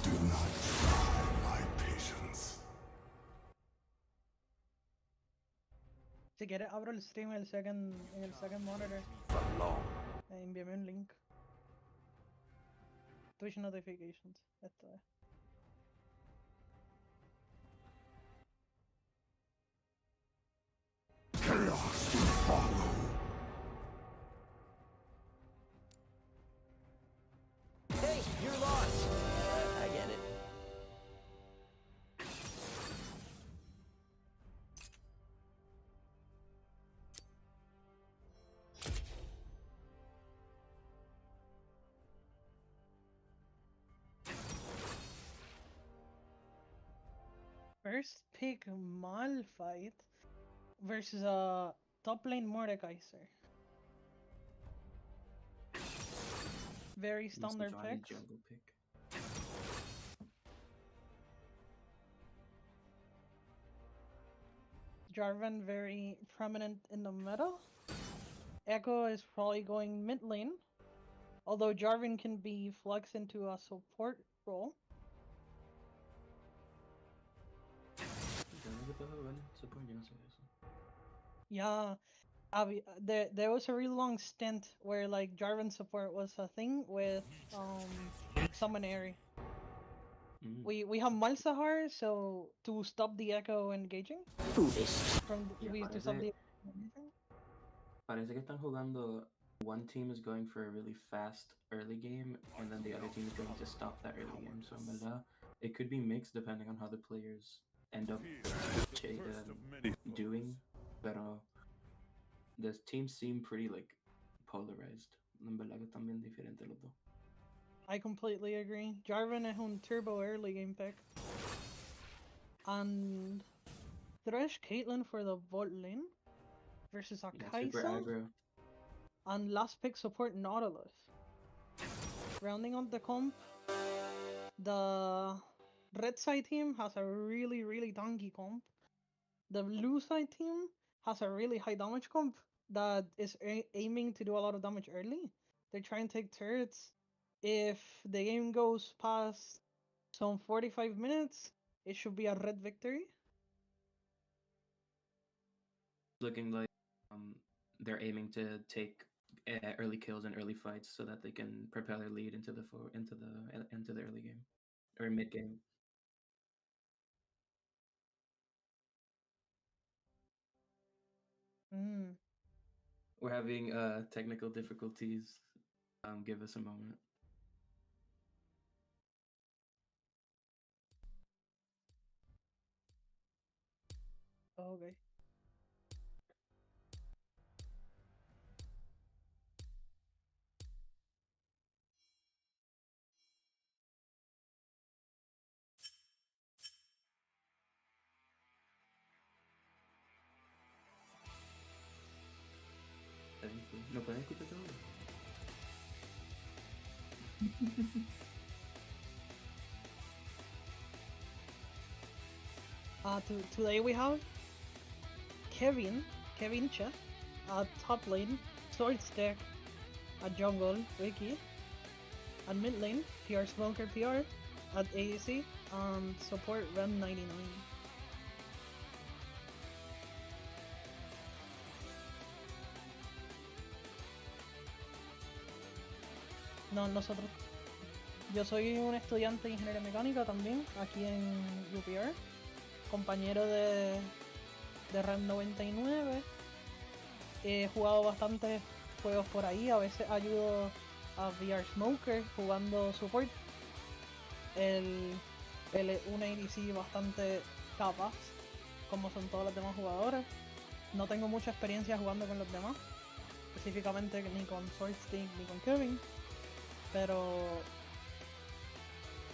Do not try my patience. Si quieres abro el stream en el second monitor. Envíame un link. Twitch notifications. Esto es. Chaos will follow. Hey, you're lost. I get it. First pick Malphite versus a top lane Mordekaiser. Very standard Johnny picks. jungle pick. Jarvan very prominent in the meta. Echo is probably going mid lane. Although Jarvan can be flexed into a support role. Yeah, there was a really long stint where like Jarvan support was a thing with Summonary. We have Malzahar, so to stop the Echo engaging. Foolish. We used to stop the Echo engaging. Parece que están jugando. One team is going for a really fast early game, and then the other team is going to stop that early game. So en verdad, it could be mixed depending on how the players end up doing. Pero the teams seem pretty like polarized. En verdad que están bien diferentes los dos. I completely agree. Jarvan es un turbo early game pick. And Thresh Caitlyn for the bot lane versus a Yeah, super Kai'Sa. aggro. And last pick support Nautilus. Rounding out the comp, the red side team has a really tanky comp. The blue side team has a really high damage comp that is aiming to do a lot of damage early. They're trying to take turrets. If the game goes past some 45 minutes, it should be a red victory. Looking like they're aiming to take early kills and early fights so that they can propel their lead into the early game or mid game. We're having technical difficulties. Give us a moment. Okay. ¿No pueden escuchar todo? Today we have Kevin Che at top lane, Sword Stack at jungle, Ricky at mid lane, PR Smoker PR at ADC, and support Ren 99. No, nosotros. Yo soy un estudiante de ingeniería mecánica también, aquí en Uprm, compañero de Ren 99. He jugado bastantes juegos por ahí, a veces ayudo a VR Smoker jugando support. Un ADC bastante capaz, como son todos los demás jugadores. No tengo mucha experiencia jugando con los demás, específicamente ni con Swordstick ni con Kevin, pero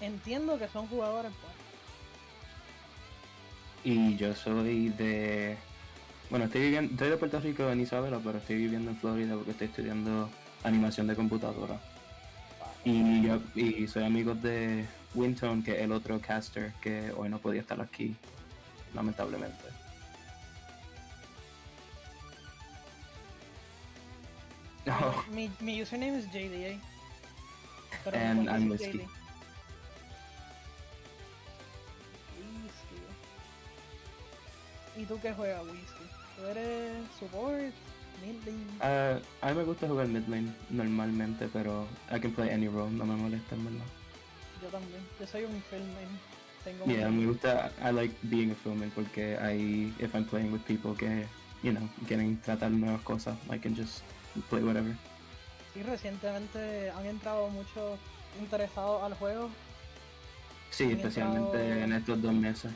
entiendo que son jugadores buenos. Y yo soy de... Bueno, estoy de Puerto Rico, en Isabela, pero estoy viviendo en Florida porque estoy estudiando animación de computadora. Y soy amigo de Wintone, que es el otro caster que hoy no podía estar aquí, lamentablemente. mi username es JDA. Pero me And puedes I'm decir Whiskey. JD. Whisky. ¿Y tú qué juegas, Whisky? ¿Tú eres support? Mid lane? A mí me gusta jugar mid lane normalmente, pero I can play any role, no me molesta en verdad. Yo también. Yo soy un fill main. Tengo Yeah, un... me gusta, I like being a filmmaker porque if I'm playing with people que, you know, quieren tratar nuevas cosas, I can just play whatever. Sí, recientemente han entrado muchos interesados al juego. Sí, Han especialmente entrado en estos 2 meses.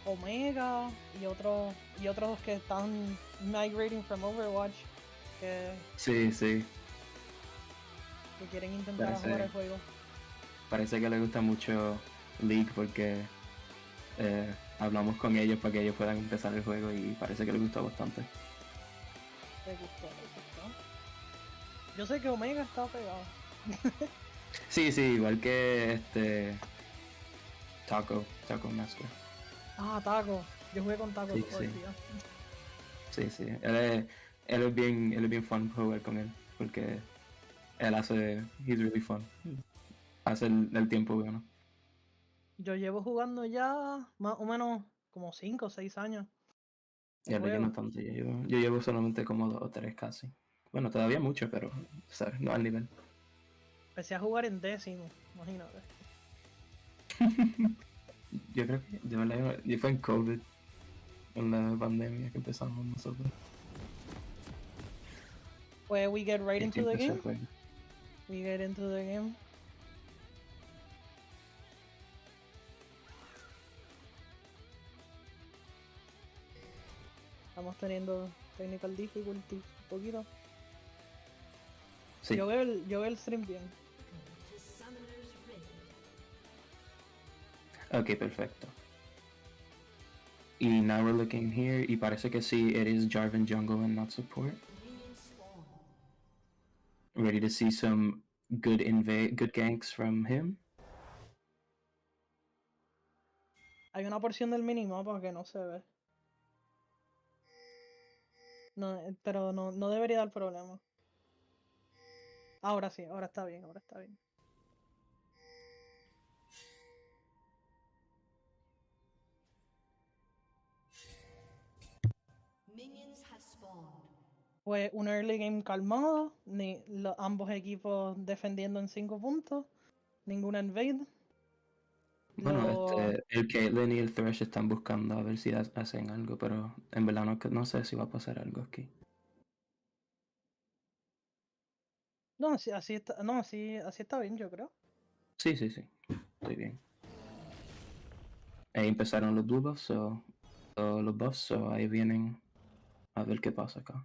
Omega y otros que están migrating from Overwatch que Sí, quieren intentar jugar el juego. parece que le gusta mucho League porque hablamos con ellos para que ellos puedan empezar el juego y parece que les gustó bastante. Les gustó. Yo sé que Omega está pegado. Sí, igual que Taco Master. Ah, Taco. Yo jugué con Taco Sí, todo el sí. día. Sí, él es bien fun jugar con él porque he's really fun. Hace el tiempo bueno. Yo llevo jugando ya más o menos como 5 o 6 años. Ya lo lleno tanto, yo llevo solamente como 2 o 3 casi. Bueno, todavía mucho, pero, ¿sabes? No al nivel. Empecé a jugar en 10º, imagínate. Yo creo que, de verdad, yo fue en COVID, en la pandemia que empezamos nosotros. Pues we get right Y into the empecé el game. juego. We get into the game. Estamos teniendo technical difficulty un poquito. Sí, Yo veo el stream bien. ok, perfecto. Y now we're looking here, y parece que sí, it is Jarvan jungle and not support. Ready to see some good ganks from him. Hay una porción del minimapa que no se ve. No, pero no debería dar problema. Ahora sí, ahora está bien. Pues un early game calmado, ambos equipos defendiendo en 5 puntos, ninguna invade. Bueno, el Caitlyn y el Thresh están buscando a ver si hacen algo, pero en verdad no sé si va a pasar algo aquí. No, así está, no, así está bien, yo creo. Sí, estoy bien. Ahí empezaron los buffs, so ahí vienen a ver qué pasa acá.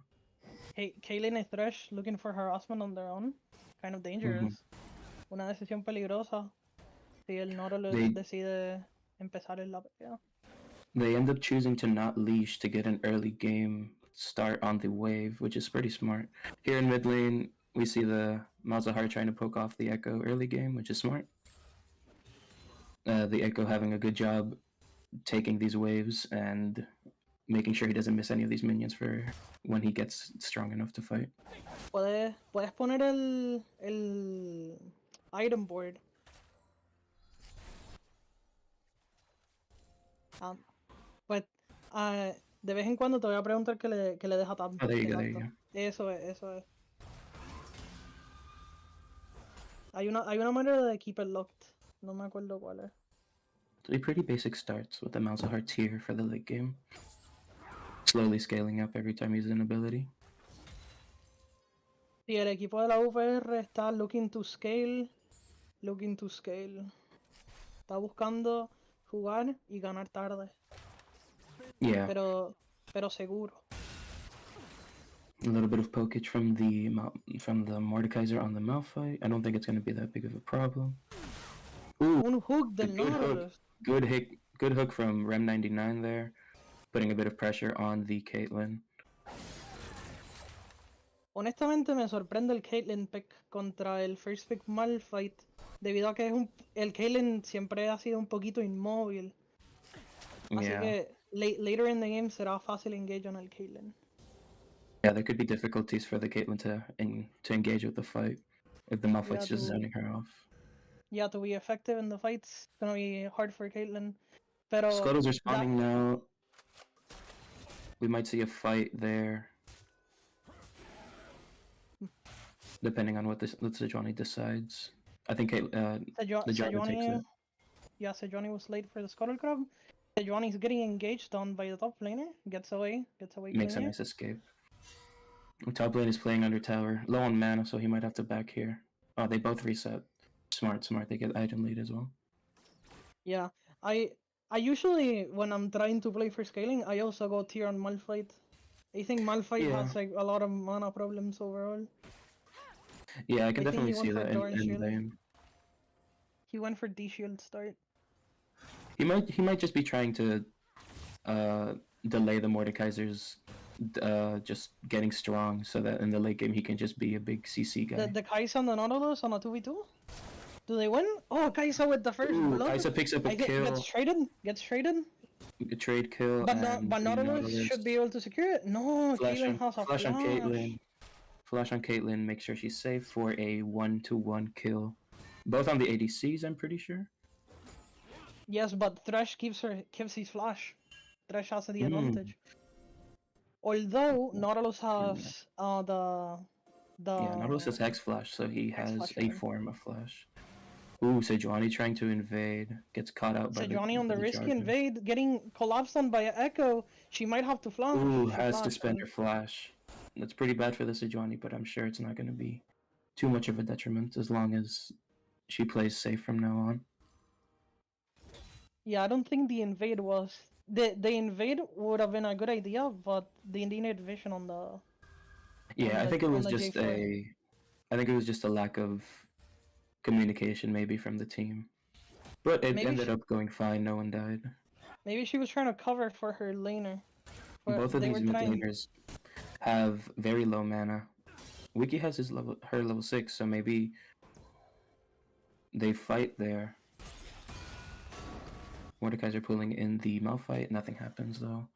Kaylin y Thresh looking for harassment on their own. Kind of dangerous. Una decisión peligrosa si el Noro decide empezar en la pelea. They end up choosing to not leash to get an early game start on the wave, which is pretty smart. Here in mid lane, we see the Malzahar trying to poke off the Echo early game, which is smart. The Echo having a good job taking these waves and making sure he doesn't miss any of these minions for when he gets strong enough to fight. Puedes poner el item board. Pues de vez en cuando te voy a preguntar que le deja tanto. Oh, there you go. Eso es. Hay una manera de keep it locked. No me acuerdo cuál es. So pretty basic starts with the Malzahar tier for the late game. Slowly scaling up every time he uses an ability. Si el equipo de la UPR está looking to scale. Está buscando jugar y ganar tarde. Yeah. Pero seguro. A little bit of pokage from the Mordekaiser on the Malphite. I don't think it's going to be that big of a problem. Ooh, Un hook del Nautilus. Good hook from Rem99 there, putting a bit of pressure on the Caitlyn. Honestamente me sorprende el Caitlyn pick contra el First Pick Malphite, debido a que el Caitlyn siempre ha sido un poquito inmóvil. Así Yeah. que later in the game será fácil engage on el Caitlyn. Yeah, there could be difficulties for the Caitlyn to engage with the fight if the Malphite's just to- zoning her off. Yeah, to be effective in the fights, it's gonna be hard for Caitlyn. Pero Scuttles are spawning now. We might see a fight there. Depending on what the Sejuani decides. I think the Jarvan takes it. Yeah, Sejuani was late for the Scuttle Crab. Sejuani's getting engaged on by the top laner. Gets away Makes a clean. nice escape. Top lane is playing under tower. Low on mana, so he might have to back here. Oh, they both reset. Smart. They get item lead as well. Yeah, I usually, when I'm trying to play for scaling, I also go tier on Malphite. I think Malphite has like a lot of mana problems overall. Yeah, I can I think definitely he went see for that Doran in Shield. lane. He went for D-Shield start. He might just be trying to delay the Mordekaiser's just getting strong, so that in the late game he can just be a big CC guy. The Kai'Sa and the Nautilus on a 2v2? Do they win? Oh, Kai'Sa with the first Ooh, blood. Kai'Sa picks up a kill. Gets traded. A trade kill. But, and but Nautilus should be able to secure it. No, Caitlyn has a flash. On Caitlyn. Flash on Caitlyn, make sure she's safe for a 1-1 kill. Both on the ADCs, I'm pretty sure. Yes, but Thresh keeps his flash. Thresh has the advantage. Although Nautilus has Nautilus has Hex Flash, so he has Flash, a form of flash. Ooh, Sejuani trying to invade, gets caught out by Sejuani on the risky Jarvan. invade, getting collapsed on by Echo. She might have to flash. Ooh, has to spend her flash. That's pretty bad for the Sejuani, but I'm sure it's not going to be too much of a detriment as long as she plays safe from now on. Yeah, I don't think the invade was... The invade would have been a good idea, but the innate vision on the... Yeah, I think it was just a lack of communication maybe from the team. But it ended up going fine, no one died. Maybe she was trying to cover for her laner. Both of these mid laners have very low mana. Wiki has her level 6, so maybe they fight there. Mordekaiser pulling in the Malphite, nothing happens though.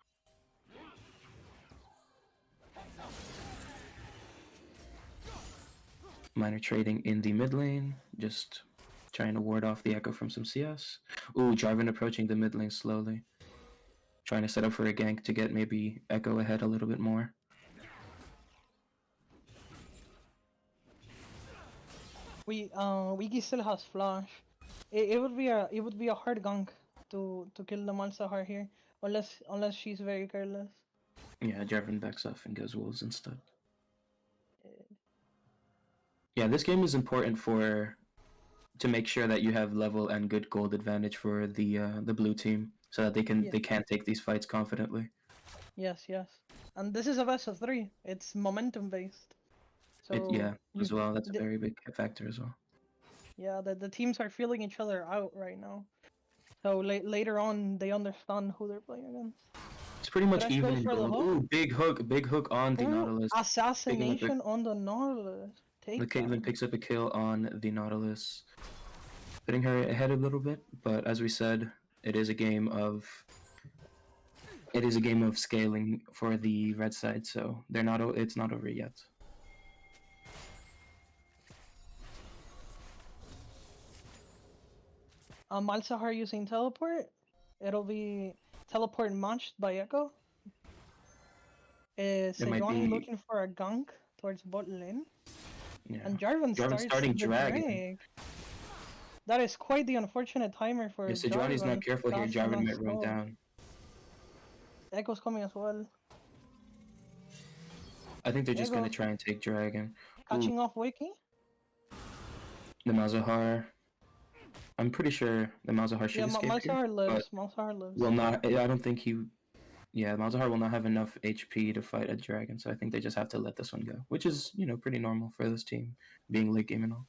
Minor trading in the mid lane, just trying to ward off the Echo from some CS. Ooh, Jarvan approaching the mid lane slowly. Trying to set up for a gank to get maybe Echo ahead a little bit more. Wiki still has flash. It would be a hard gank to kill the Malzahar here, unless she's very careless. Yeah, Jarvan backs off and goes wolves instead. Yeah, this game is important to make sure that you have level and good gold advantage for the blue team, so that they can take these fights confidently. Yes, and this is a best of 3. It's momentum based. So as well. That's a very big factor as well. Yeah, the teams are feeling each other out right now. So later on, they understand who they're playing against. It's pretty much even in gold. Ooh, big hook on the Nautilus. Assassination on the Nautilus. The Caitlyn picks up a kill on the Nautilus, putting her ahead a little bit. But as we said, it is a game of scaling for the red side, so it's not over yet. Malzahar using teleport. It'll be teleport matched by Echo. Sejuani looking for a gank towards bot lane. Yeah. And Jarvan starting Dragon. That is quite the unfortunate timer for If Sejuani's not careful here, Jarvan might run down. Echo's coming as well. I think they're just going to try and take Dragon. Catching off Wiki? The Malzahar. I'm pretty sure the Malzahar should escape Malzahar lives. Will not. I don't think he... Yeah, Malzahar will not have enough HP to fight a dragon, so I think they just have to let this one go, which is, pretty normal for this team, being late game and all.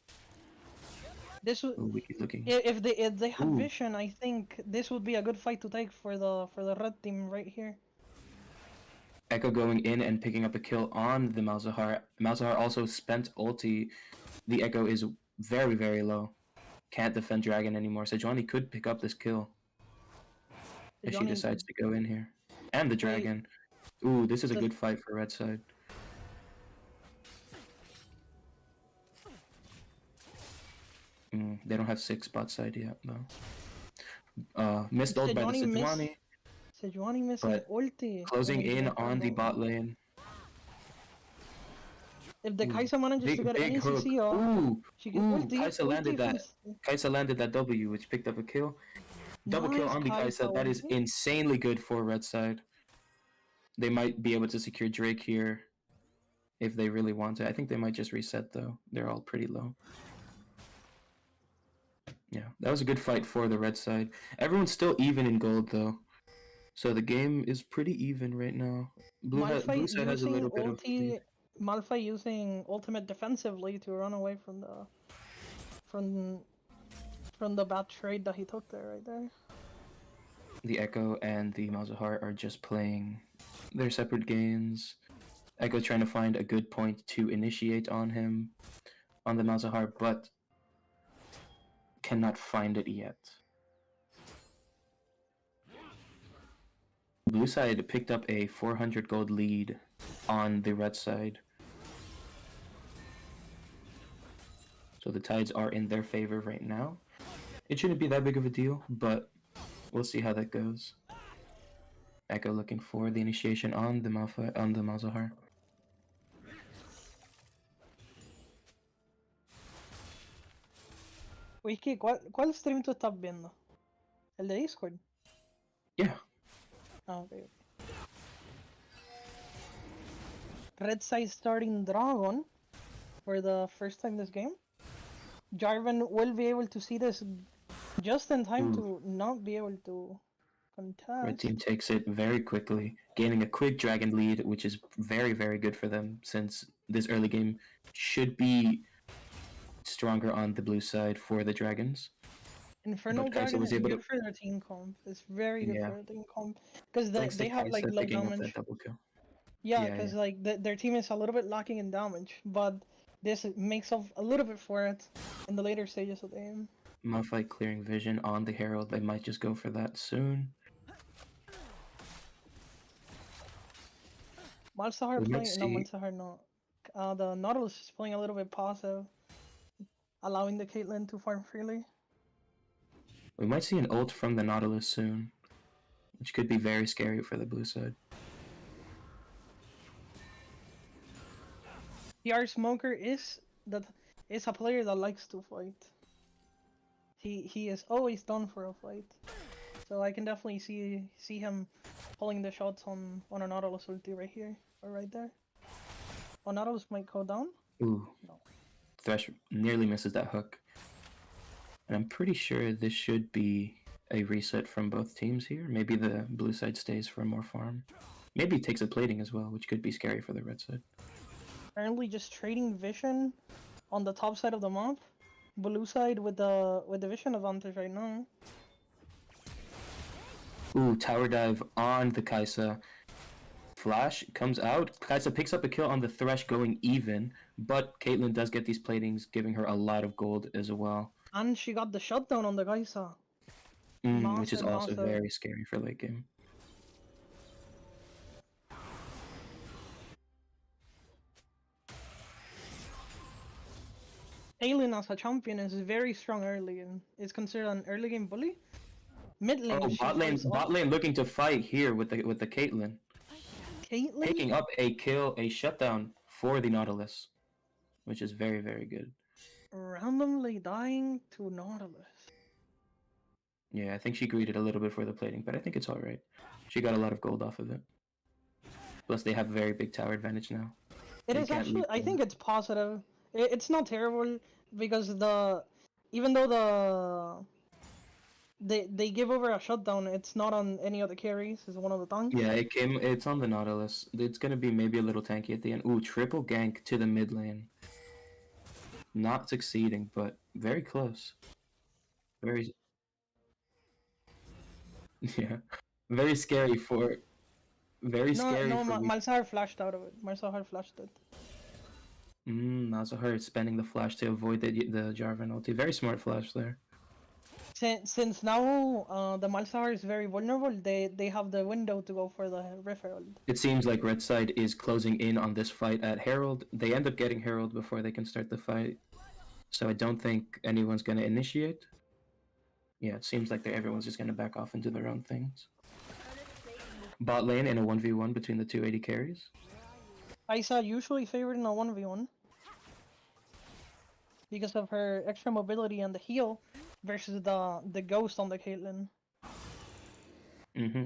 This would, looking. If they have vision, I think this would be a good fight to take for the red team right here. Echo going in and picking up a kill on the Malzahar. Malzahar also spent ulti. The Echo is very, very low. Can't defend dragon anymore. Sejuani could pick up this kill if she decides to go in here. And the dragon. Ooh, this is a good fight for red side. They don't have 6 bot side yet, though. Missed ult by the Sejuani, Sejuani missing but ulti. closing when he in got on the dragon. bot lane. If the Kai'Sa manages to get Big any hook. CC off, she can ulti. Kai'Sa landed that. Ulti. Kai'Sa landed that W, which picked up a kill. Double kill Nice on the Kai'Sa Kai'Sa. That is ulti. insanely good for red side. They might be able to secure Drake here if they really want to. I think they might just reset, though. They're all pretty low. Yeah, that was a good fight for the red side. Everyone's still even in gold, though. So the game is pretty even right now. Blue side has a little bit of lead. Malphite using ultimate defensively to run away from the bad trade that he took there, right there. The Echo and the Malzahar are just playing their separate games. Echo's trying to find a good point to initiate on him, on the Malzahar, but cannot find it yet. Blue side picked up a 400 gold lead on the red side. So the tides are in their favor right now. It shouldn't be that big of a deal, but we'll see how that goes. Echo looking for the initiation on the Malzahar. Wiki, ¿cuál stream tú estás viendo? ¿El de Discord? Yeah. Ah, okay. Red side starting Dragon for the first time this game. Jarvan will be able to see this just in time to not be able to contest. Red team takes it very quickly, gaining a quick dragon lead, which is very, very good for them since this early game should be stronger on the blue side for the dragons. Infernal Dragon is good for their team comp. It's very good for their team comp because they have like low damage. Yeah, because like their team is a little bit lacking in damage, but this makes up a little bit for it in the later stages of the game. Malphite clearing vision on the Herald. They might just go for that soon. Malzahar playing no Malzahar no. The Nautilus is playing a little bit passive, allowing the Caitlyn to farm freely. We might see an ult from the Nautilus soon, which could be very scary for the blue side. PR Smoker is a player that likes to fight. He is always done for a fight, so I can definitely see him pulling the shots on a Nautilus ulti right here or right there. Oh, Nautilus might go down. Ooh, no. Thresh nearly misses that hook. And I'm pretty sure this should be a reset from both teams here. Maybe the blue side stays for more farm. Maybe takes a plating as well, which could be scary for the red side. Apparently just trading vision on the top side of the map. Blue side with the vision advantage right now. Ooh, tower dive on the Kai'Sa. Flash comes out. Kai'Sa picks up a kill on the Thresh going even, but Caitlyn does get these platings, giving her a lot of gold as well. And she got the shutdown on the Kai'Sa. Which is also very scary for late game. Caitlyn as a champion is very strong early and is considered an early game bully. Mid lane. Oh, bot lane looking to fight here with the Caitlyn. Caitlyn picking up a shutdown for the Nautilus, which is very, very good. Randomly dying to Nautilus. Yeah, I think she greeted a little bit for the plating, but I think it's alright. She got a lot of gold off of it. Plus, they have very big tower advantage now. It is actually, I think it's positive. It's not terrible because even though they give over a shutdown, it's not on any of the carries. It's one of the tanks. Yeah, it's on the Nautilus. It's gonna be maybe a little tanky at the end. Ooh, triple gank to the mid lane. Not succeeding, but very close. Very. Yeah, very scary for. Very scary. No, Malzahar flashed out of it. Malzahar flashed it. Malzahar is spending the flash to avoid the Jarvan ulti. Very smart flash there. Since now the Malzahar is very vulnerable, they have the window to go for the Rift Herald. It seems like red side is closing in on this fight at Herald. They end up getting Herald before they can start the fight. So I don't think anyone's going to initiate. Yeah, it seems like everyone's just going to back off into their own things. Bot lane in a 1v1 between the two AD carries. Kai'Sa usually favored in a 1v1 because of her extra mobility and the heal versus the ghost on the Caitlyn.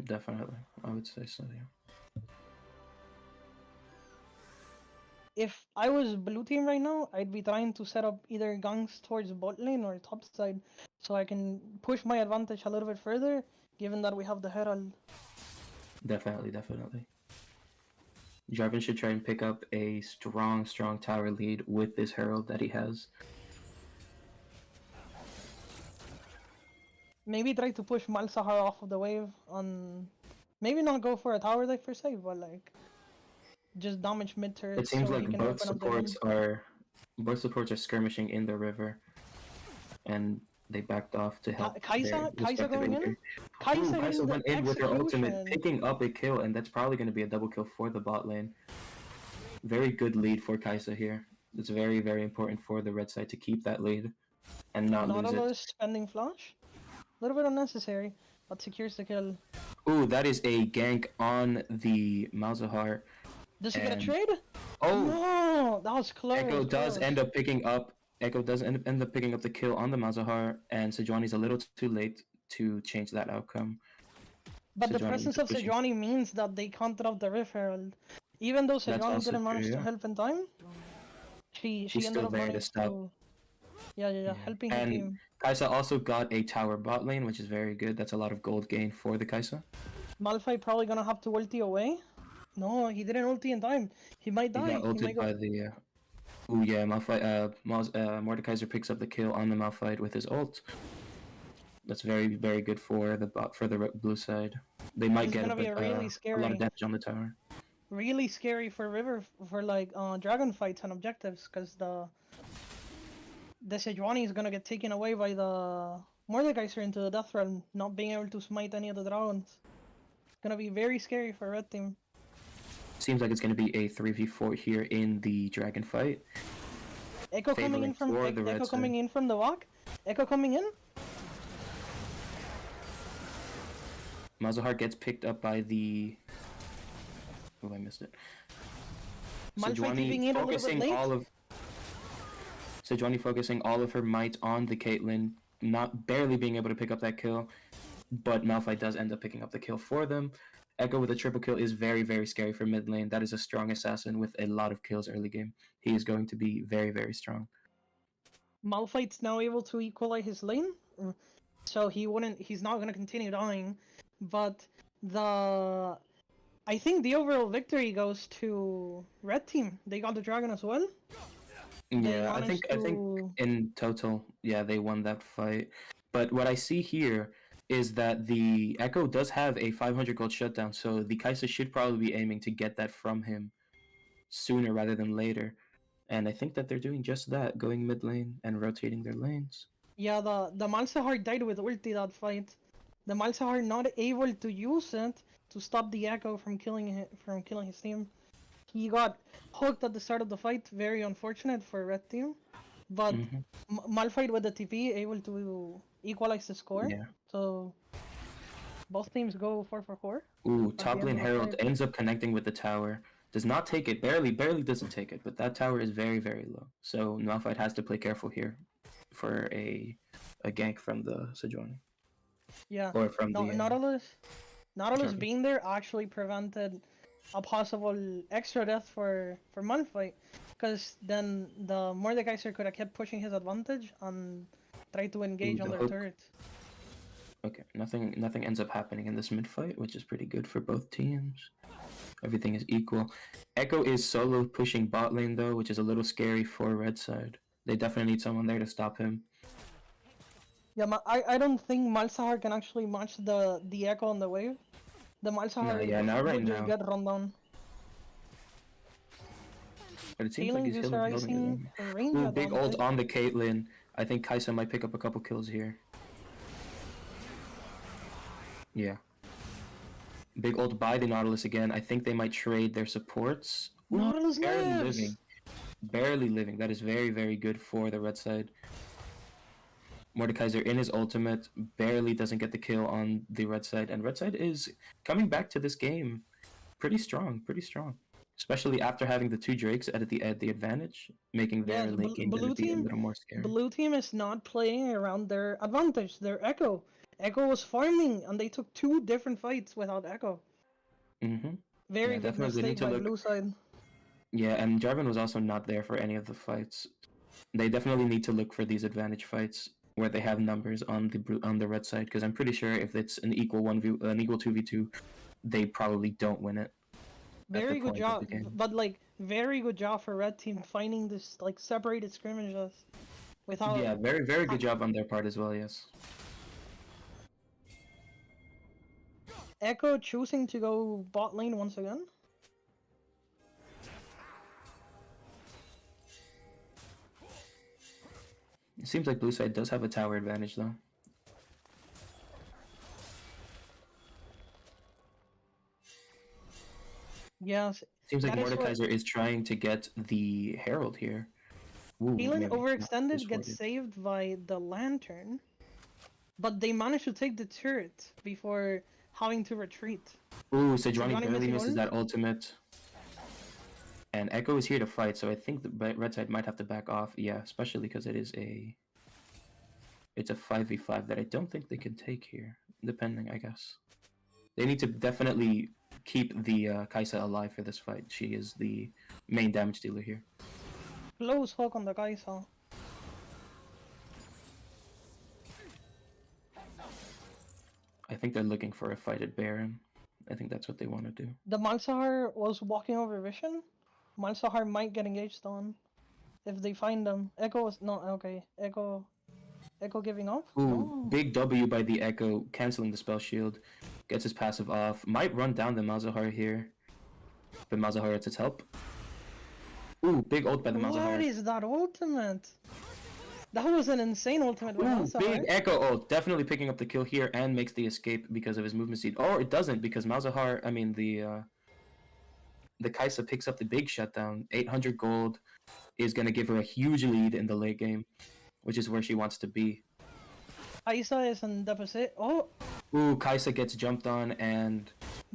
Definitely. I would say so, yeah. If I was blue team right now, I'd be trying to set up either ganks towards bot lane or top side so I can push my advantage a little bit further, given that we have the Herald. Definitely. Jarvan should try and pick up a strong tower lead with this Herald that he has. Maybe try to push Malzahar off of the wave on... Maybe not go for a tower dive per se, but like... just damage mid turret. It seems so like he can both open up the supports are skirmishing in the river, and they backed off to help. Kai'Sa going in. Kai'Sa went in with her ultimate, execution. picking up a kill, and that's probably going to be a double kill for the bot lane. Very good lead for Kai'Sa here. It's very important for the red side to keep that lead and not lose it. Nautilus spending flash. A little bit unnecessary, but secures the kill. Ooh, that is a gank on the Malzahar. Does he get a trade? Oh, No, that was close. Echo does end up picking up. Echo does end up picking up the kill on the Malzahar, and Sejuani's a little too late to change that outcome. But the presence of Sejuani means that they counted out the Rift Herald. Even though Sejuani didn't manage to help in time, she ended up managing to... Yeah, helping the team. Kai'Sa also got a tower bot lane, which is very good. That's a lot of gold gain for the Kai'Sa. Malphite probably gonna have to ulti away. No, he didn't ulti in time. He might die. He got ulted by the... Ooh, yeah, Malphite... Mordekaiser picks up the kill on the Malphite with his ult. That's very good for the blue side. They might get really a lot of damage on the tower. Really scary for River for like dragon fights and objectives, because the Sejuani is gonna get taken away by the Mordekaiser into the Death Realm, not being able to smite any of the dragons. It's gonna be very scary for red team. Seems like it's gonna be a 3v4 here in the dragon fight. Echo coming in from the walk. Echo coming in. Malzahar gets picked up by the... Oh, I missed it. Sejuani focusing all of her might on the Caitlyn, barely being able to pick up that kill, but Malphite does end up picking up the kill for them. Echo with a triple kill is very scary for mid lane. That is a strong assassin with a lot of kills early game. He is going to be very strong. Malphite's now able to equalize his lane, so he's not gonna continue dying, but I think the overall victory goes to red team. They got the dragon as well. Yeah, I think in total, yeah, they won that fight. But what I see here is that the Echo does have a 500 gold shutdown, so the Kai'Sa should probably be aiming to get that from him sooner rather than later. And I think that they're doing just that, going mid lane and rotating their lanes. Yeah, the Malzahar died with ulti that fight. The Malzahar not able to use it to stop the Echo from killing his team. He got hooked at the start of the fight, very unfortunate for red team. But Malphite with the TP able to equalize the score. Yeah. So both teams go 4-4. Ooh, top lane Herald ends up connecting with the tower. Does not take it, barely doesn't take it, but that tower is very low. So Malphite has to play careful here for a gank from the Sejuani. Yeah. Or from the Nautilus being there actually prevented a possible extra death for Malphite, because then the Mordekaiser could have kept pushing his advantage and tried to engage on their turret. Okay, nothing ends up happening in this mid fight, which is pretty good for both teams. Everything is equal. Echo is solo pushing bot lane though, which is a little scary for red side. They definitely need someone there to stop him. Yeah, I don't think Malzahar can actually match the Echo on the wave. The Malzahar will just get run down. But it seems like he's healing. Ooh, big ult on the Caitlyn. I think Kai'Sa might pick up a couple kills here. Yeah. Big ult by the Nautilus again. I think they might trade their supports. Nautilus lives! barely living. That is very, very good for the red side. Mordekaiser in his ultimate barely doesn't get the kill on the red side, and red side is coming back to this game pretty strong, especially after having the two Drakes at the advantage, making their Yeah, late game gonna be a little more scary. blue team is not playing around their advantage. Their Echo. Echo was farming, and they took 2 different fights without Echo. Mm-hmm. Very Yeah, big definitely mistake need to by look. blue side. Yeah, and Jarvan was also not there for any of the fights. They definitely need to look for these advantage fights where they have numbers on the red side, because I'm pretty sure if it's an equal 2v2, they probably don't win it. Very good job, but like very good job for red team finding this like separated scrimmages without. Yeah, very, very good job on their part as well. Yes. Echo choosing to go bot lane once again. It seems like blue side does have a tower advantage though. Yes. Seems like Mordekaiser is trying to get the Herald here. Healing overextended gets saved by the lantern, but they managed to take the turret before having to retreat. Ooh, Sejuani barely misses that ultimate. And Echo is here to fight, so I think the red side might have to back off. Yeah, especially because it's a 5v5 that I don't think they can take here, depending, I guess. They need to definitely keep the Kai'Sa alive for this fight. She is the main damage dealer here. Close hook on the Kai'Sa. I think they're looking for a fight at Baron. I think that's what they want to do. The Malzahar was walking over vision. Malzahar might get engaged on if they find them. Echo was not okay. Echo giving off. Ooh, big W by the Echo, canceling the spell shield. Gets his passive off. Might run down the Malzahar here. But Malzahar gets its help. Ooh, big ult by the Malzahar. What is that ultimate? That was an insane ultimate by Malzahar. Big Echo ult. Definitely picking up the kill here and makes the escape because of his movement speed. Or it doesn't because Malzahar, I mean the Kai'Sa picks up the big shutdown. 800 gold is going to give her a huge lead in the late game, which is where she wants to be. Kai'Sa is in deficit. Oh! Ooh, Kai'Sa gets jumped on and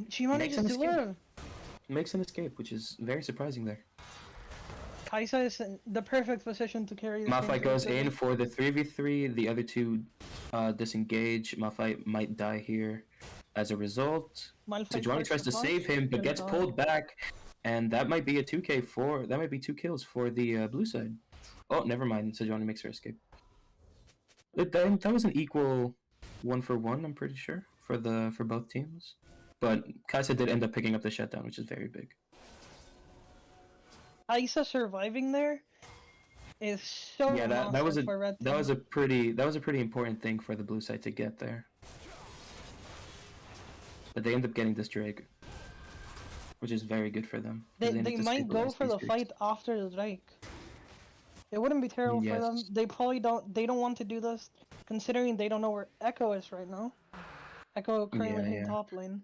she manages to live. Makes an escape, which is very surprising there. Kai'Sa is in the perfect position to carry the Malphite goes in for the 3v3. The other two disengage. Malphite might die here as a result. Sejuani tries to save him, but gets pulled back. And that might be a 2k4. That might be 2 kills for the blue side. Oh, never mind. Sejuani makes her escape. That was an equal 1-for-1, I'm pretty sure, for both teams. But Kai'Sa did end up picking up the shutdown, which is very big. Kai'Sa surviving there is so that was for red team. that was a pretty important thing for the blue side to get there. But they end up getting this Drake, which is very good for them. They might go for the fight after the Drake. It wouldn't be terrible for them. They probably don't want to do this, considering they don't know where Echo is right now. Echo currently in top lane.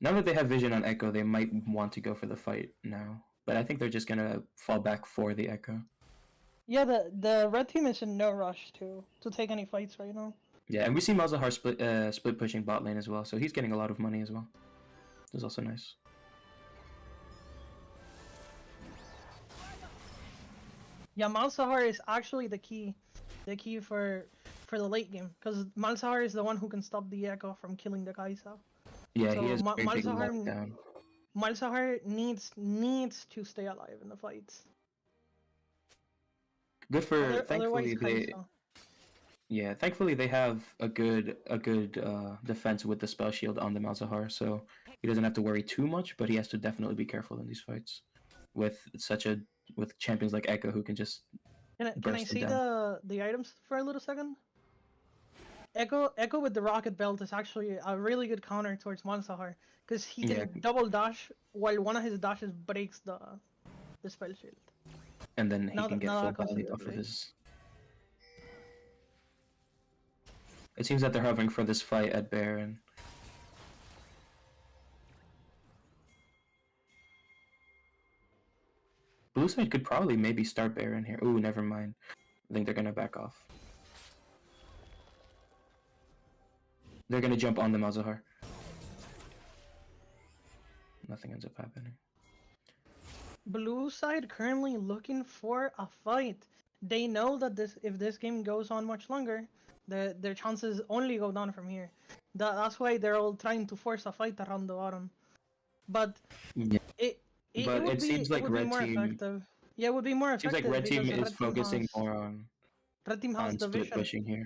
Now that they have vision on Echo, they might want to go for the fight now. But I think they're just gonna fall back for the Echo. Yeah, the red team is in no rush to take any fights right now. Yeah, and we see Malzahar split pushing bot lane as well, so he's getting a lot of money as well. That's also nice. Yeah, Malzahar is actually the key for the late game, because Malzahar is the one who can stop the Echo from killing the Kai'Sa. Yeah, so he has a very big lockdown. Malzahar needs to stay alive in the fights. Good for thankfully thankfully they have a good defense with the spell shield on the Malzahar, so he doesn't have to worry too much, but he has to definitely be careful in these fights with champions like Echo who can just Can I see the items for a little second? Echo with the rocket belt is actually a really good counter towards Malzahar, because he can double dash while one of his dashes breaks the spell shield. And then he can get full volley off of his... It seems that they're hovering for this fight at Baron. Blue side could probably maybe start Baron here. Ooh, never mind. I think they're gonna back off. They're gonna jump on the Malzahar. Nothing ends up happening. Blue side currently looking for a fight. They know that if this game goes on much longer, their chances only go down from here. That's why they're all trying to force a fight around the bottom. But Yeah. it But would it be seems like be red more team. effective. Yeah, it would be more Seems effective like red team because is focusing more red team has on the split vision. pushing here.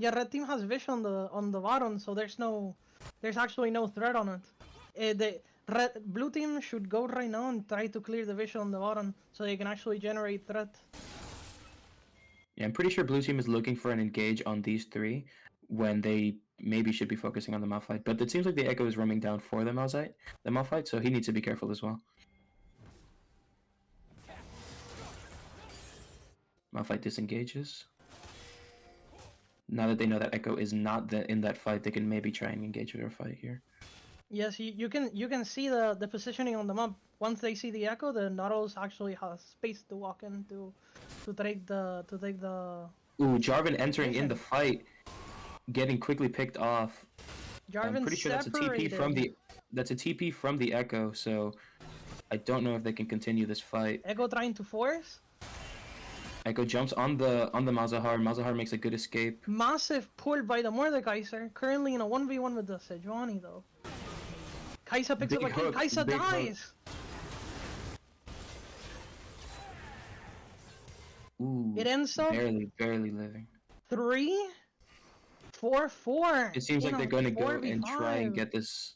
Yeah, red team has vision on the bottom, so there's actually no threat on it. The blue team should go right now and try to clear the vision on the bottom so they can actually generate threat. Yeah, I'm pretty sure blue team is looking for an engage on these three when they maybe should be focusing on the Malphite. But it seems like the Echo is roaming down for the Malphite, so he needs to be careful as well. Malphite disengages. Now that they know that Echo is not in that fight, they can maybe try and engage with their fight here. Yes, you can see the positioning on the map. Once they see the Echo, the Nautilus actually has space to walk in to take the Ooh, Jarvan entering in vision. the fight, getting quickly picked off. I'm Jarvan pretty sure that's a TP from the Echo, so I don't know if they can continue this fight. Echo trying to force. Echo jumps on the Malzahar. Malzahar makes a good escape. Massive pull by the Mordekaiser. Currently in a 1v1 with the Sejuani though. Kaisa picks up a kill. Kaisa dies. Ooh, It ends up barely living. 3-4-4. It seems like they're going to go and try and 4v5. get this.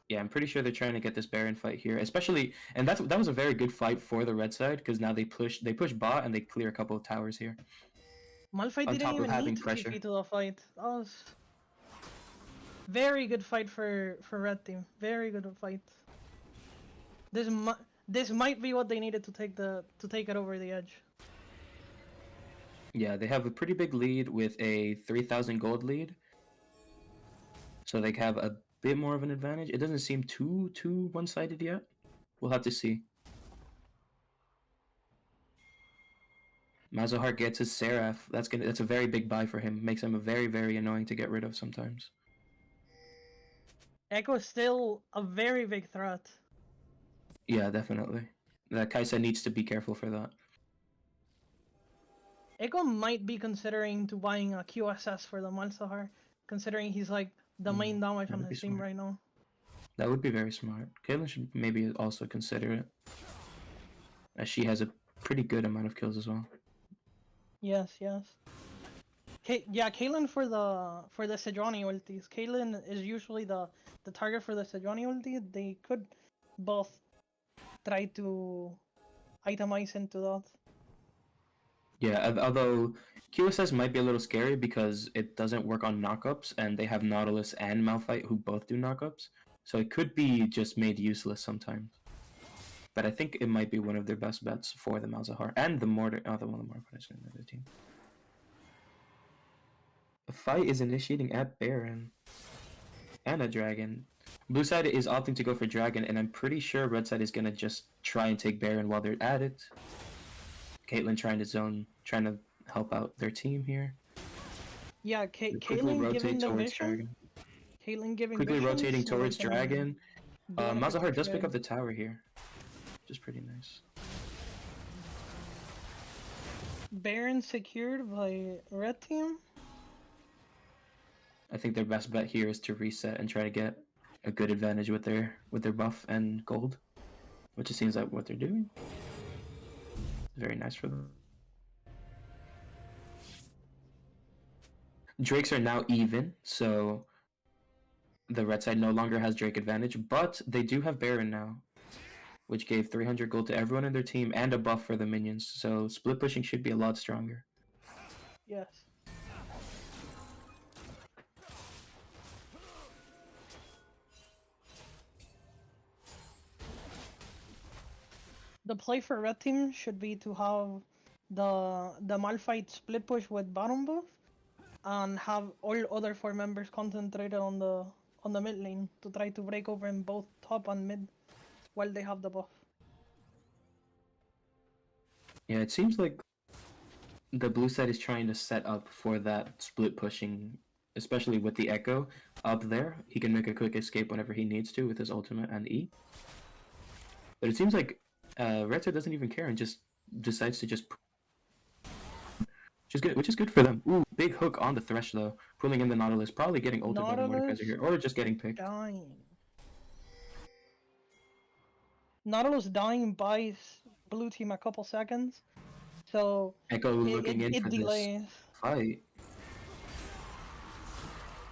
Yeah, I'm pretty sure they're trying to get this Baron fight here, especially, and that was a very good fight for the red side because now they push bot and they clear a couple of towers here. Malphite On didn't top of even having need to pressure. TP to the fight. That was very good fight for red team. Very good fight. This might be what they needed to take it over the edge. Yeah, they have a pretty big lead with a 3,000 gold lead, so they have a bit more of an advantage. It doesn't seem too one-sided yet. We'll have to see. Malzahar gets his Seraph. That's a very big buy for him. Makes him a very annoying to get rid of sometimes. Echo is still a very big threat. Yeah, definitely. Kaisa needs to be careful for that. Echo might be considering to buying a QSS for the Malzahar, considering he's like the main damage on his team right now. That would be very smart. Caitlyn should maybe also consider it, as she has a pretty good amount of kills as well. Yes. Yeah, Caitlyn for the Sejuani ultis. Caitlyn is usually the target for the Sejuani ulti. They could both try to itemize into that. Yeah, although QSS might be a little scary because it doesn't work on knockups, and they have Nautilus and Malphite who both do knockups, so it could be just made useless sometimes. But I think it might be one of their best bets for the Malzahar and the Mortar. Oh, the one of the Mortar in the other team. The fight is initiating at Baron and a Dragon. Blue side is opting to go for Dragon, and I'm pretty sure red side is gonna just try and take Baron while they're at it. Caitlyn trying to help out their team here. Yeah, Caitlyn giving the vision. Caitlyn giving quickly vision, rotating so towards they can Dragon. do an Malzahar does effective pick up trade. the tower here, which is pretty nice. Baron secured by red team. I think their best bet here is to reset and try to get a good advantage with their buff and gold, which it seems like what they're doing. Very nice for them. Drakes are now even, so the red side no longer has Drake advantage, but they do have Baron now, which gave 300 gold to everyone in their team and a buff for the minions, so split pushing should be a lot stronger. Yes. The play for red team should be to have the Malphite split push with bottom buff, and have all other 4 members concentrated on the mid lane to try to break over in both top and mid while they have the buff. Yeah, it seems like the blue side is trying to set up for that split pushing, especially with the Echo up there. He can make a quick escape whenever he needs to with his ultimate and E. But it seems like red side doesn't even care and just decides to just which is good for them. Ooh, big hook on the Thresh though, pulling in the Nautilus, probably getting ulted by the Nautilus Mordekaiser here, or just getting picked. dying. Nautilus dying buys blue team a couple seconds, so Echo looking in it for delays. this fight.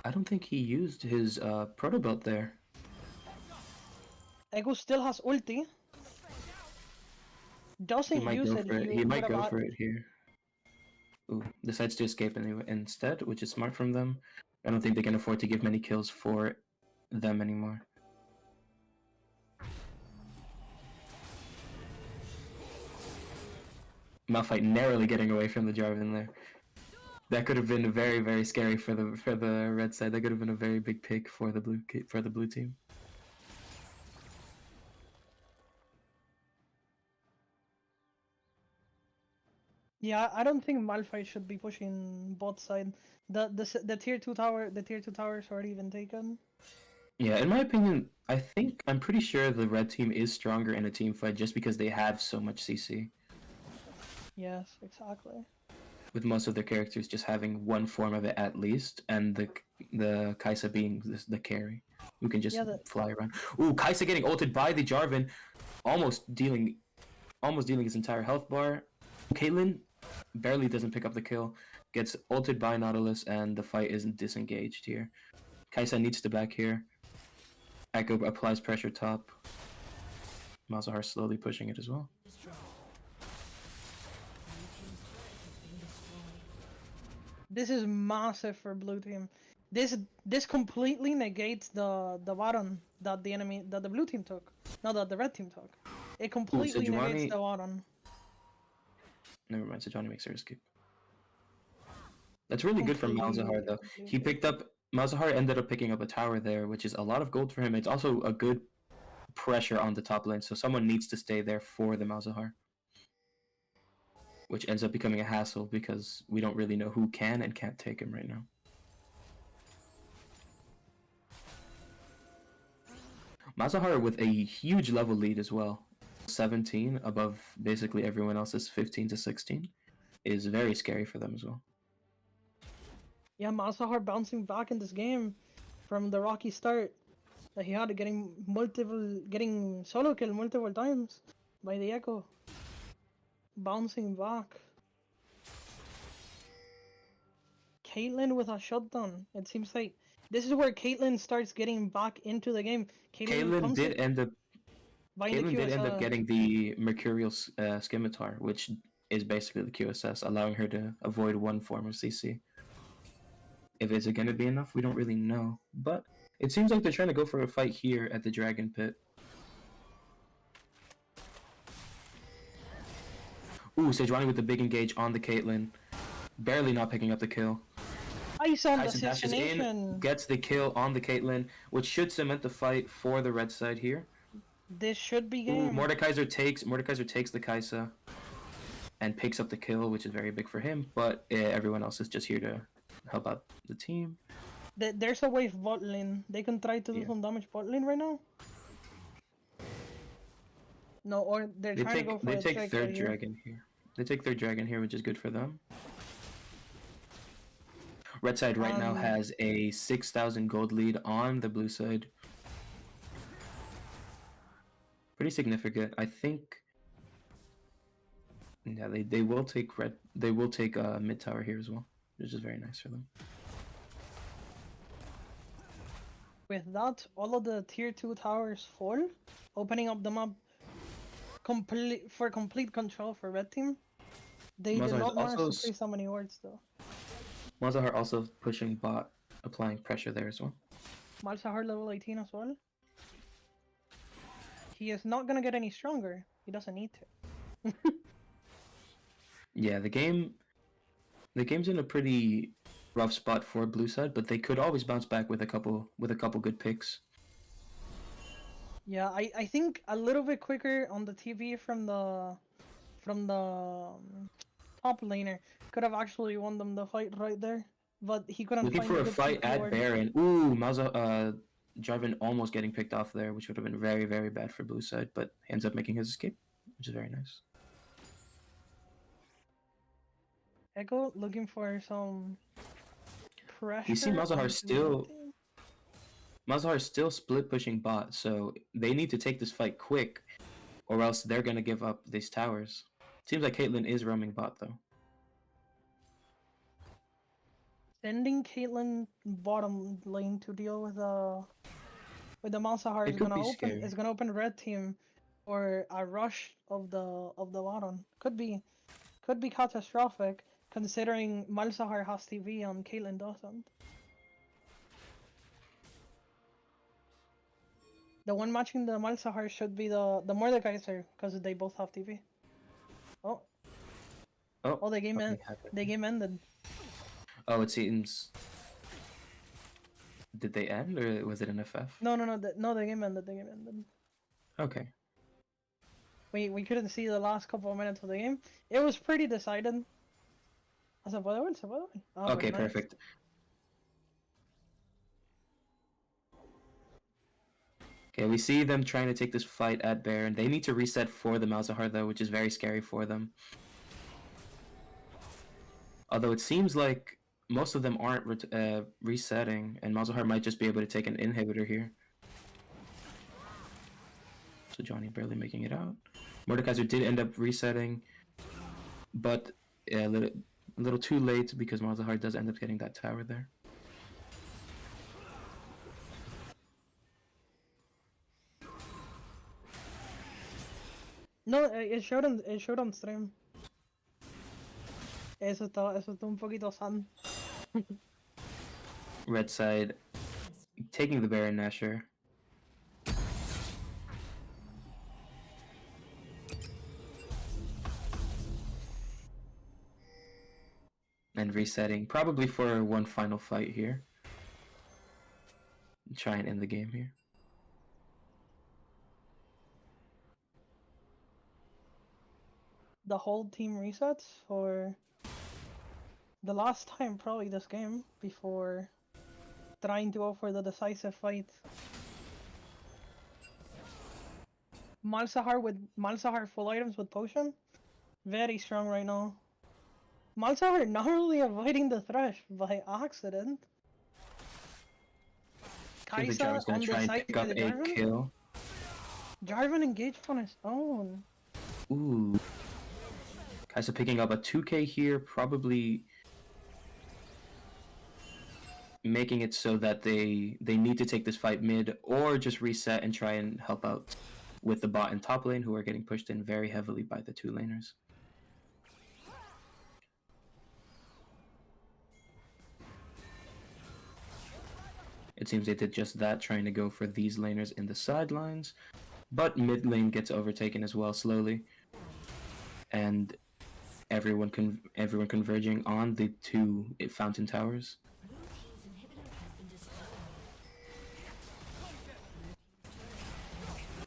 I don't think he used his proto belt there. Echo still has ulti. Doesn't He might use go it. for it. He might go for it here. Ooh, decides to escape anyway instead, which is smart from them. I don't think they can afford to give many kills for them anymore. Malphite narrowly getting away from the Jarvan there. That could have been very, very scary for the red side. That could have been a very big pick for the blue team. Yeah, I don't think Malphite should be pushing bot side. The tier 2 tower, the tier 2 tower is already been taken. Yeah, in my opinion, I'm pretty sure the red team is stronger in a team fight just because they have so much CC. Yes, exactly. With most of their characters just having one form of it at least, and the Kai'Sa being the carry, who can just fly around. Ooh, Kai'Sa getting ulted by the Jarvan, almost dealing his entire health bar. Caitlyn barely doesn't pick up the kill, gets ulted by Nautilus, and the fight isn't disengaged here. Kai'Sa needs to back here. Echo applies pressure top. Malzahar slowly pushing it as well. This is massive for blue team. This completely negates the bottom that the blue team took. No, that the red team took. It completely negates the bottom. Never mind, Sejuani makes her escape. That's really good for Malzahar though. Malzahar ended up picking up a tower there, which is a lot of gold for him. It's also a good pressure on the top lane, so someone needs to stay there for the Malzahar. Which ends up becoming a hassle because we don't really know who can and can't take him right now. Malzahar with a huge level lead as well. 17 above basically everyone else's 15 to 16 is very scary for them as well. Yeah, Malzahar bouncing back in this game from the rocky start that he had, getting solo kill multiple times by the Echo. Bouncing back. Caitlyn with a shutdown. It seems like this is where Caitlyn starts getting back into the game. Caitlyn did end up getting the Mercurial Scimitar, which is basically the QSS, allowing her to avoid one form of CC. If it's going to be enough, we don't really know. But it seems like they're trying to go for a fight here at the Dragon Pit. Ooh, Sejuani with the big engage on the Caitlyn. Barely not picking up the kill. Kai'Sa dashes in, gets the kill on the Caitlyn, which should cement the fight for the red side here. This should be game. Ooh, Mordekaiser takes the Kai'Sa and picks up the kill, which is very big for him, but everyone else is just here to help out the team. There's a wave bot lane. They can try to do some damage bot lane right now. No, or they're trying to go for They take third dragon here. They take third dragon here, which is good for them. Red side right now has a 6,000 gold lead on the blue side. Pretty significant, I think. Yeah, they will take mid tower here as well, which is very nice for them. With that, all of the tier 2 towers fall, opening up the map for complete control for red team. They did not manage to play so many wards though. Malzahar also pushing bot, applying pressure there as well. Malzahar level 18 as well. He is not gonna get any stronger. He doesn't need to. Yeah, the game's in a pretty rough spot for blue side, but they could always bounce back with a couple good picks. Yeah, I think a little bit quicker on the TV from from the top laner could have actually won them the fight right there, but he couldn't Looking find for a good fight at support. Baron. Ooh, Jarvan almost getting picked off there, which would have been very, very bad for blue side, but he ends up making his escape, which is very nice. Echo looking for some pressure. You see onto the Malzahar still split pushing bot, so they need to take this fight quick, or else they're gonna give up these towers. Seems like Caitlyn is roaming bot though. Sending Caitlyn bottom lane to deal with the Malzahar It is could gonna be open. scary. It's gonna open red team, or a rush of the bottom. Could be catastrophic considering Malzahar has TV and Caitlyn doesn't. The one matching the Malzahar should be the Mordekaiser because they both have TV. Oh, Oh, the game something end. happened. The game ended. Oh, it seems. Did they end, or was it an FF? No, the game ended. The game ended. Okay. We couldn't see the last couple of minutes of the game. It was pretty decided. Se puede ver, se puede ver. Ah, Okay, pues nice. perfect. Okay, we see them trying to take this fight at Baron. They need to reset for the Malzahar though, which is very scary for them. Although it seems like most of them aren't resetting, and Malzahar might just be able to take an inhibitor here. So Johnny barely making it out. Mordekaiser did end up resetting, but a little too late because Malzahar does end up getting that tower there. No, it showed on stream. Eso está un poquito sad. Red side taking the Baron Nashor. And resetting, probably for one final fight here. Try and end the game here. The whole team resets for the last time probably this game before trying to go for the decisive fight. Malzahar full items with potion, very strong right now. Malzahar narrowly avoiding the thresh by accident. Kaisa Kaisa gonna on try the and side pick by up the a Jarvan. kill. Jarvan engaged on his own. Ooh. Kaisa picking up a 2k here, probably making it so that they need to take this fight mid or just reset and try and help out with the bot and top lane, who are getting pushed in very heavily by the two laners. It seems they did just that, trying to go for these laners in the sidelines, but mid lane gets overtaken as well slowly, and everyone converging on the two fountain towers.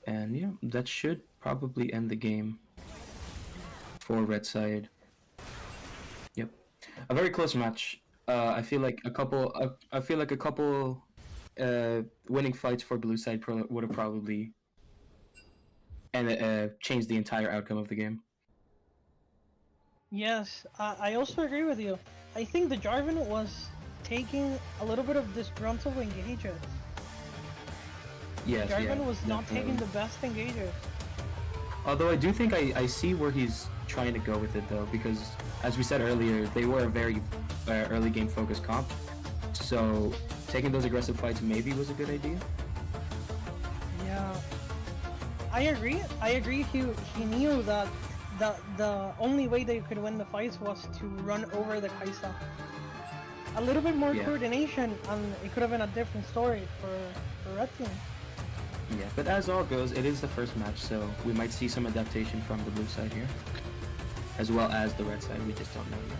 And yeah, that should probably end the game for red side. Yep, a very close match. I feel like a couple winning fights for blue side would have probably changed the entire outcome of the game. Yes, I also agree with you. I think the Jarvan was taking a little bit of disgruntled engages. Yes, Jarvan was not definitely. taking the best engages. Although I do think I see where he's trying to go with it though, because as we said earlier, they were a very early game focused comp. So taking those aggressive fights maybe was a good idea. Yeah, I agree. He knew that the only way they could win the fights was to run over the Kaisa. A little bit more coordination, and it could have been a different story for Red Team. Yeah, but as all goes, it is the first match, so we might see some adaptation from the blue side here, as well as the red side. We just don't know yet.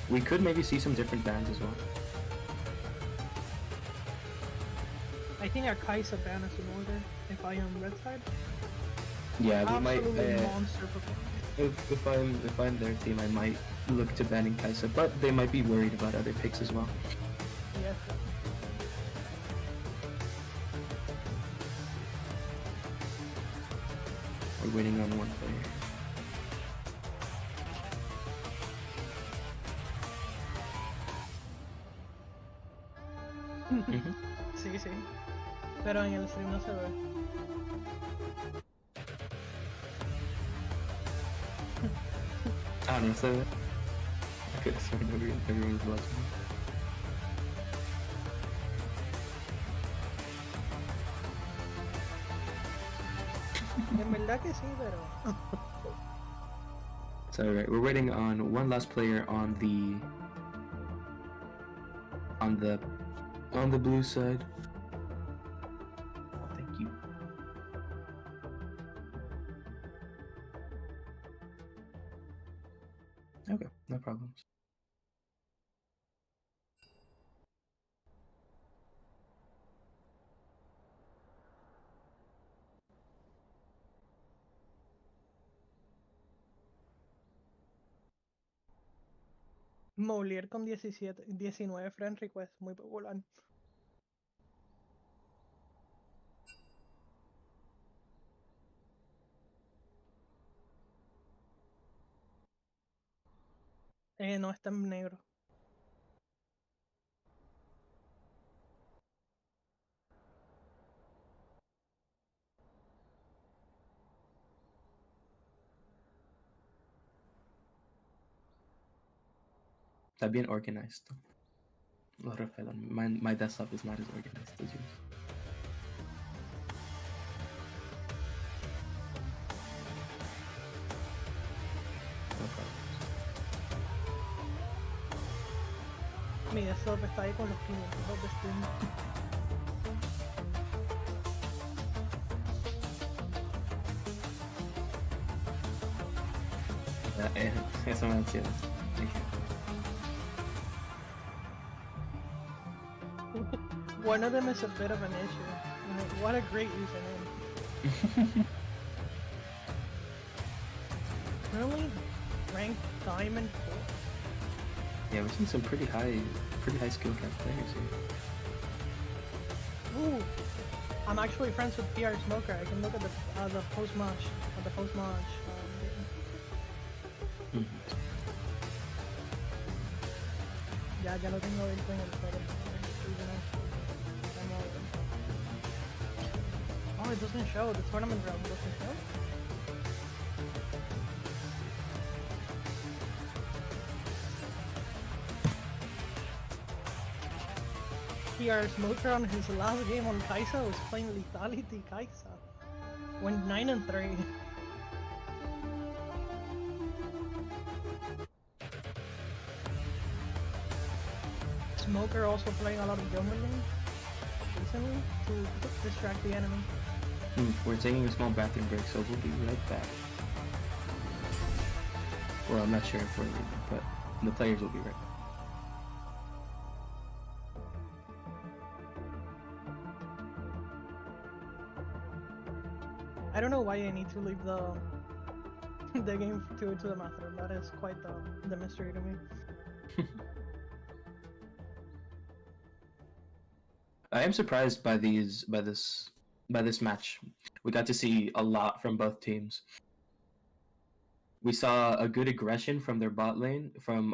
We could maybe see some different bans as well. I think a Kaisa ban is in order if I am Red Side. Yeah, we might. Absolutely monster performance. if I'm their team, I might look to banning Kaisa, but they might be worried about other picks as well. Yes. We're winning on one player. Mhm. Sí, sí. Pero en el stream no se ve. Ah, no sé. I could have sworn everyone was watching. En verdad que sí, pero. So right, we're waiting on one last player on the blue side. Thank you. Okay, no problems. Moulier con 19 friend requests, muy popular. No está en negro. Está bien organized. My desktop is not as organized as yours. No problems. Mi desktop está ahí con los 500 de Steam. Eso me ansiedad. One of them is a bit of an issue. What a great username. Really? Ranked Diamond 4? Yeah, we're seeing some pretty high skill cap players here. Ooh! I'm actually friends with PR Smoker. I can look at the post-match. Ya lo tengo abierto en el juego. Oh, it doesn't show. The tournament round doesn't show. PR Smoker on his last game on Kaisa was playing Lethality Kaisa. Went 9-3. Smoker also playing a lot of Dominant recently to distract the enemy. We're taking a small bathroom break, so we'll be right back. Well, I'm not sure if we're leaving, but the players will be right back. I don't know why I need to leave the game to the bathroom. That is quite the mystery to me. I am surprised by this match. We got to see a lot from both teams. We saw a good aggression from their bot lane, from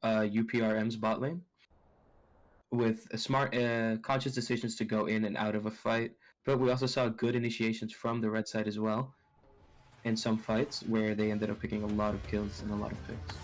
UPRM's bot lane, with smart, conscious decisions to go in and out of a fight. But we also saw good initiations from the red side as well, in some fights where they ended up picking a lot of kills and a lot of picks.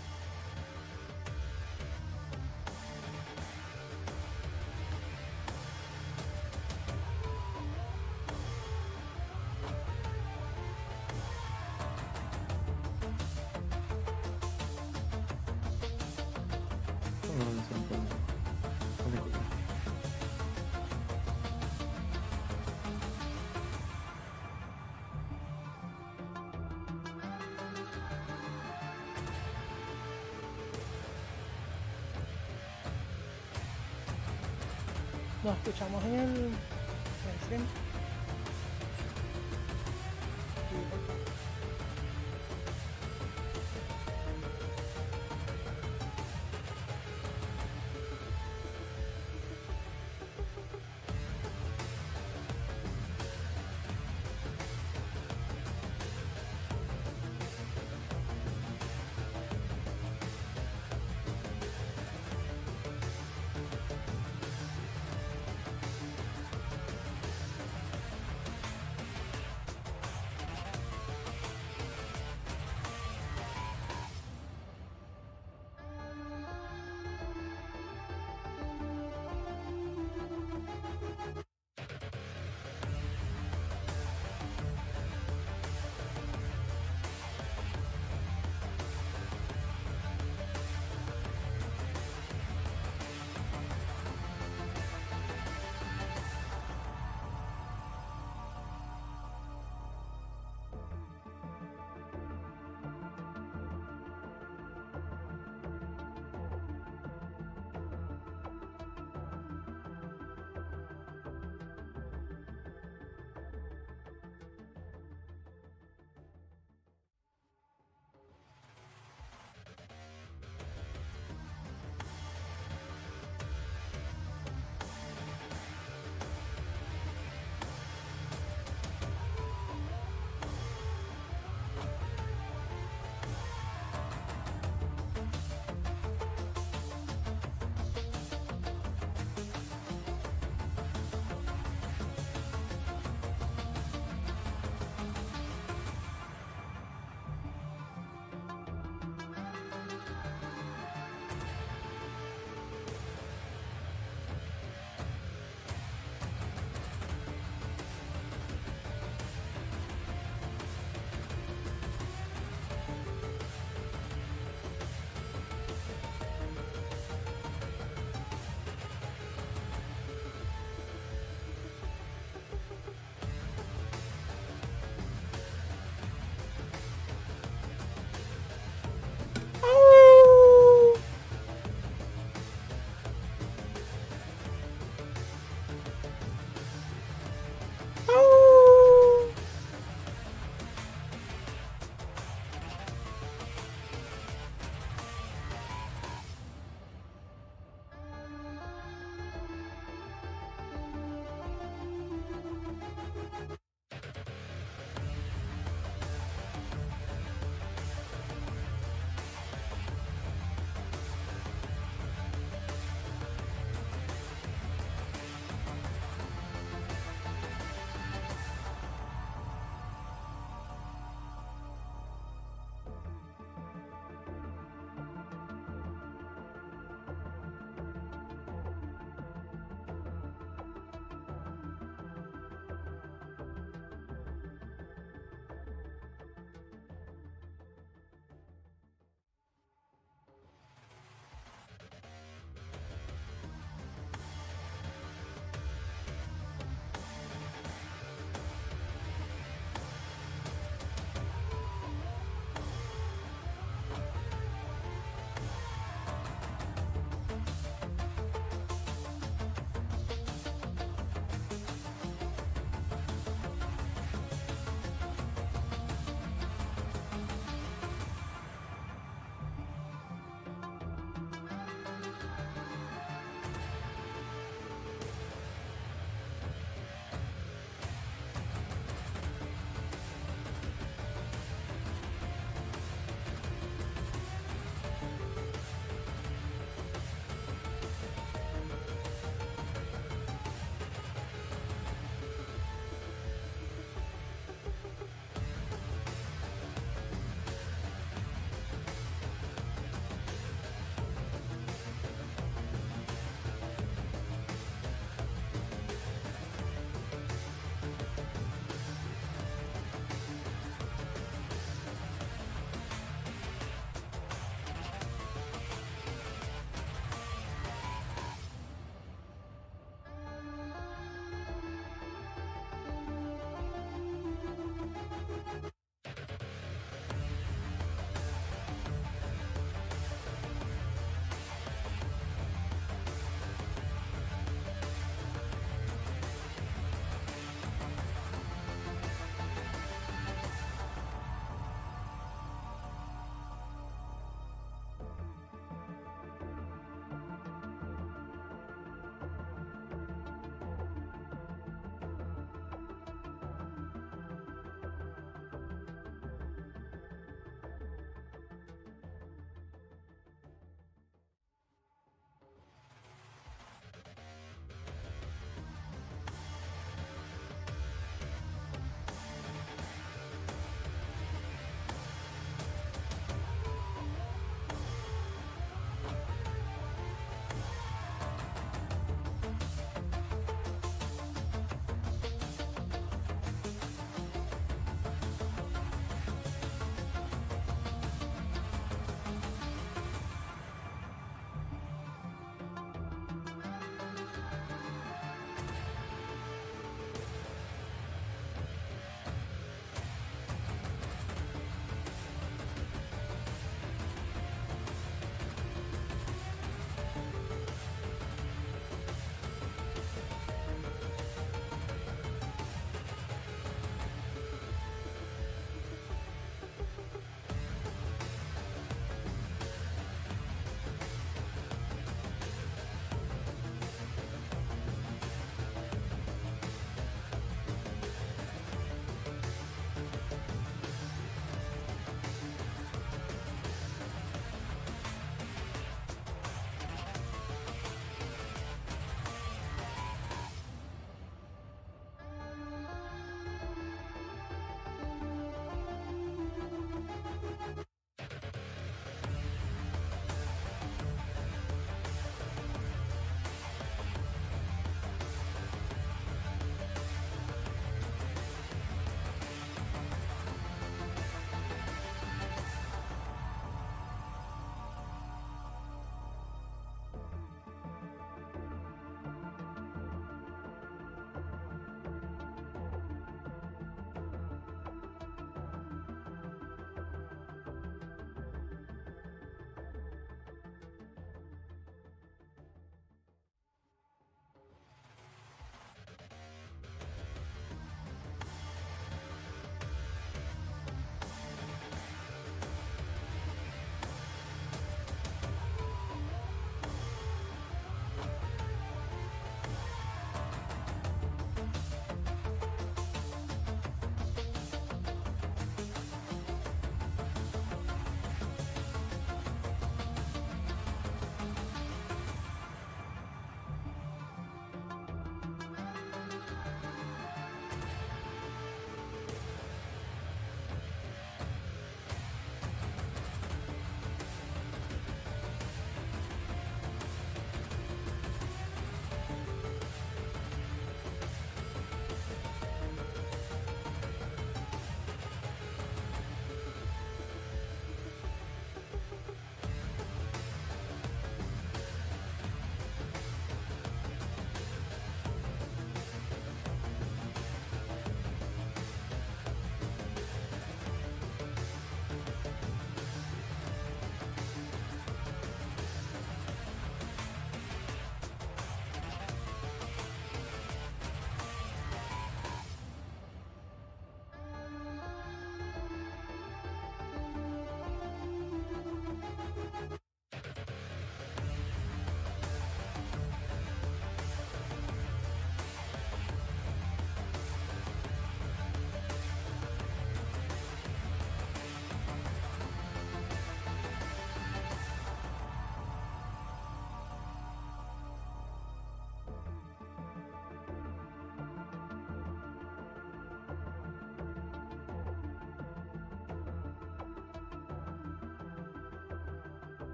Nos escuchamos en el stream. Sí, por favor.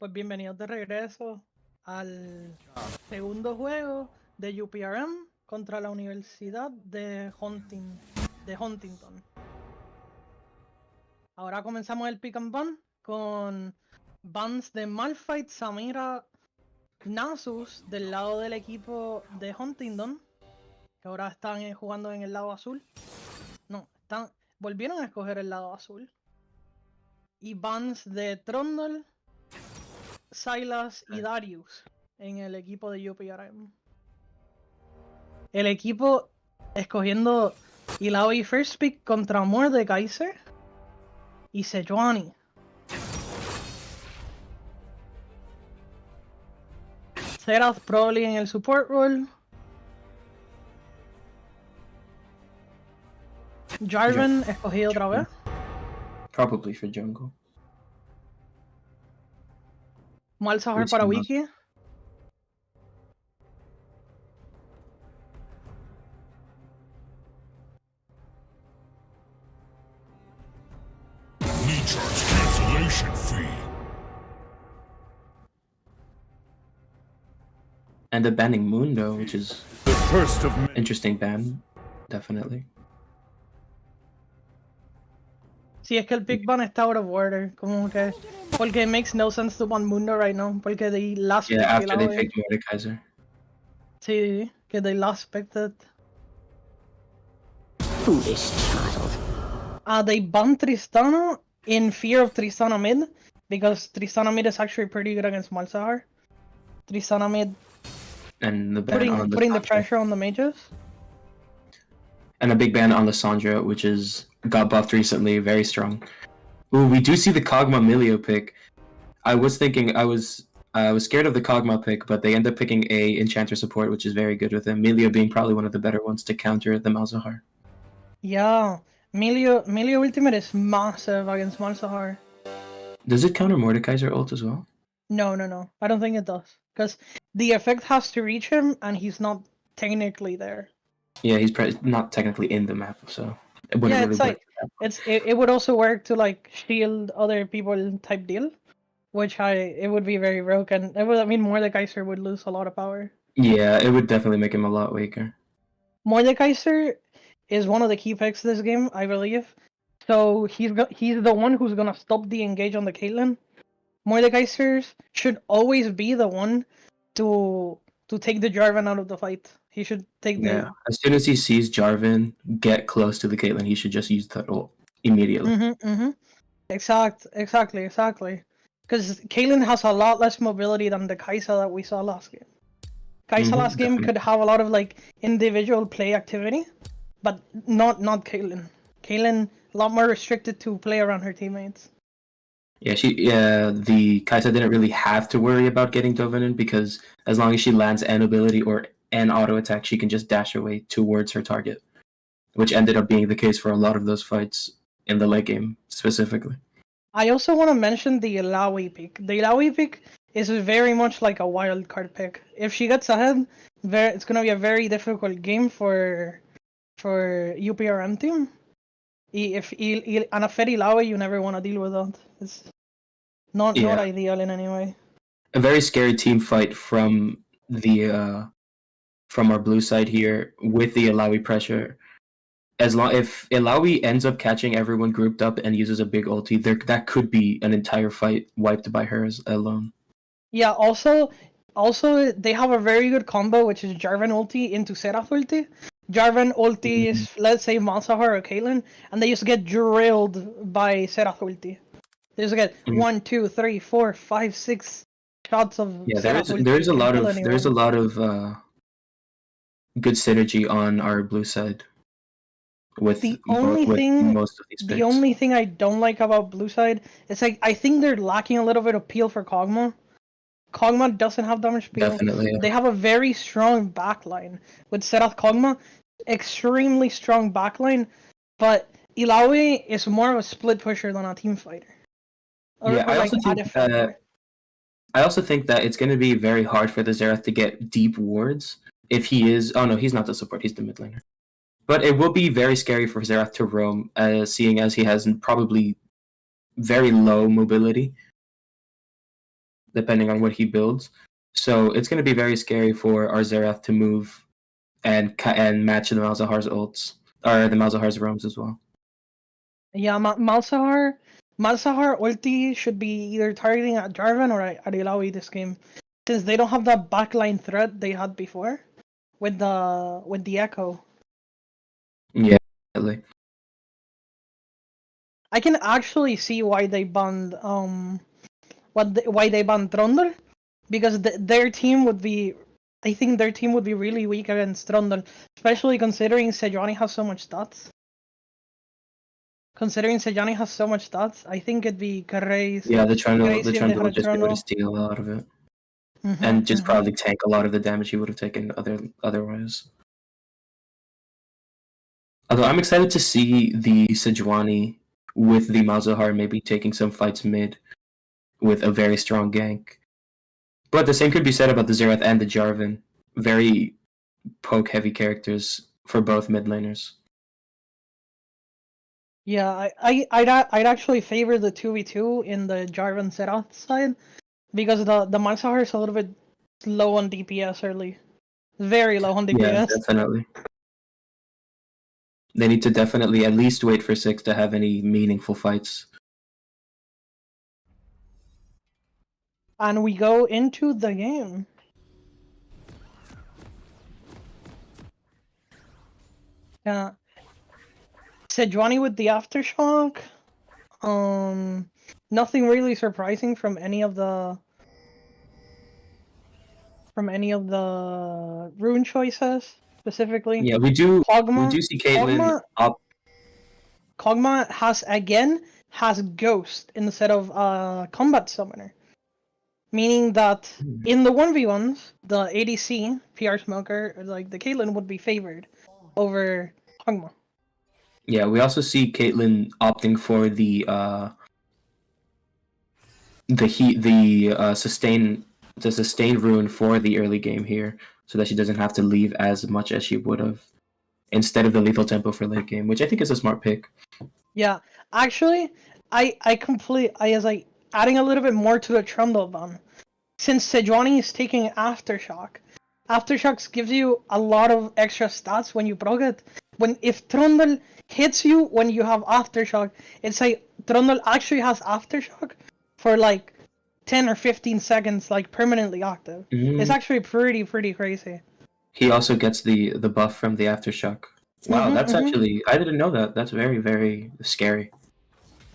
Pues bienvenidos de regreso al segundo juego de Uprm contra la Universidad de Huntingdon. Ahora comenzamos el pick and ban con bans de Malphite, Samira, Nasus del lado del equipo de Huntingdon, que ahora están jugando en el lado azul. No, volvieron a escoger el lado azul. Y bans de Trundle, Silas y Darius en el equipo de Uprm. El equipo escogiendo Ilaoi First Pick contra Mordekaiser y Sejuani. Serath probably en el support role. Jarvan escogido otra vez. Probably for jungle. Malzahar para Wiki. Recharge cancellation fee. And the banning Mundo, which is The first of many. interesting ban, definitely. Si es que el pick ban está out of order, como que porque it makes no sense to ban Mundo right now, porque the last Yeah, pick after they Ilaoi. picked Mordekaiser. Sí, que they last picked it. Foolish child. They banned Tristana in fear of Tristana mid, because Tristana mid is actually pretty good against Malzahar. Tristana mid And the ban on putting the Lissandra. pressure on the mages. And a big ban on Lissandra, which got buffed recently, very strong. Ooh, we do see the Kog'Maw Milio pick. I was thinking I was scared of the Kog'Maw pick, but they end up picking a Enchanter support, which is very good with him. Milio being probably one of the better ones to counter the Malzahar. Yeah, Milio ultimate is massive against Malzahar. Does it counter Mordekaiser ult as well? No. I don't think it does. Because the effect has to reach him, and he's not technically there. Yeah, he's not technically in the map, so it wouldn't Yeah, really it's work. like it would also work to like shield other people type deal, which it would be very broken. Mordekaiser would lose a lot of power. Yeah, it would definitely make him a lot weaker. Mordekaiser is one of the key picks this game, I believe. So he's the one who's gonna stop the engage on the Caitlyn. Mordekaiser should always be the one to take the Jarvan out of the fight. He should take Yeah, as soon as he sees Jarvan get close to the Caitlyn, he should just use that ult immediately. Exactly. Because Caitlyn has a lot less mobility than the Kai'Sa that we saw last game. Kai'Sa last game definitely. could have a lot of like individual play activity, but not Caitlyn. Caitlyn a lot more restricted to play around her teammates. Yeah, the Kai'Sa didn't really have to worry about getting Dovinen because as long as she lands an ability or an auto attack, she can just dash away towards her target, which ended up being the case for a lot of those fights in the late game specifically. I also want to mention the Ilaoi pick. The Ilaoi pick is very much like a wild card pick. If she gets ahead, it's gonna be a very difficult game for Uprm team. If and a Fed Ilaoi, you never want to deal with that. It's not ideal in any way. A very scary team fight from our blue side here with the Ilaoi pressure. If Ilaoi ends up catching everyone grouped up and uses a big ulti, that could be an entire fight wiped by her alone. Yeah. Also, they have a very good combo, which is Jarvan ulti into Serath ulti. Jarvan ulti is, let's say, Malzahar or Caitlyn, and they just get drilled by Serath ulti. They just get 1, 2, 3, 4, 5, 6 shots of Serath ulti. There's a lot of good synergy on our blue side with most of these picks. The only thing I don't like about blue side is like I think they're lacking a little bit of peel for Kog'Maw. Kog'Maw doesn't have damage peel. Definitely, yeah. They have a very strong backline with Serath Kog'Maw, extremely strong backline, but Ilaoi is more of a split pusher than a team fighter. I also think that it's going to be very hard for the Xerath to get deep wards if he is. Oh no, he's not the support; he's the mid laner. But it will be very scary for Xerath to roam, seeing as he has probably very low mobility. depending on what he builds. So it's going to be very scary for our Xerath to move and match the Malzahar's ults, or the Malzahar's roams as well. Yeah, Malzahar ulti should be either targeting at Jarvan or at Illaoi this game, since they don't have that backline threat they had before with the Echo. Yeah, definitely. I can actually see why they banned why they banned Trundle, because their team would be, I think their team would be really weak against Trundle, especially considering Sejuani has so much stats. Considering Sejuani has so much stats, I think it'd be crazy. Yeah, the Trundle if they had would a just be able to Trundle. steal a lot of it. Mhm, And just mhm. probably tank a lot of the damage he would have taken otherwise. Although I'm excited to see the Sejuani with the Malzahar maybe taking some fights mid with a very strong gank. But the same could be said about the Xerath and the Jarvan. Very poke-heavy characters for both mid laners. Yeah, I'd actually favor the 2v2 in the Jarvan Xerath side, because the Malzahar is a little bit low on DPS early. Very low on Yeah, DPS. definitely. They need to definitely at least wait for 6 to have any meaningful fights. And we go into the game. Yeah. Sejuani with the Aftershock. Nothing really surprising from any of the rune choices specifically. Yeah, we do Kog'Maw, see Caitlyn up. Kog'Maw has Ghost instead of Combat Summoner, meaning that in the 1v1s, the ADC PR Smoker, like the Caitlyn, would be favored over Kog'Maw. Yeah, we also see Caitlyn opting for the sustain rune for the early game here, so that she doesn't have to leave as much as she would have, instead of the lethal tempo for late game, which I think is a smart pick. Yeah, actually, I as like adding a little bit more to the Trundle ban. Since Sejuani is taking Aftershock, Aftershocks gives you a lot of extra stats when you proc it. If Trundle hits you when you have Aftershock, it's like Trundle actually has Aftershock for like 10 or 15 seconds, like permanently active. It's actually pretty crazy. He also gets the buff from the aftershock. Wow, that's actually, I didn't know that. That's very, very scary.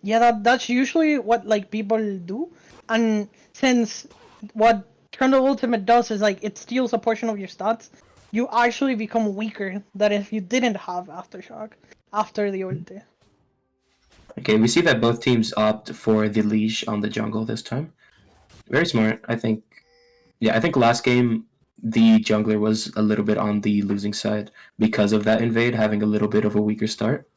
Yeah, that's usually what like people do, and since what Trundle Ultimate does is like it steals a portion of your stats, you actually become weaker than if you didn't have Aftershock after the ulti. Okay, we see that both teams opt for the leash on the jungle this time. Very smart, I think. Yeah, I think last game the jungler was a little bit on the losing side because of that invade having a little bit of a weaker start.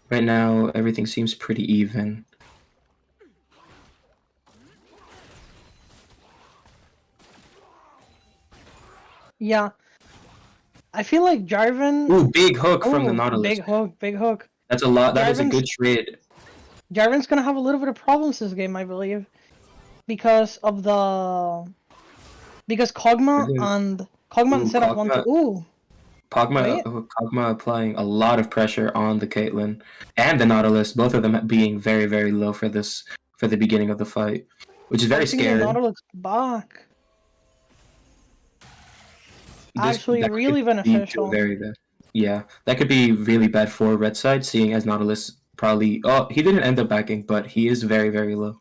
Right now, everything seems pretty even. Yeah, I feel like Jarvan. Ooh, big hook from the Nautilus. Big hook. That's a lot. That is a good trade. Jarvan's gonna have a little bit of problems this game, I believe, because of Kog'Maw and Xerath want to. Ooh. Kog'Maw applying a lot of pressure on the Caitlyn and the Nautilus, both of them being very, very low for the beginning of the fight, which is very scary. The Nautilus back. Actually, really beneficial. Very bad. Yeah, that could be really bad for red side, seeing as Nautilus probably. Oh, he didn't end up backing, but he is very, very low.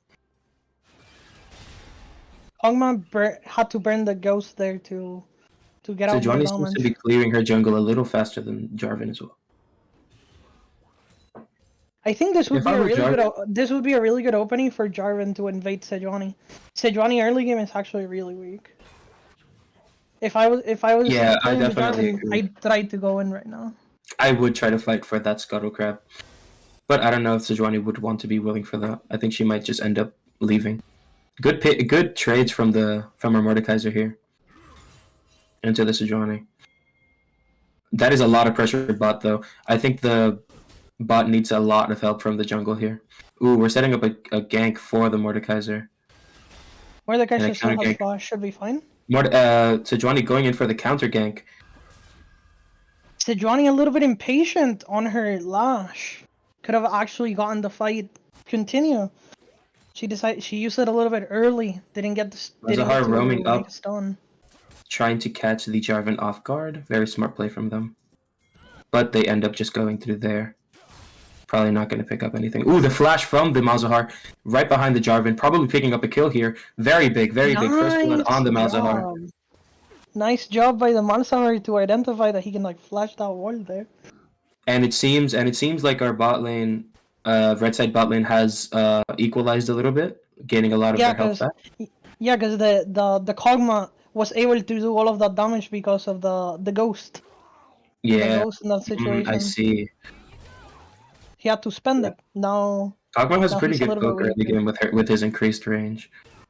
Kog'Maw had to burn the ghost there to get out more damage. So Sejuani seems to be clearing her jungle a little faster than Jarvan as well. I think this would be a really good opening for Jarvan to invade Sejuani. Sejuani early game is actually really weak. If I was Yeah, I playing definitely Jarvan, agree. I'd try to go in right now. I would try to fight for that Scuttle Crab, but I don't know if Sejuani would want to be willing for that. I think she might just end up leaving. Good trades from our Mordekaiser here into the Sejuani. That is a lot of pressure bot though. I think the Bot needs a lot of help from the jungle here. Ooh, we're setting up a gank for the Mordekaiser. Where the guy And a still counter has gank. flash should be fine. Sejuani going in for the counter gank. Sejuani a little bit impatient on her lash. Could have actually gotten the fight continue. She used it a little bit early. Didn't get Malzahar to roaming make up, a stun. trying to catch the Jarvan off guard. Very smart play from them. But they end up just going through there. Probably not going to pick up anything. Ooh, the flash from the Malzahar right behind the Jarvan. Probably picking up a kill here. Very big, very big. First blood on the Malzahar. Job. Nice job by the Malzahar to identify that he can like flash that wall there. And it seems like our bot lane, red side bot lane has equalized a little bit, gaining a lot of their health back. Yeah, because the Kog'Maw was able to do all of that damage because of the ghost. Yeah, The ghost in that situation. I see. He had to spend it. Now Kog'Maw has now pretty he's a good little poke bit early weaker. game with his increased range.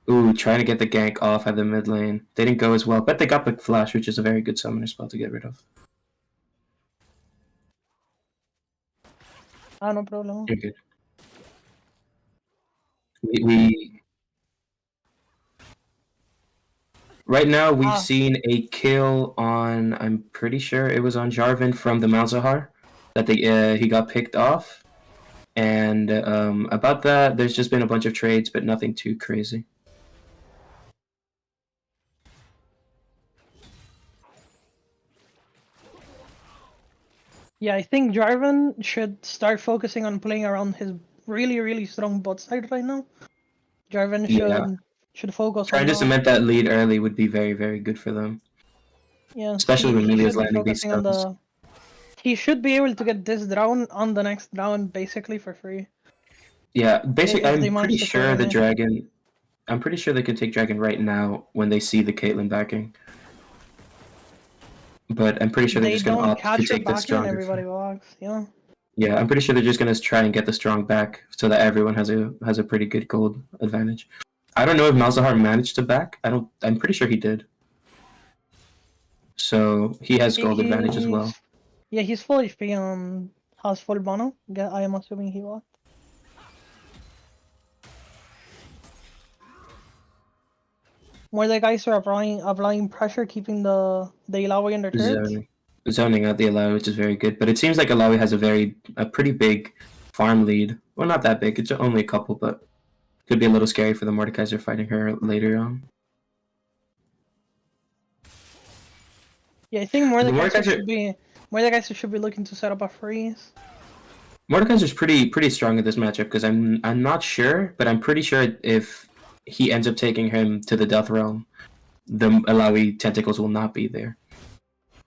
Ooh, trying to get the gank off at the mid lane. They didn't go as well, but they got the flash, which is a very good summoner spell to get rid of. Ah, no problem. You're good. We right now we've seen a kill on. I'm pretty sure it was on Jarvan from the Malzahar that he got picked off. And about that, there's just been a bunch of trades, but nothing too crazy. Yeah, I think Jarvan should start focusing on playing around his really strong bot side right now. Jarvan should focus trying on to cement that lead early would be very good for them. Yeah, especially when he Milia's should be landing these focusing on stuns. He should be able to get this round on the next round basically for free. Yeah, basically, If they I'm manage pretty to sure the coordinate. dragon. I'm pretty sure they can take dragon right now when they see the Caitlyn backing. But I'm pretty sure they're They just gonna don't opt to catch her take the back and stronger. everybody walks. Yeah. Yeah, I'm pretty sure they're just gonna try and get the strong back so that everyone has a pretty good gold advantage. I don't know if Malzahar managed to back. I'm pretty sure he did. So he has gold advantage as well. Yeah, he's full HP and has full mono. I am assuming he was. Where the guys are applying pressure, keeping the Illaoi in their turrets. Zoning out the Illaoi, which is very good. But it seems like Illaoi has a pretty big farm lead. Well, not that big. It's only a couple, but could be a little scary for the Mordekaiser fighting her later on. Yeah, I think Mordekaiser should be looking to set up a freeze. Mordekaiser's pretty strong in this matchup because I'm not sure, but I'm pretty sure if he ends up taking him to the Death Realm, the Illaoi tentacles will not be there.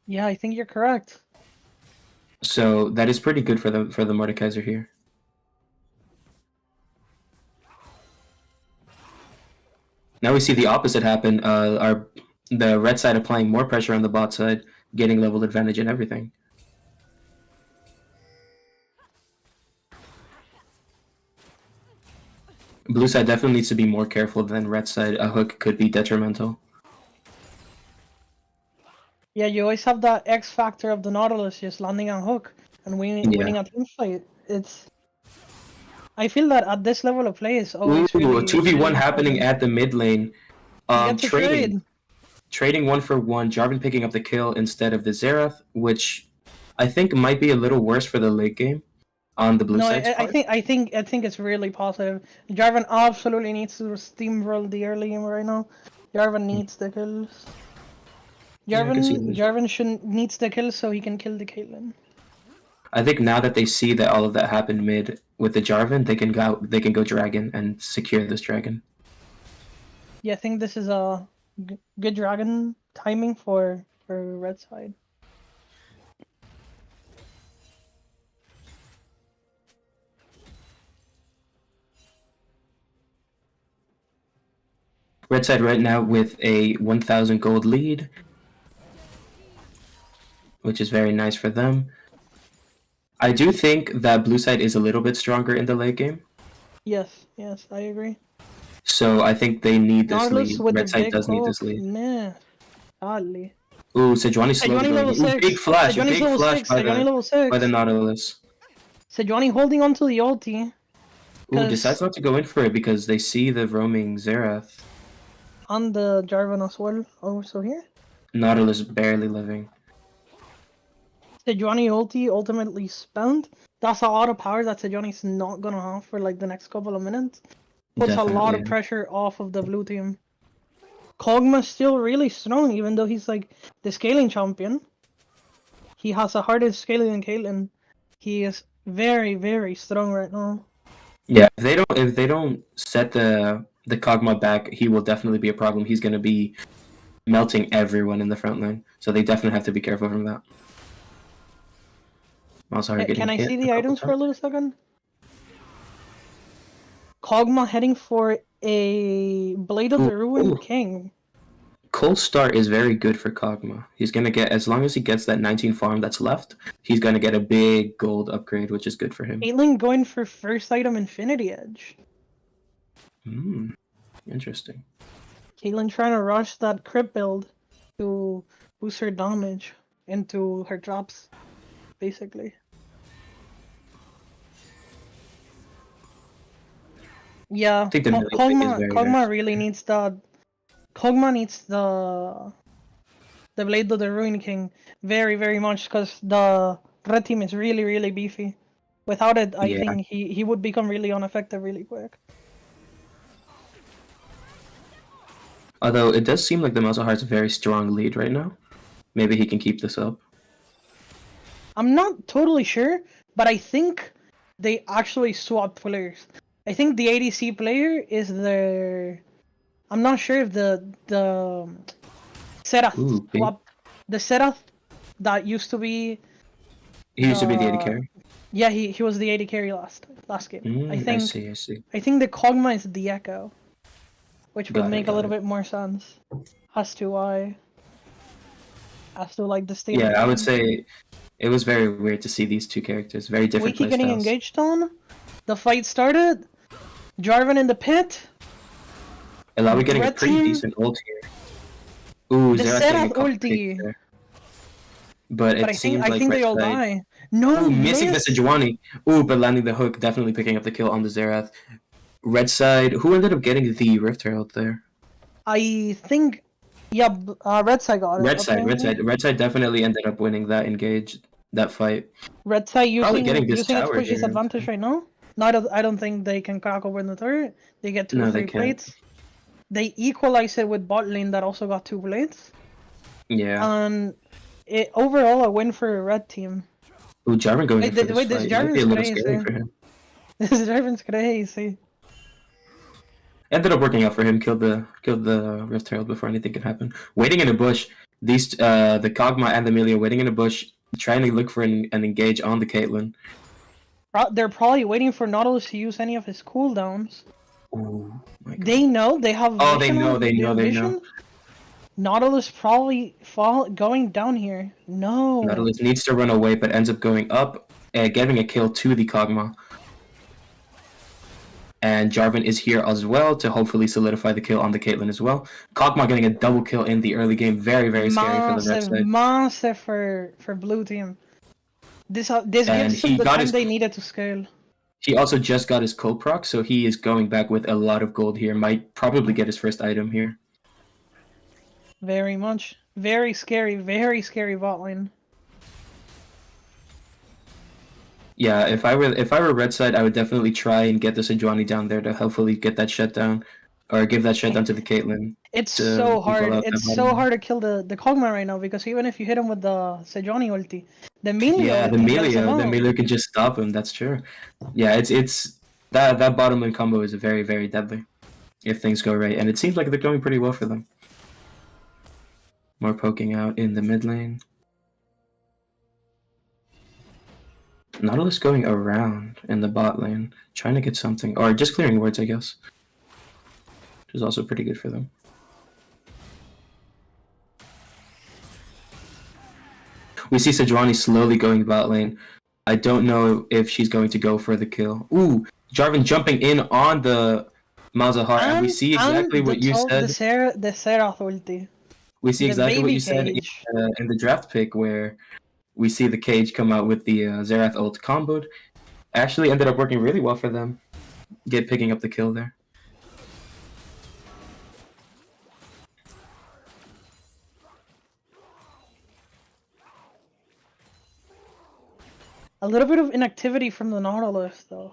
Yeah, I think you're correct. So that is pretty good for the Mordekaiser here. Now we see the opposite happen. The red side applying more pressure on the bot side, getting level advantage and everything. Blue side definitely needs to be more careful than red side. A hook could be detrimental. Yeah, you always have that X factor of the Nautilus just landing on hook and winning a team fight. I feel that at this level of play is always a really 2v1 happening at the mid lane. Trading 1-for-1. Jarvan picking up the kill instead of the Xerath, which I think might be a little worse for the late game on the blue side. I think it's really positive. Jarvan absolutely needs to steamroll the early game right now. Jarvan needs the kills. Jarvan needs the kills so he can kill the Caitlyn. I think now that they see that all of that happened mid with the Jarvan, they can go dragon and secure this dragon. Yeah, I think this is a good dragon timing for red side. Red side right now with a 1,000 gold lead, which is very nice for them. I do think that blue side is a little bit stronger in the late game. Yes, I agree. So I think they need this Nautilus lead. Red side does need this lead. Man, sadly. Ooh, Sejuani slow. Sejuani level 6. Big flash, Sejuani's big flash by level 6. the Nautilus. Sejuani holding onto the ulti. Ooh, decides not to go in for it because they see the roaming Xerath. On the Jarvan as well. Also here. Nautilus barely living. Sejuani ulti ultimately spent. That's a lot of power that Sejuani's not gonna have for like the next couple of minutes. Puts a lot of Definitely. pressure off of the blue team. Kog'Maw's still really strong, even though he's like the scaling champion. He has a harder scaling than Caitlyn. He is very, very strong right now. Yeah, if they don't set the Kog'Maw back, he will definitely be a problem. He's gonna be melting everyone in the front line. So they definitely have to be careful from that. Malzahar getting Can I hit see a the couple items for a times. little second? Kog'Maw heading for a Blade of the Ruined Ooh. King. Cold start is very good for Kog'Maw. He's gonna get, as long as he gets that 19 farm that's left, he's gonna get a big gold upgrade, which is good for him. Caitlyn going for first item Infinity Edge. Interesting. Caitlyn trying to rush that crit build to boost her damage into her drops, basically. Yeah, I think the melee pick is very Kog'Maw nice. really needs that. Kog'Maw needs the Blade of the Ruin King very, very much because the red team is really, really beefy. Without it, I Yeah. think he would become really ineffective really quick. Although it does seem like the Malzahar has a very strong lead right now. Maybe he can keep this up. I'm not totally sure, but I think they actually swapped players. I think the ADC player is their. I'm not sure if the Serath Ooh, big. swapped. The Serath that used to be. He used to be the AD carry. Yeah, he was the AD carry last game. I see. I think the Kog'Maw is the Echo, which would make a little Got it. bit more sense as to why. As to like the state of Yeah, the I would game. say it was very weird to see these two characters. Very different Wiki getting playstyles. engaged on. The fight started. Jarvan in the pit. Alawi getting a Red pretty team. decent ult here. Ooh, The Xerath getting a Serath couple ulti. picks there. But it I seems like think Red they all side. die. No, Ooh, missing the miss. Sejuani. Ooh, but landing the hook, definitely picking up the kill on the Xerath. Red side, who ended up getting the Rift Herald there? I think, yeah, red side got it. Red side, apparently. Red side definitely ended up winning that engage, that fight. Red side Probably using getting this using its tower pushes here. advantage right now. No, I don't think they can crack open the turret. They get 2 or No, they 3 can't. plates. They equalize it with bot lane that also got 2 plates. Yeah. And it overall a win for a red team. Ooh, Jarvan going in for this This fight might be a Jarvan's little scary crazy. for him. This Jarvan's crazy. Ended up working out for him. Killed the Rift Herald before anything could happen. Waiting in a bush. These the Kog'Maw and the Amelia waiting in a bush, trying to look for an engage on the Caitlyn. They're probably waiting for Nautilus to use any of his cooldowns. Oh my god. They know they have vision. Oh, they know. They have vision. Nautilus probably going down here. No. Nautilus needs to run away, but ends up going up and getting a kill to the Kog'Maw. And Jarvan is here as well to hopefully solidify the kill on the Caitlyn as well. Kog'Maw getting a double kill in the early game. Very, very scary for the red side. Massive for blue team. This And gives them he the got time his- they needed to scale. He also just got his cold proc, so he is going back with a lot of gold here. Might probably get his first item here. Very much. Very scary bot lane. Yeah, if I were red side, I would definitely try and get the Sejuani down there to hopefully get that shutdown, or give that shutdown to the Caitlyn. It's to so equal hard. out that It's bottom so lane. hard to kill the Kog'Maw right now because even if you hit him with the Sejuani ulti, the melee Yeah, the ulti takes him out. melee can just stop him. That's true. Yeah, it's that bottom lane combo is very, very deadly if things go right, and it seems like they're going pretty well for them. More poking out in the mid lane. Nautilus going around in the bot lane, trying to get something, or just clearing wards, I guess, which is also pretty good for them. We see Sejuani slowly going bot lane. I don't know if she's going to go for the kill. Ooh, Jarvan jumping in on the Malzahar, and we see exactly what you said. The Serath ulti. We see the exactly what baby you said cage. in the draft pick, where we see the cage come out with the Xerath ult comboed. actually ended up working really well for them. Picking up the kill there. A little bit of inactivity from the Nautilus, though.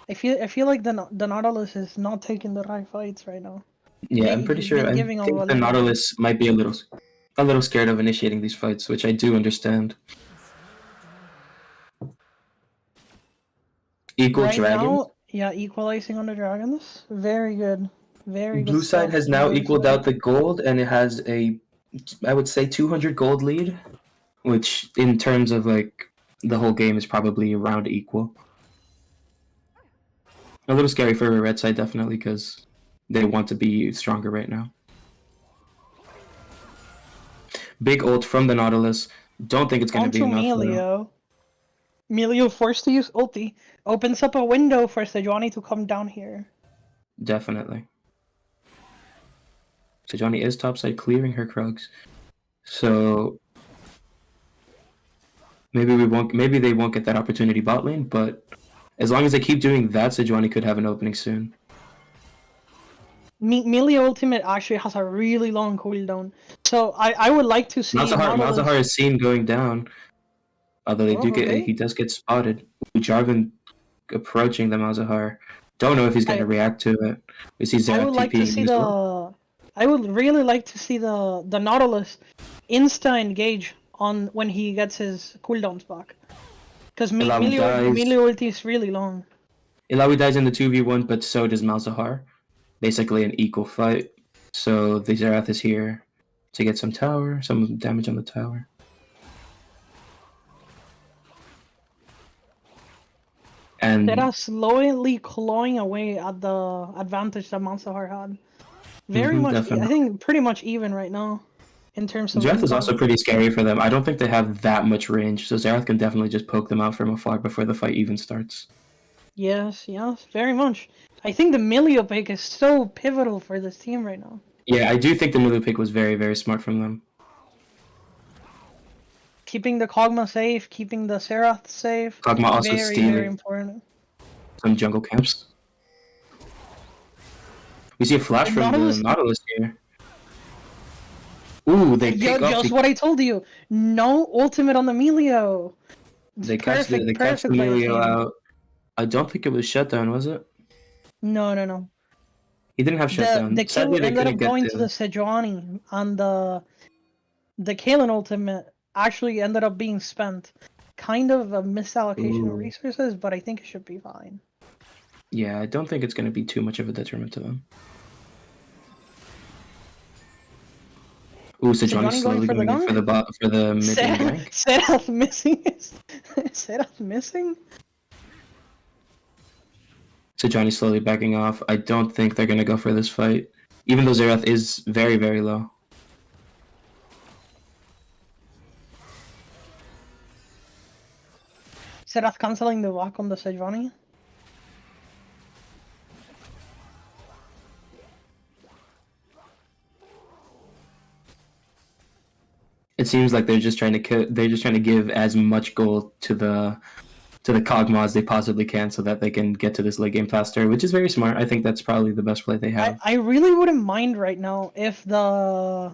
I feel like the Nautilus is not taking the right fights right now. Yeah, I'm pretty He's sure. been I giving think a the little- Nautilus might be a little scared of initiating these fights, which I do understand. Equal right dragon. now, yeah, equalizing on the dragons. Very good. Very good Blue side stuff has from now blue equaled side. out the gold, and it has a, I would say, 200 gold lead, which in terms of like the whole game is probably around equal. A little scary for the red side, definitely, because they want to be stronger right now. Big ult from the Nautilus. Don't think it's going to be Onto enough. Melio. Melio forced to use ulti. Opens up a window for Sejuani to come down here. Definitely. Sejuani is topside, clearing her Krugs. So maybe they won't get that opportunity bot lane, but as long as they keep doing that, Sejuani could have an opening soon. Melio ultimate actually has a really long cooldown. So I would like to see Malzahar is seen going down. Although he does get spotted. Jarvan approaching the Malzahar. Don't know if he's gonna react to it. We see Xerath TPing as well. I would really like to see the Nautilus insta engage on when he gets his cooldowns back. Because Melio ulti is really long. Ilawi dies in the 2v1, but so does Malzahar. Basically an equal fight. So the Xerath is here to get some damage on the tower. And They're slowly clawing away at the advantage that Malzahar had. Very much, definitely. I think pretty much even right now. In terms of Xerath is also pretty scary for them. I don't think they have that much range, so Xerath can definitely just poke them out from afar before the fight even starts. Yes, very much. I think the Melio pick is so pivotal for this team right now. Yeah, I do think the Melio pick was very, very smart from them. Keeping the Kog'Maw safe, keeping the Xerath safe. Kog'Maw also stealing very important. Some jungle camps. We see a flash from the Nautilus here. Ooh, they pick up. Just what I told you. No ultimate on the Melio. They catch the Melio out. I don't think it was shutdown, was it? No. He didn't have shutdown. The kill ended up going to the Sejuani, and the Kaelin ultimate actually ended up being spent. Kind of a misallocation of resources, but I think it should be fine. Yeah, I don't think it's going to be too much of a detriment to them. Ooh, Sejuani slowly going in for the mid gank. Xerath missing? Xerath missing? Sejuani slowly backing off. I don't think they're going to go for this fight. Even though Xerath is very, very low. Xerath cancelling the walk on the Sejuani? It seems like they're just trying to give as much gold to the Kog'Maw as they possibly can, so that they can get to this late game faster, which is very smart. I think that's probably the best play they have. I really wouldn't mind right now if the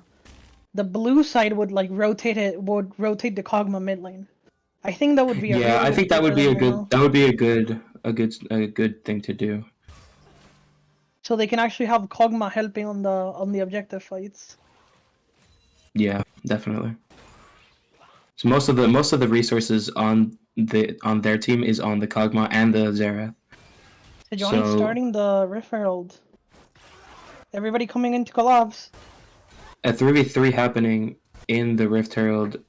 blue side would rotate the Kog'Maw mid lane. I think that would be I think that would be a good thing to do. So they can actually have Kog'Maw helping on the objective fights. Yeah, definitely. So most of the resources on their team is on the Kog'Maw and the Xerath. Sejuani starting the Rift Herald. Everybody coming into collabs. A 3v3 happening in the Rift Herald.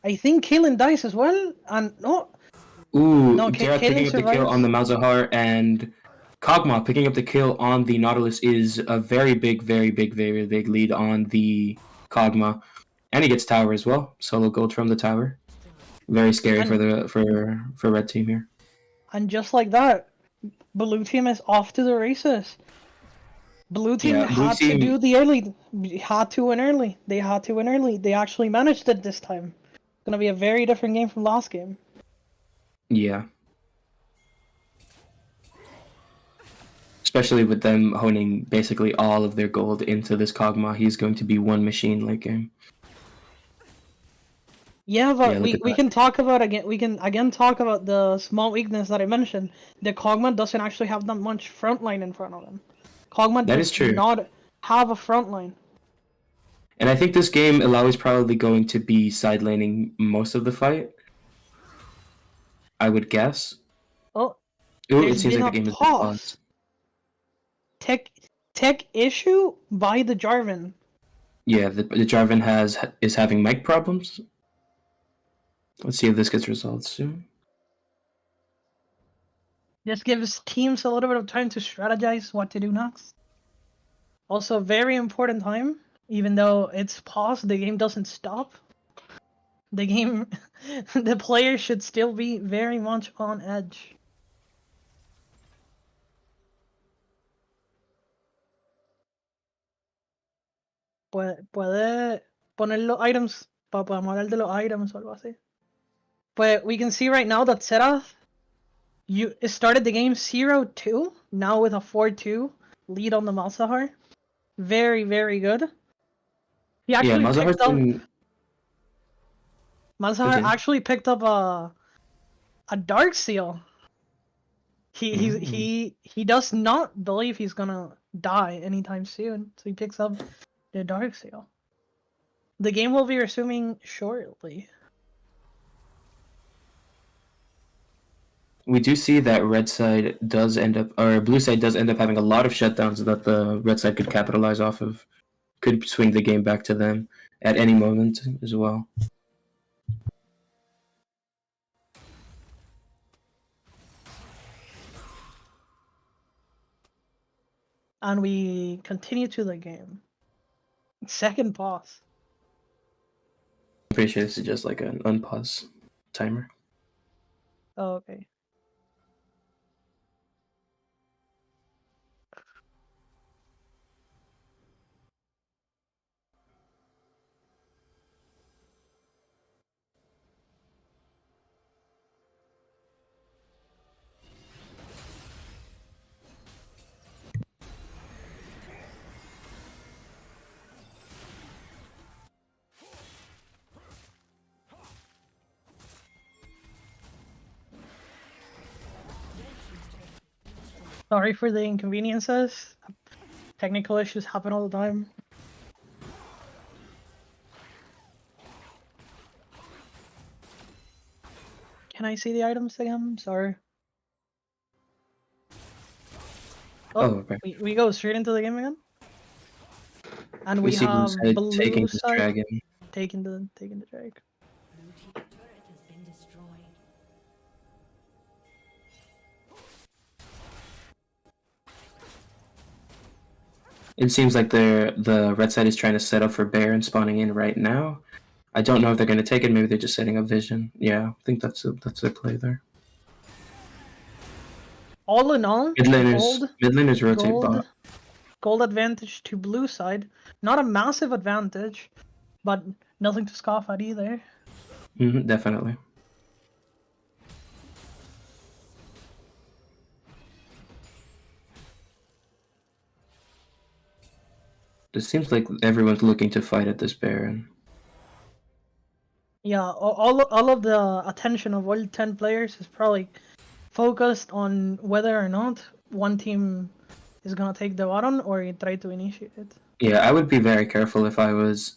I think Kaelin dies as well, and no. Ooh, no, Xerath picking up the kill on the Malzahar, and Kog'Maw picking up the kill on the Nautilus is a very big lead on the Kog'Maw. And he gets tower as well. Solo gold from the tower. Very scary for red team here. And just like that, blue team is off to the races. Blue team to do the early. Had to win early. They had to win early. They actually managed it this time. It's gonna be a very different game from last game. Yeah. Especially with them honing basically all of their gold into this Kog'Maw, he's going to be one machine late game. Yeah, but Yeah, look at we that. can talk about we can again talk about the small weakness that I mentioned. The Kog'Maw doesn't actually have that much front line in front of him. Kog'Maw That does is true. not have a front line. And I think this game, Alawi is probably going to be side laning most of the fight. I would guess. Oh, Ooh, it there's seems been like the a game has been paused. pause. Tech issue by the Jarvan. Yeah, the Jarvan is having mic problems. Let's see if this gets resolved soon. This gives teams a little bit of time to strategize what to do next. Also, very important time. Even though it's paused, the game doesn't stop. The game, the player should still be very much on edge. Puede poner los items, para hablar de los items o algo así. But we can see right now that Seraph started the game 0-2, now with a 4-2 lead on the Malzahar. Very, very good. He actually picked up... Malzahar actually picked up a Dark Seal. He does not believe he's gonna die anytime soon, so he picks up the Dark Seal. The game will be resuming shortly. We do see that red side does end up, or blue side does end up having a lot of shutdowns that the red side could capitalize off of. Could swing the game back to them at any moment as well. And we continue to the game. Second pause. I'm pretty sure this is just like an unpause timer. Oh, okay. Sorry for the inconveniences. Technical issues happen all the time. Can I see the items again? Sorry. Oh, okay. we go straight into the game again? And We we see have blue side taking this dragon. taking the drag. It seems like the red side is trying to set up for Baron spawning in right now. I don't know if they're going to take it. Maybe they're just setting up vision. Yeah, I think that's their play there. All in all, Mid laners rotate bot. Gold advantage to blue side. Not a massive advantage, but nothing to scoff at either. Definitely. It seems like everyone's looking to fight at this Baron. Yeah, all of the attention of all 10 players is probably focused on whether or not one team is gonna take the bottom or try to initiate it. Yeah, I would be very careful if I was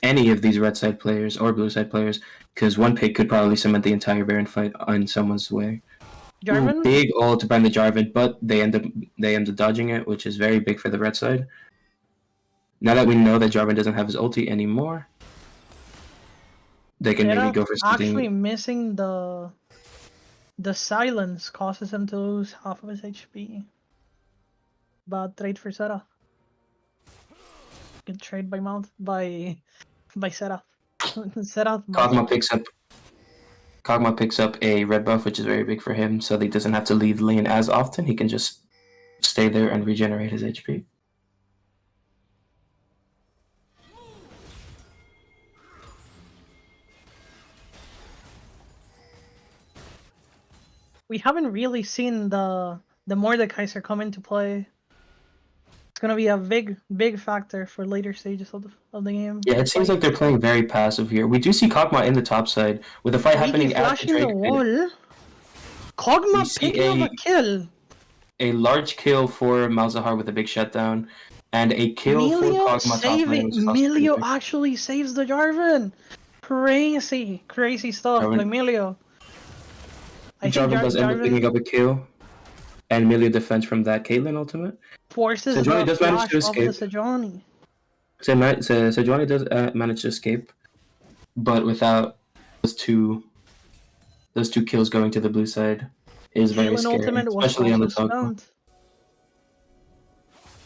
any of these red side players or blue side players, because one pick could probably cement the entire Baron fight on someone's way. Jarvan? Ooh, big ult to bind the Jarvan, but they end up dodging it, which is very big for the red side. Now that we know that Jarvan doesn't have his ulti anymore, they can maybe go for something. Actually missing the silence causes him to lose half of his HP. Bad trade for Seraph. Good trade by Seraph. Seraph. Kog'Maw picks up a red buff, which is very big for him, so he doesn't have to leave lane as often. He can just stay there and regenerate his HP. we haven't really seen the Mordekaiser come into play. It's gonna be a big factor for later stages of the game. Yeah, it seems like they're playing very passive here. We do see Kog'Maw in the top side with the fight Leaky happening at the flashing the Drake pit. wall. We Kog'Maw see picking up a kill. a large kill for Malzahar with a big shutdown, and a kill for Milio Kog'Maw top lane, which is also pretty Milio big. actually saves the Jarvan. Crazy stuff Jarvan- by Milio. I think Jarvan does end up picking Jarvan up a kill, and Milio defends from that Caitlyn ultimate. forces Sejuani the does manage flash to of the escape. Sejuani. Sejuani does manage to escape, but without those two kills going to the blue side is very Caitlyn scary, ultimate was especially on the also top.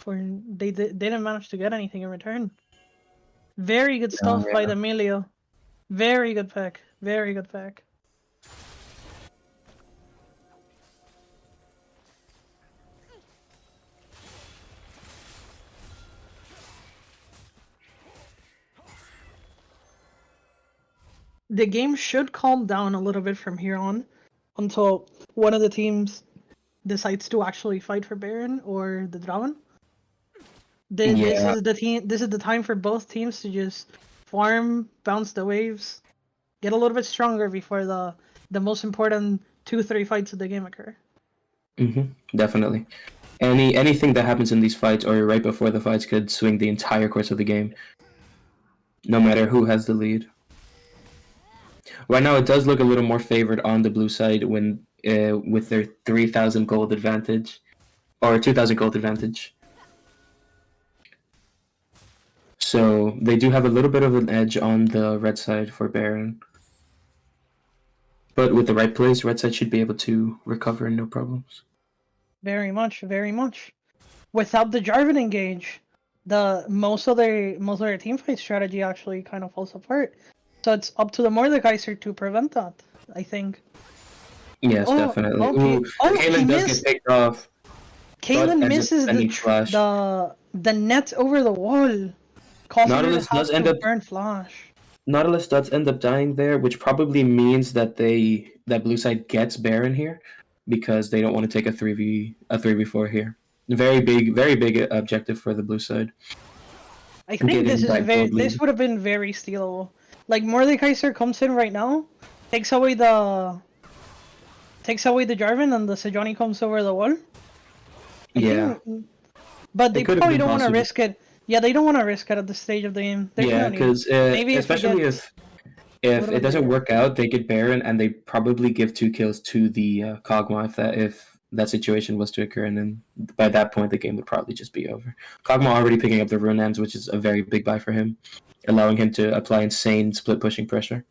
spammed. They didn't manage to get anything in return. Very good stuff by the Milio. Very good pick. Very good pick. The game should calm down a little bit from here on until one of the teams decides to actually fight for Baron or the Dragon. This is the team. This is the time for both teams to just farm, bounce the waves, get a little bit stronger before the most important 2-3 fights of the game occur. Definitely. Anything that happens in these fights or right before the fights could swing the entire course of the game, no matter who has the lead. Right now, it does look a little more favored on the blue side when with their 3,000 gold advantage, or 2,000 gold advantage. So they do have a little bit of an edge on the red side for Baron. But with the right plays, red side should be able to recover no problems. Very much. Without the Jarvan engage, most of their team fight strategy actually kind of falls apart. So it's up to the Mordekaiser to prevent that, I think. Yes, definitely. Okay. Caitlyn does get picked off. Caitlyn misses flash. the net over the wall, causing Nautilus her does to have end to up burn flash. Nautilus does end up dying there, which probably means that that blue side gets Baron here because they don't want to take a 3v4 here. Very big objective for the blue side. I think this would have been very stealable. Like Mordekaiser comes in right now, takes away the Jarvan, and the Sejuani comes over the wall. But they probably don't want to risk it. Yeah, they don't want to risk it at this stage of the game. Because especially if it doesn't work out, they get Baron and they probably give 2 kills to the Kog'Maw if that situation was to occur, and then by that point the game would probably just be over. Kog'Maw already picking up the Runeams, which is a very big buy for him, allowing him to apply insane split pushing pressure.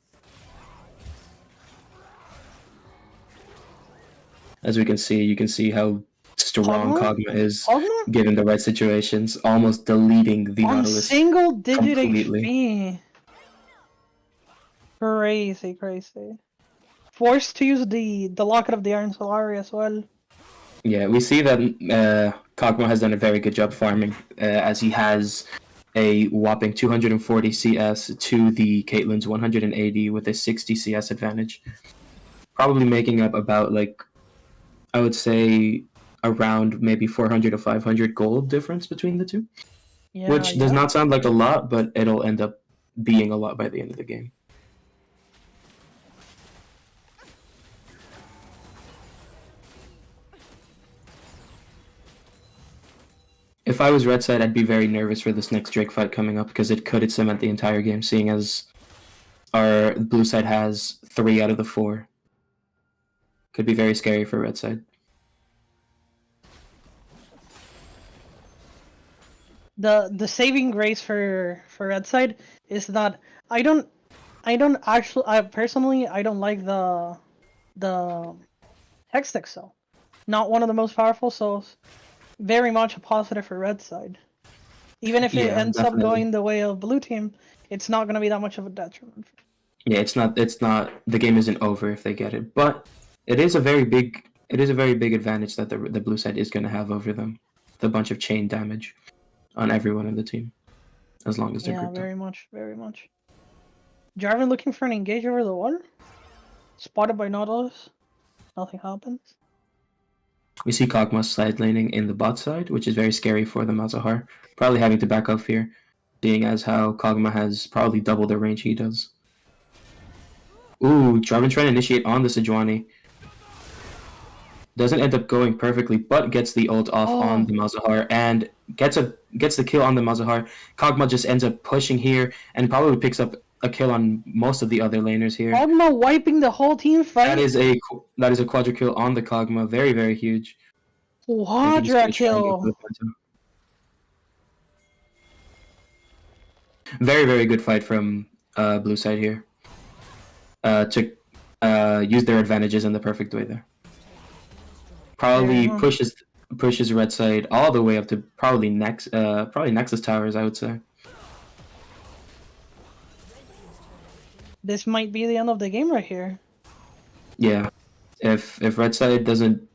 As we can see, you can see how strong Kog'Maw is given the right situations, almost deleting the Nautilus single digit completely. HP. Crazy. Forced to use the Locket of the Iron Solari as well. Yeah, we see that Kog'Maw has done a very good job farming, as he has a whopping 240 CS to the Caitlyn's 180 with a 60 CS advantage. Probably making up about, like, I would say around maybe 400 to 500 gold difference between the two. Which does not sound like a lot, but it'll end up being a lot by the end of the game. If I was red side, I'd be very nervous for this next Drake fight coming up because it could cement the entire game, seeing as our blue side has 3 out of the 4. Could be very scary for red side. The saving grace for red side is that I don't personally like the Hextech cell. Not one of the most powerful souls. Very much a positive for red side. Even if it ends up going the way of blue team, it's not going to be that much of a detriment. Yeah, it's not. The game isn't over if they get it, but it is a very big advantage that the blue side is going to have over them. The bunch of chain damage on everyone in the team, as long as they're grouped very much. Jarvan looking for an engage over the wall. Spotted by Nautilus. Nothing happens. We see Kog'Maw side laning in the bot side, which is very scary for the Malzahar. Probably having to back up here, seeing as how Kog'Maw has probably double the range he does. Ooh, Jarvan trying to initiate on the Sejuani. Doesn't end up going perfectly, but gets the ult off on the Malzahar and gets the kill on the Malzahar. Kog'Maw just ends up pushing here and probably picks up a kill on most of the other laners here. Kog'Maw wiping the whole team fight. That is a quadra kill on the Kog'Maw. Very, very huge. Quadra kill. Very, very good fight from blue side here. To use their advantages in the perfect way there. Probably pushes red side all the way up to probably Nexus towers, I would say. This might be the end of the game right here. Yeah, if red side doesn't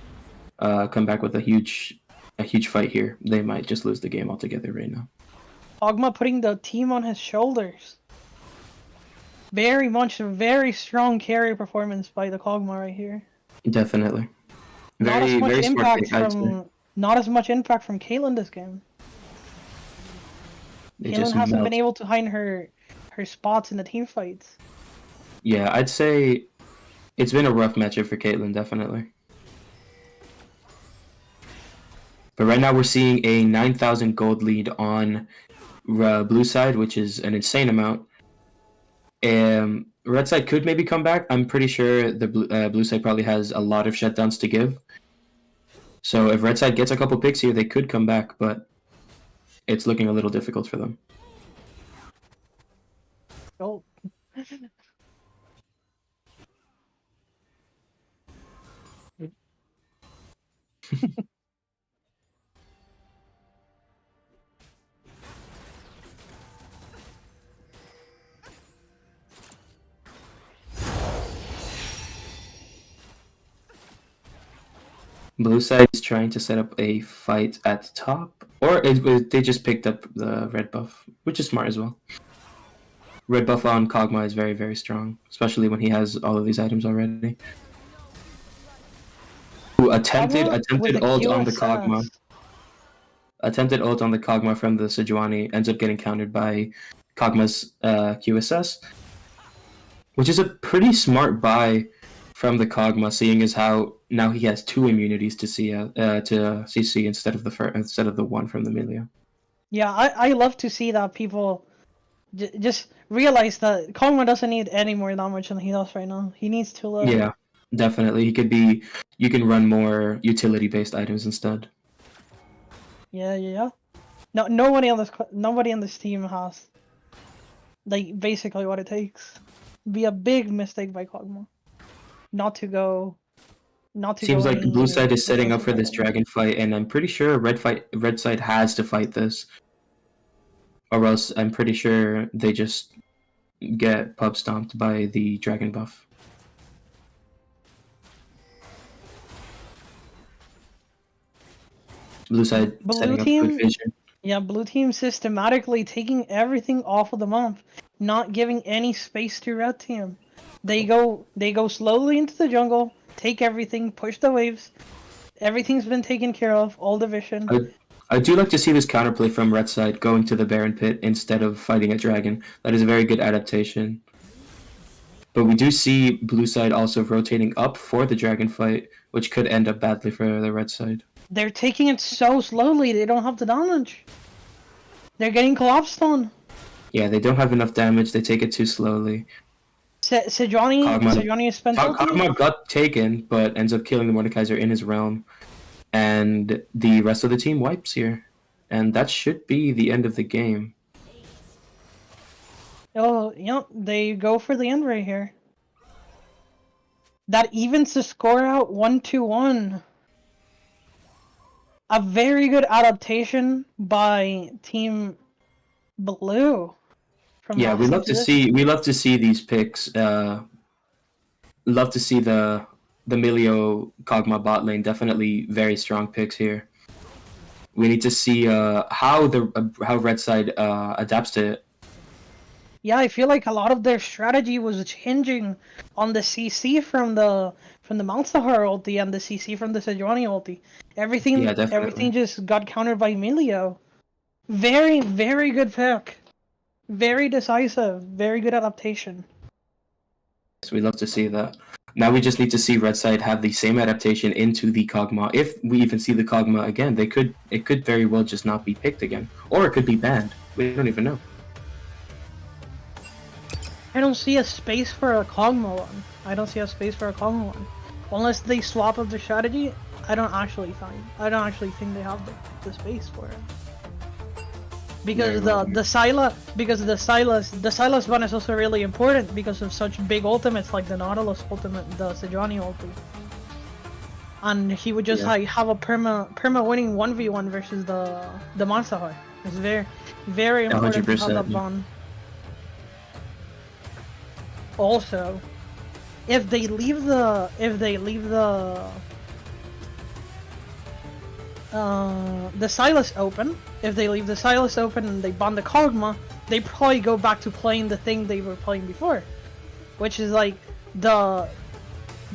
come back with a huge fight here, they might just lose the game altogether right now. Kog'Maw putting the team on his shoulders. Very much a very strong carry performance by the Kog'Maw right here. Definitely. Not as much impact smart from not as much impact from Caitlyn this game. Caitlyn hasn't been able to hide her spots in the team fights. Yeah, I'd say it's been a rough matchup for Caitlyn, definitely. But right now we're seeing a 9,000 gold lead on blue side, which is an insane amount. Red side could maybe come back. I'm pretty sure the blue side probably has a lot of shutdowns to give. So if red side gets a couple picks here, they could come back, but it's looking a little difficult for them. Oh. Blue side is trying to set up a fight at the top, or they just picked up the red buff, which is smart as well. Red buff on Kog'Maw is very, very strong, especially when he has all of these items already. Ooh, attempted ult on the Kog'Maw. Attempted ult on the Kog'Maw from the Sejuani ends up getting countered by Kog'Maw's QSS, which is a pretty smart buy from the Kog'Maw, seeing as how now he has 2 immunities to CC instead of the one from the Millia. Yeah, I love to see that people just realize that Kog'Maw doesn't need any more damage than he does right now. He needs to live. Yeah, definitely. You can run more utility-based items instead. Yeah. No, nobody on this team has like basically what it takes. Be a big mistake by Kog'Maw. Not to go. Seems like blue side is setting up for this dragon fight, and I'm pretty sure red side has to fight this, or else I'm pretty sure they just get pub stomped by the dragon buff. Blue side setting up good vision. Yeah, blue team systematically taking everything off of the map, not giving any space to red team. They go slowly into the jungle, take everything, push the waves. Everything's been taken care of, all the vision. I do like to see this counterplay from red side, going to the Baron pit instead of fighting a dragon. That is a very good adaptation. But we do see blue side also rotating up for the dragon fight, which could end up badly for the red side. They're taking it so slowly, they don't have the damage. They're getting collapsed on. Yeah, they don't have enough damage, they take it too slowly. Sejuani is spent. Kog'Maw got taken, but ends up killing the Mordekaiser in his realm. And the rest of the team wipes here. And that should be the end of the game. Oh, yep, they go for the end right here. That evens the score out 1-1. A very good adaptation by Team Blue. Yeah, we love to see these picks. Love to see the Milio Kog'Maw bot lane. Definitely very strong picks here. We need to see how red side adapts to it. Yeah, I feel like a lot of their strategy was hinging on the CC from the from the Malzahar ulti and the CC from the Sejuani ulti. Everything Yeah, definitely. everything just got countered by Emilio. Very, very good pick. Very decisive. Very good adaptation. So we love to see that. Now we just need to see Red Side have the same adaptation into the Kog'Maw. If we even see the Kog'Maw again, it could very well just not be picked again, or it could be banned. We don't even know. I don't see a space for a Kog'Maw one. I don't see a space for a Kog'Maw one. Unless they swap up the strategy, I don't actually think they have the space for it. Because the Sylas one is also really important because of such big ultimates like the Nautilus ultimate, the Sejuani ulti. And he would just like have a perma winning 1v1 versus the Malzahar. It's very, very important to have that bond. Also, if they leave the Sylas open, and they ban the Kog'Maw, they probably go back to playing the thing they were playing before, which is like the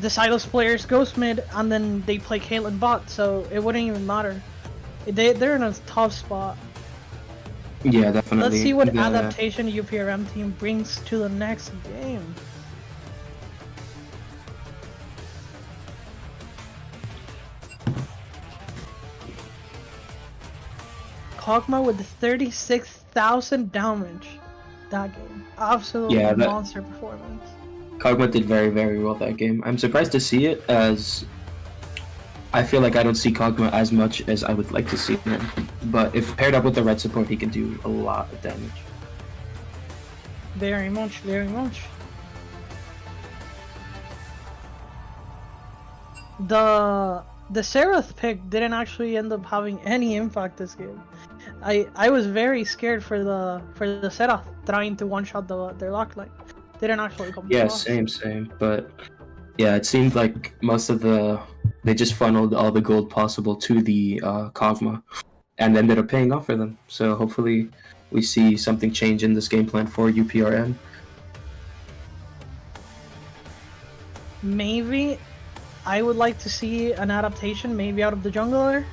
Sylas players ghost mid, and then they play Caitlyn bot, so it wouldn't even matter. They're in a tough spot. Yeah, definitely. Let's see what adaptation Uprm team brings to the next game. Kog'Maw with 36,000 damage that game. Absolutely monster performance. Kog'Maw did very, very well that game. I'm surprised to see it, as I feel like I don't see Kog'Maw as much as I would like to see him. But if paired up with the red support, he can do a lot of damage. Very much, very much. The Serath pick didn't actually end up having any impact this game. I was very scared for the Serath trying to one-shot their lock line. Didn't actually come. Yeah, same. But yeah, it seemed like most of they just funneled all the gold possible to the Kog'Maw, and ended up paying off for them. So hopefully we see something change in this game plan for UPRM. Maybe I would like to see an adaptation, maybe out of the jungler.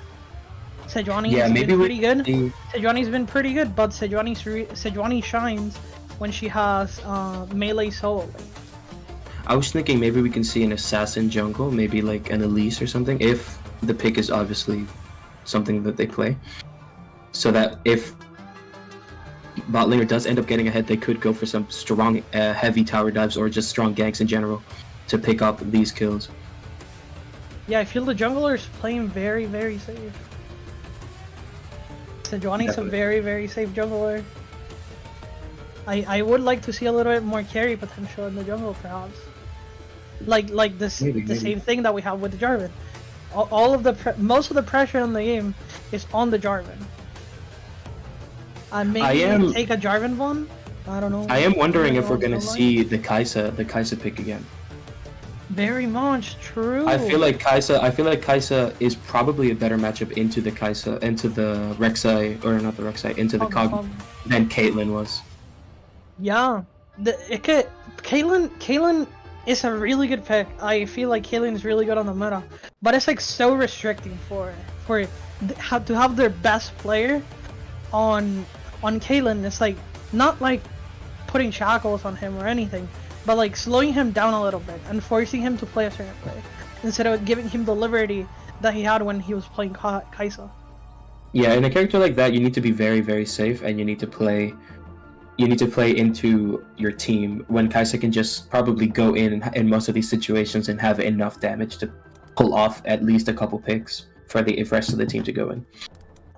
Sejuani's been pretty good. Sejuani's been pretty good, but Sejuani shines when she has melee solo lane. I was thinking maybe we can see an assassin jungle, maybe like an Elise or something, if the pick is obviously something that they play. So that if bot laner does end up getting ahead, they could go for some strong heavy tower dives or just strong ganks in general to pick up these kills. Yeah, I feel the jungler is playing very, very safe. Sejuani's a very, very safe jungler. I would like to see a little bit more carry potential in the jungle, perhaps. Like this, the same thing that we have with the Jarvan. Most of the pressure in the game is on the Jarvan. And maybe take a Jarvan one. I don't know. I am wondering if we're gonna see the Kai'Sa pick again. Very much true. I feel like Kai'Sa is probably a better matchup into the Rek'Sai, or not the Rek'Sai, into the Kog'Maw than Caitlyn was. Yeah, Caitlyn is a really good pick. I feel like Caitlyn is really good on the meta, but it's like so restricting to have their best player on Caitlyn. It's like not like putting shackles on him or anything, but like slowing him down a little bit and forcing him to play a certain way instead of giving him the liberty that he had when he was playing Kai'Sa. Yeah, in a character like that, you need to be very, very safe, and you need to play into your team when Kai'Sa can just probably go in most of these situations and have enough damage to pull off at least a couple picks for the rest of the team to go in.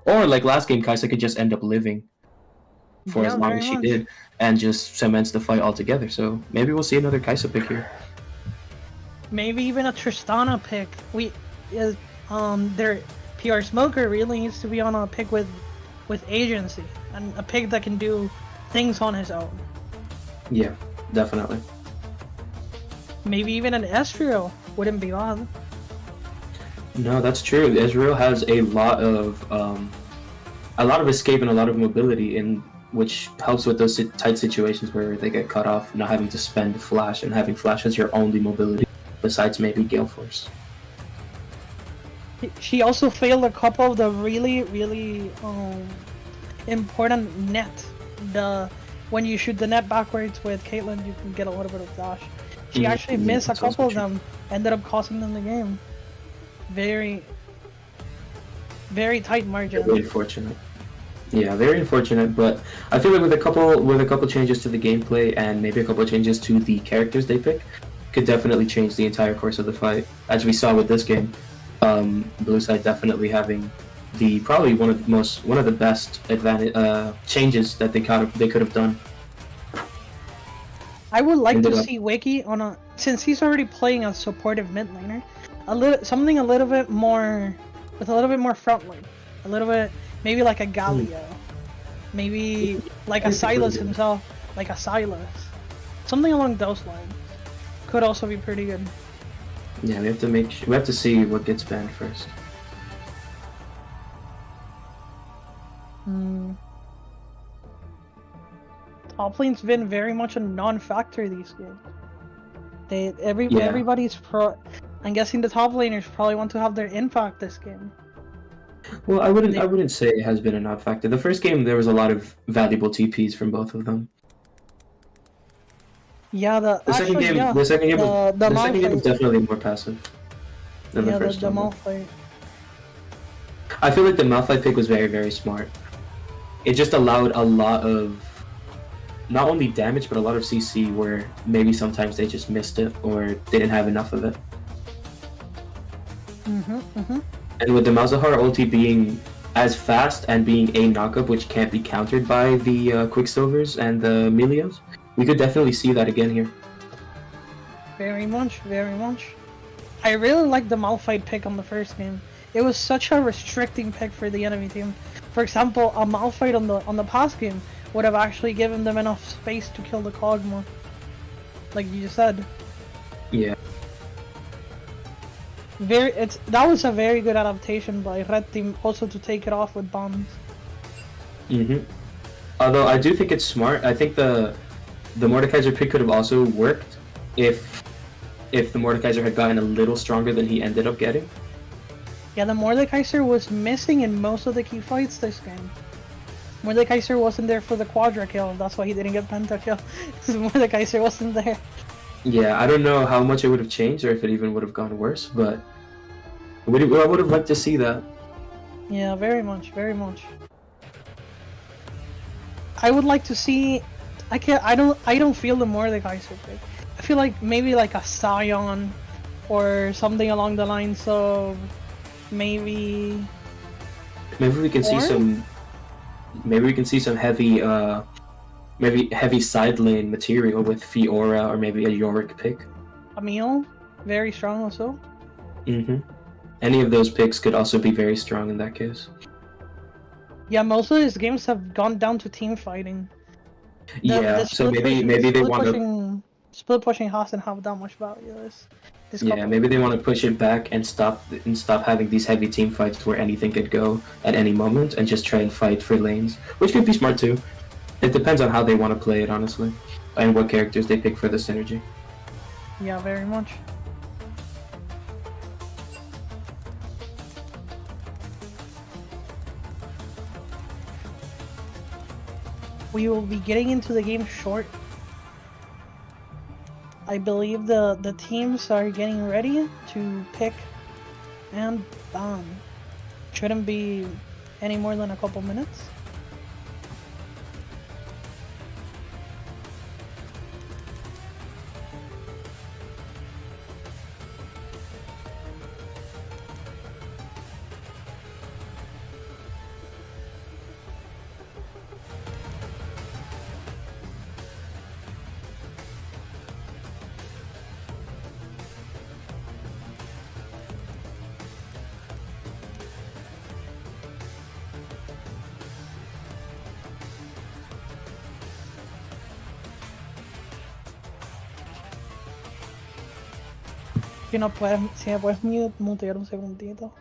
Or like last game, Kai'Sa could just end up living for as long as she did and just cements the fight altogether. So maybe we'll see another Kai'Sa pick here. Maybe even a Tristana pick. Their PR Smoker really needs to be on a pick with agency and a pick that can do things on his own. Yeah, definitely. Maybe even an Ezreal wouldn't be bad. No, that's true. Ezreal has a lot of escape and a lot of mobility, which helps with those tight situations where they get cut off, not having to spend flash and having flash as your only mobility. besides maybe Gale Force. She also failed a couple of the really important net. When you shoot the net backwards with Caitlyn, you can get a little bit of dash. She actually missed a couple of them, ended up costing them the game. Very tight margin. Very unfortunate. Yeah, very unfortunate. But I feel like with a couple changes to the gameplay and maybe a couple of changes to the characters they pick, could definitely change the entire course of the fight. As we saw with this game, blue side definitely having probably one of the best changes that they could have done. I would like to see Wiki since he's already playing a supportive mid laner, something a little bit more front line, a little bit maybe like a Galio, maybe like a Silas himself, like a Silas, something along those lines could also be pretty good. Yeah, we have to see what gets banned first. Top lane's been very much a non-factor these games. Everybody's I'm guessing the top laners probably want to have their impact this game. Well, I wouldn't say it has been a non-factor. The first game there was a lot of valuable TPs from both of them. Yeah, the second game was definitely more passive than the first one. Malphite. I feel like the Malphite pick was very, very smart. It just allowed a lot of not only damage but a lot of CC where maybe sometimes they just missed it or didn't have enough of it. And with the Malzahar ulti being as fast and being a knockup which can't be countered by the Quicksilvers and the Melios, we could definitely see that again here. Very much, very much. I really liked the Malphite pick on the first game. It was such a restricting pick for the enemy team. For example, a Malphite on the past game would have actually given them enough space to kill the Kog'Maw, like you just said. Yeah. That was a very good adaptation by Red Team, also to take it off with bombs. Although I do think it's smart. I think the Mordekaiser pick could have also worked if the Mordekaiser had gotten a little stronger than he ended up getting. Yeah, the Mordekaiser was missing in most of the key fights this game. Mordekaiser wasn't there for the Quadra kill, that's why he didn't get Penta kill. Mordekaiser wasn't there. Yeah, I don't know how much it would have changed or if it even would have gone worse, but I would have liked to see that. Yeah, very much, very much. I would like to see. I don't feel the Mordekaiser pick. I feel like maybe like a Scion, or something along the lines of maybe we can see some. Maybe we can see some heavy, maybe heavy side lane material with Fiora or maybe a Yorick pick. Emil, very strong also. Any of those picks could also be very strong in that case. Yeah, most of these games have gone down to team fighting. So maybe they want to split pushing hasn't have that much value maybe they want to push it back and stop having these heavy team fights where anything could go at any moment and just try and fight for lanes, which could be smart too. It depends on how they want to play it, honestly, and what characters they pick for the synergy. Yeah, very much. We will be getting into the game short. I believe the teams are getting ready to pick and ban. Shouldn't be any more than a couple minutes. Si me puedes mutear un segundito.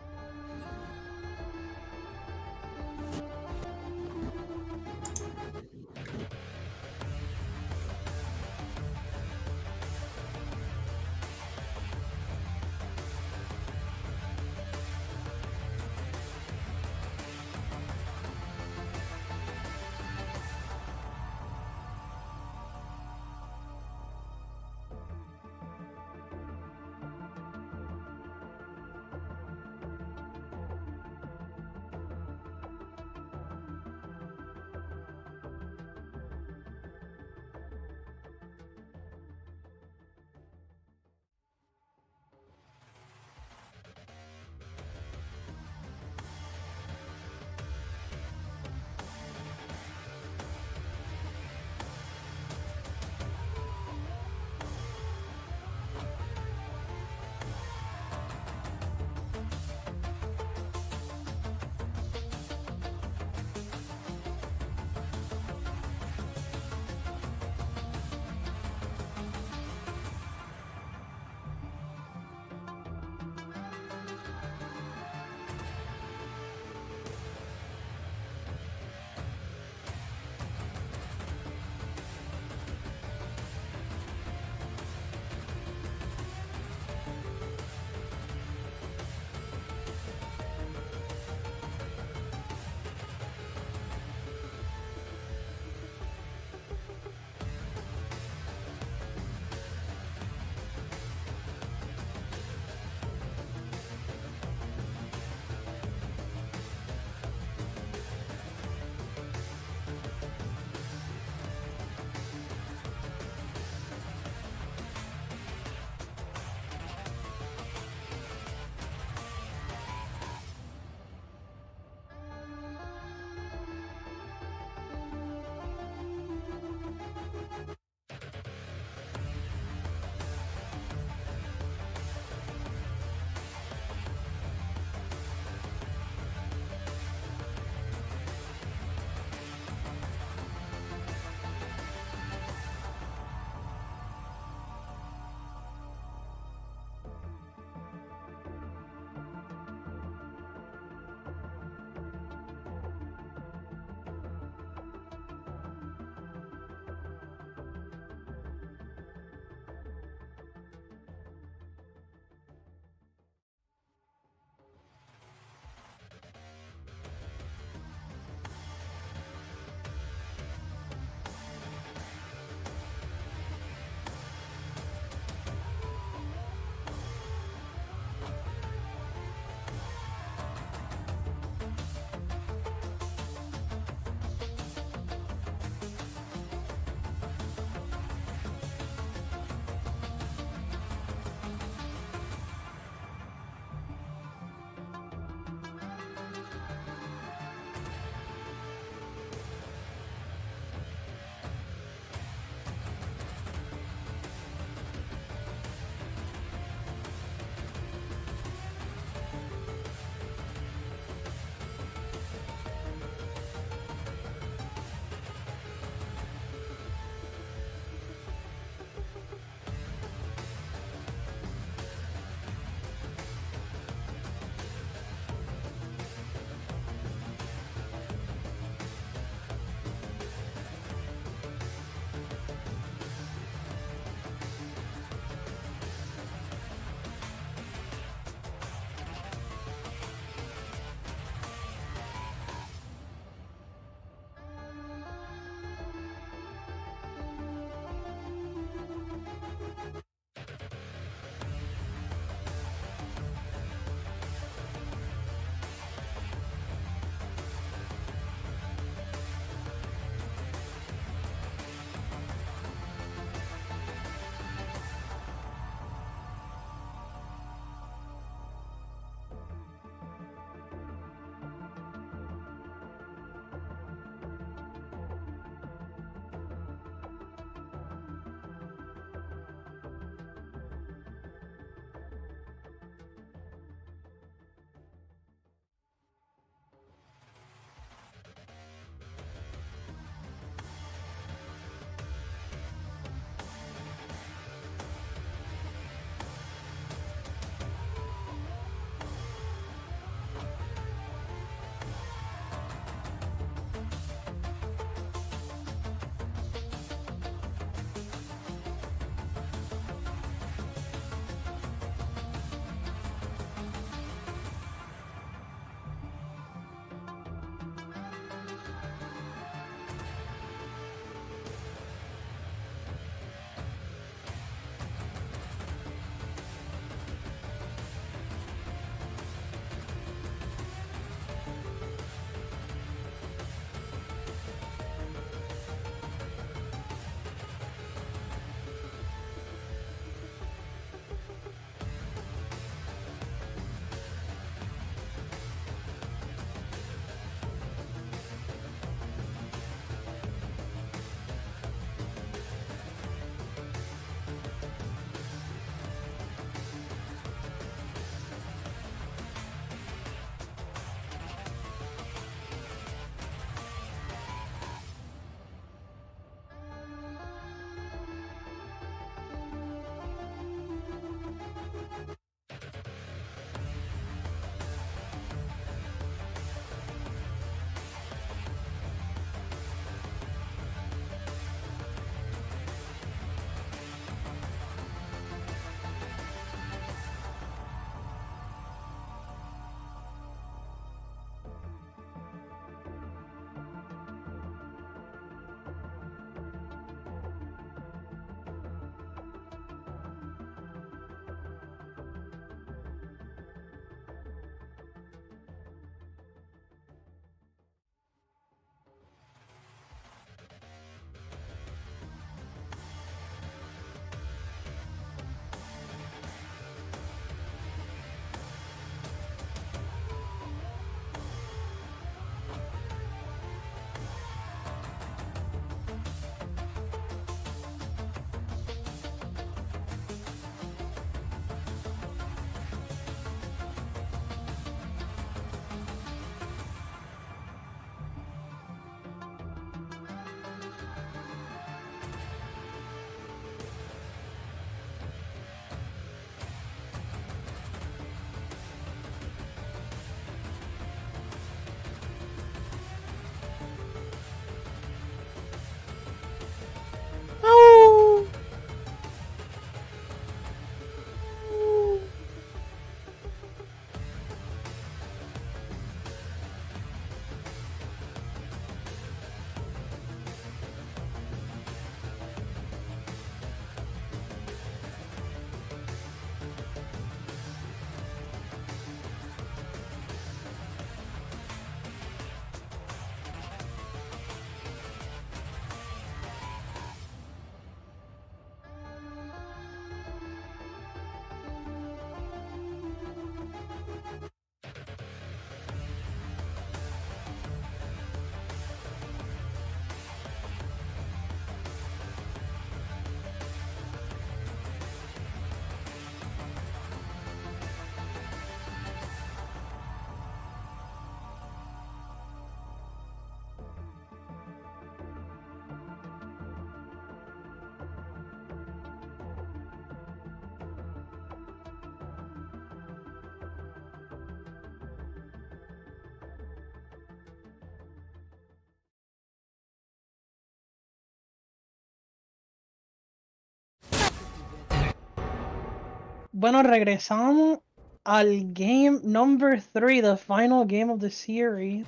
Bueno, regresamos al game number 3, the final game of the series.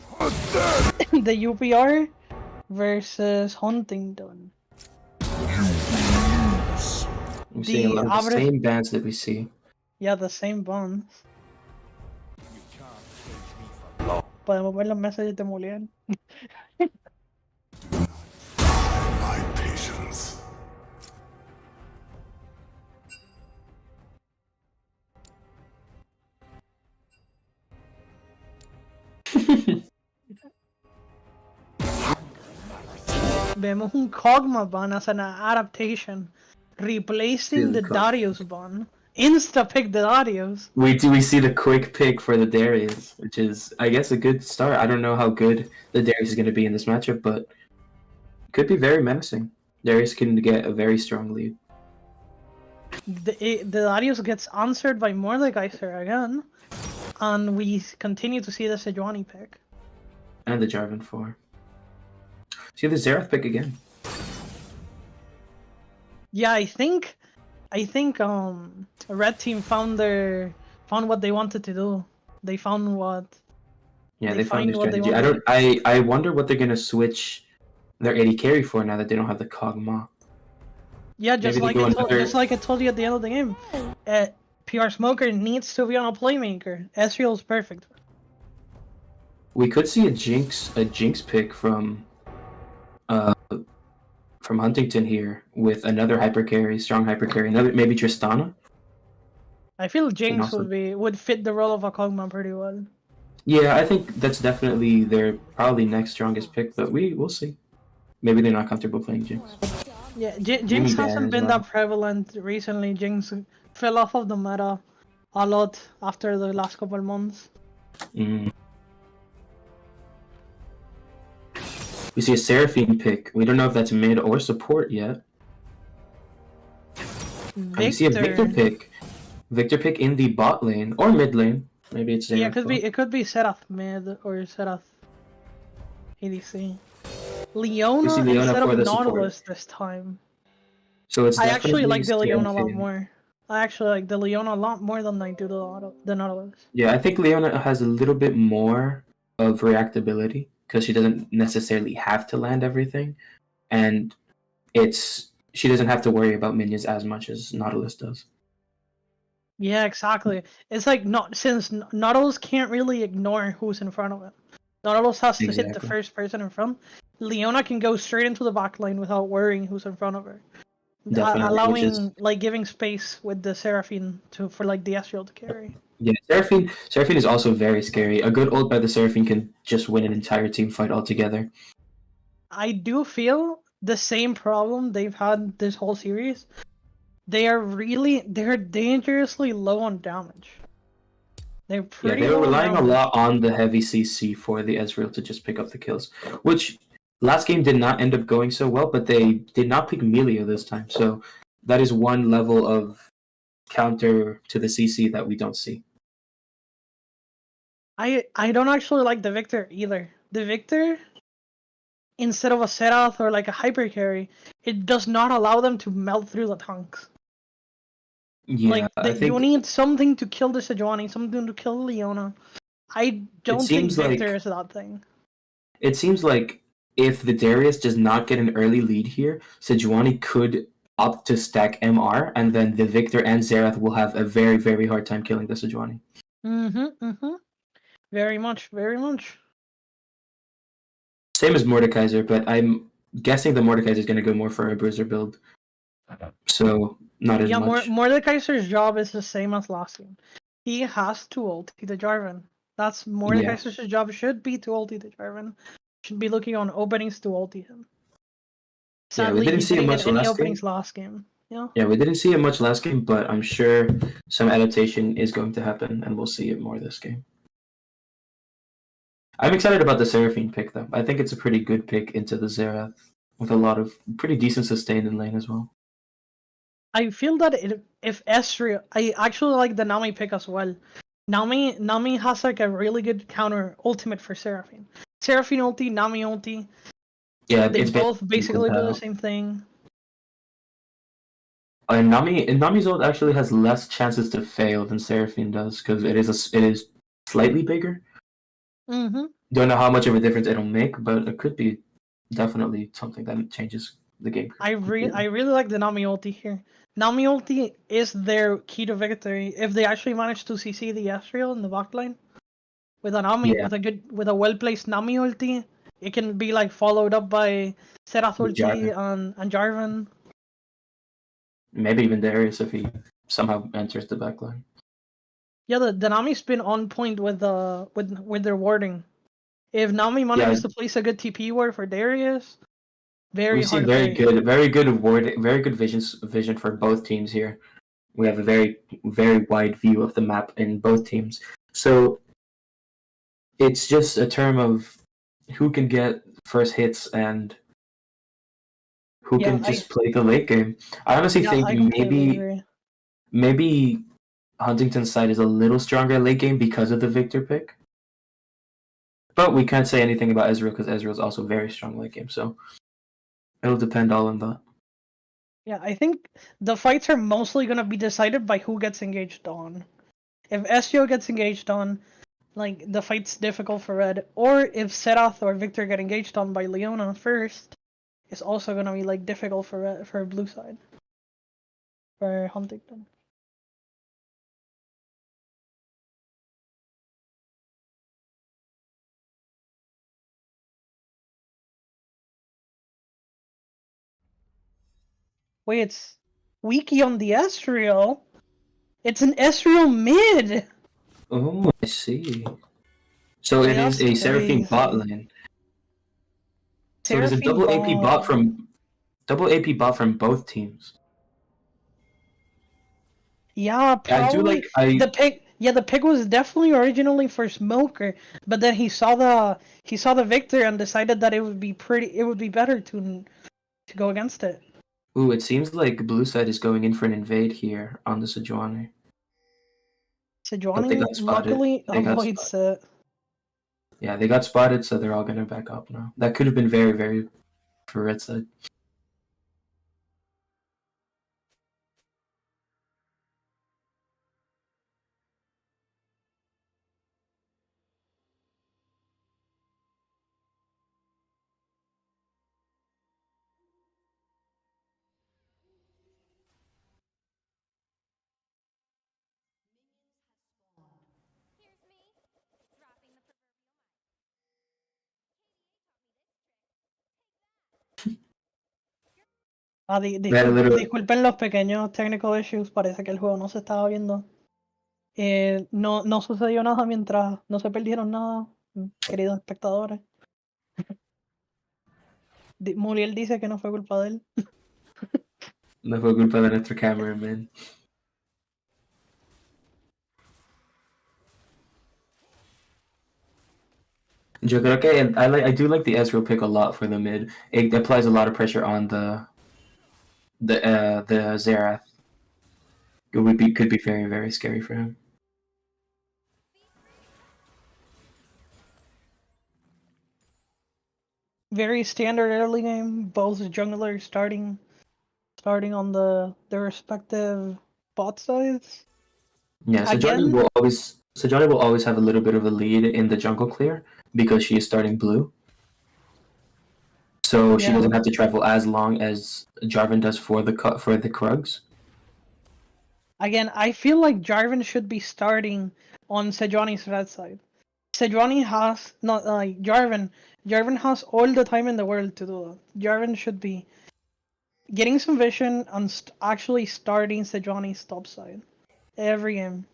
The UPR versus Huntingdon. We're seeing a lot of the average- same bands that we see. Yeah, the same bonds. Podemos ver los mensajes de Mulian. My patience. Vemos un Kog'Maw ban as an adaptation, replacing the the Darius ban. Insta-pick the Darius. We see the quick pick for the Darius, which is, I guess, a good start. I don't know how good the Darius is going to be in this matchup, but could be very menacing. Darius can get a very strong lead. The Darius gets answered by Mordekaiser again, and we continue to see the Sejuani pick. And the Jarvan 4. See the Xerath pick again. Yeah, I think Red Team found what they wanted to do. They found what. Yeah, They they found find their what they strategy. want I wonder what they're going to switch their AD carry for now that they don't have the Kog'Maw. Yeah, just Maybe they like go another- just like I told you at the end of the game. PR Smoker needs to be on a playmaker. Ezreal's perfect. We could see a Jinx pick from Huntingdon here with another hyper carry, strong hyper carry, another maybe Tristana. I feel Jinx also- would fit the role of a Kog'Maw pretty well. Yeah, I think that's definitely their probably next strongest pick, but we'll see. Maybe they're not comfortable playing Jinx. Yeah, Jimmy Jinx Ban hasn't as been well. that prevalent recently. Jinx fell off of the meta a lot after the last couple of months. Mm. We see a Seraphine pick. We don't know if that's mid or support yet. And we see a Victor pick. Victor pick in the bot lane or mid lane. Maybe it's Xerath. Yeah, it could be Serath mid or Serath ADC. Leona We see Leona instead for of the support. Nautilus this time. So it's I actually definitely like the Leona a lot Seraphine. more. I actually like the Leona a lot more than I do the Nautilus. Yeah, I think Leona has a little bit more of reactability because she doesn't necessarily have to land everything, and she doesn't have to worry about minions as much as Nautilus does. Yeah, exactly. It's like since Nautilus can't really ignore who's in front of it. Nautilus has to hit the Exactly. first person in front. Leona can go straight into the back line without worrying who's in front of her. Definitely, Allowing which is- like giving space with the Seraphine for like the Ezreal to carry. Yeah, Seraphine is also very scary. A good ult by the Seraphine can just win an entire team fight altogether. I do feel the same problem they've had this whole series. They're dangerously low on damage. They're Yeah, pretty they were low on relying a damage. lot on the heavy CC for the Ezreal to just pick up the kills, which last game did not end up going so well, but they did not pick Melia this time. So that is one level of counter to the CC that we don't see. I don't actually like the Victor either. The Victor, instead of a Serath or like a hyper carry, it does not allow them to melt through the tanks. Yeah, I think you need something to kill the Sejuani, something to kill Leona. I don't think seems Victor like- is that thing. it seems like if the Darius does not get an early lead here, Sejuani could opt to stack MR, and then the Victor and Xerath will have a very, very hard time killing the Sejuani. Very much, very much. Same as Mordekaiser, but I'm guessing the Mordekaiser is going to go more for a Bruiser build. So, not as Yeah, much. Mordekaiser's job is the same as last game. He has to ulti the Jarvan. That's Mordekaiser's job should be to ulti the Jarvan. Should be looking on openings to ulti him. Yeah, we Sadly, didn't he see it didn't much get any last openings game. last game. Yeah. Yeah, we didn't see it much last game, but I'm sure some adaptation is going to happen, and we'll see it more this game. I'm excited about the Seraphine pick, though. I think it's a pretty good pick into the Xerath, with a lot of pretty decent sustain in lane as well. I feel that if Ezreal, I actually like the Nami pick as well. Nami has like a really good counter ultimate for Seraphine. Seraphine ulti, Nami ulti. Yeah, They it's both basically do the battle. same thing. Nami's ult actually has less chances to fail than Seraphine does because it is slightly bigger. Mm-hmm. Don't know how much of a difference it'll make, but it could be definitely something that changes the game. I really like the Nami ulti here. Nami ulti is their key to victory. If they actually manage to CC the Astral in the back line with a Nami, Yeah. with a well placed Nami ulti, it can be like followed up by Serath With ulti Jarvan. and Jarvan. Maybe even Darius if he somehow enters the backline. Yeah, the Nami's been on point with their warding. If Nami manages to place a good TP ward for Darius, very We've hard seen to play. very good vision for both teams here. We have a very wide view of the map in both teams. So it's just a term of who can get first hits and who can just play the late game. I honestly think I completely agree. maybe Huntington's side is a little stronger late game because of the Victor pick. But we can't say anything about Ezreal because Ezreal is also very strong late game, so it'll depend all on that. Yeah, I think the fights are mostly gonna be decided by who gets engaged on. If Ezreal gets engaged on, like the fight's difficult for Red, or if Serath or Victor get engaged on by Leona first, it's also gonna be like difficult for blue side. For Huntingdon. Wait, it's Wiki on the Ezreal? It's an Ezreal mid! Oh, I see. So Wait, it is that's a Seraphine bot crazy. lane. So it is a Seraphine double AP bot bot. from both teams. Yeah, I do probably like I the pick. Yeah, the pick was definitely originally for Smoker, but then he saw the Victor and decided that it would be better to go against it. Ooh, it seems like blue side is going in for an invade here on the Sejuani. But they Sejuani got spotted. luckily They got avoids spotted. it. Yeah, they got spotted, so they're all gonna back up now. That could have been very for red side. They had a little Disculpen los pequeños technical issues, parece que el juego no se estaba viendo. No sucedió nada mientras no se perdieron nada, queridos espectadores. Muriel dice que no fue culpa de él. no fue culpa de nuestro cameraman. Yo creo que I do like the Ezreal pick a lot for the mid. It applies a lot of pressure on the Xerath. It could be very scary for him. Very standard early game. Both junglers starting on their respective bot sides. Yeah, Again, Sejuani will always have a little bit of a lead in the jungle clear because she is starting blue. So she doesn't have to travel as long as Jarvan does for the Krugs. Again, I feel like Jarvan should be starting on Sejuani's red side. Sejuani has not like Jarvan. Jarvan has all the time in the world to do that. Jarvan should be getting some vision and actually starting Sejuani's top side every game.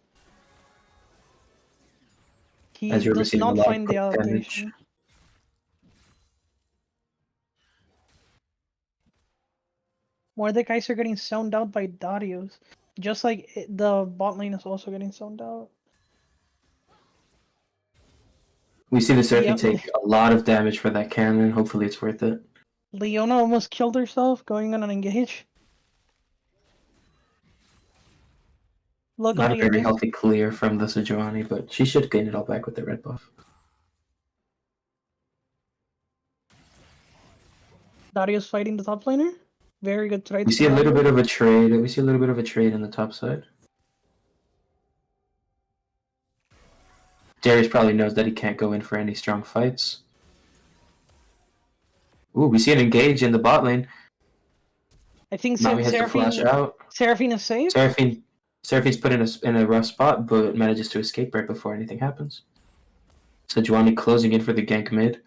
He As you're does receiving a not lot of find the damage. adaptation. Mordekaiser getting zoned out by Darius. Just like the bot lane is also getting zoned out. We see the Seraphine take a lot of damage for that cannon. Hopefully it's worth it. Leona almost killed herself going on an engage. Not a very healthy clear from the Sejuani, but she should gain it all back with the red buff. Darius fighting the top laner? Very good trade. We see a little bit of a trade. We see a little bit of a trade in the top side. Darius probably knows that he can't go in for any strong fights. Ooh, we see an engage in the bot lane. I think Nami has to flash out. Seraphine is safe. Seraphine's put in a rough spot, but manages to escape right before anything happens. Sejuani closing in for the gank mid.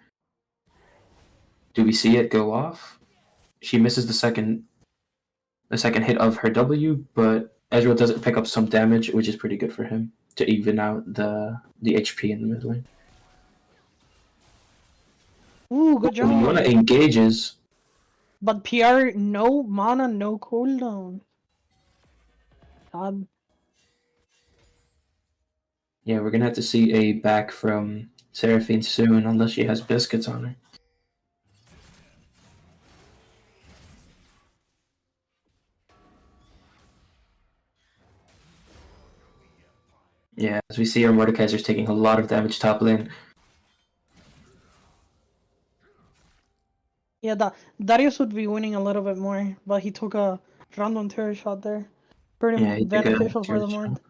Do we see it go off? She misses the second hit of her W, but Ezreal doesn't pick up some damage, which is pretty good for him to even out the HP in the mid lane. Ooh, good job. Leona engages. But PR, no mana, no cooldown. God. Yeah, we're gonna have to see a back from Seraphine soon, unless she has biscuits on her. Yeah, as we see, our Mordekaiser's taking a lot of damage top lane. Yeah, Darius would be winning a little bit more, but he took a random turret shot there. Pretty Yeah, he took a beneficial for the turret Mord.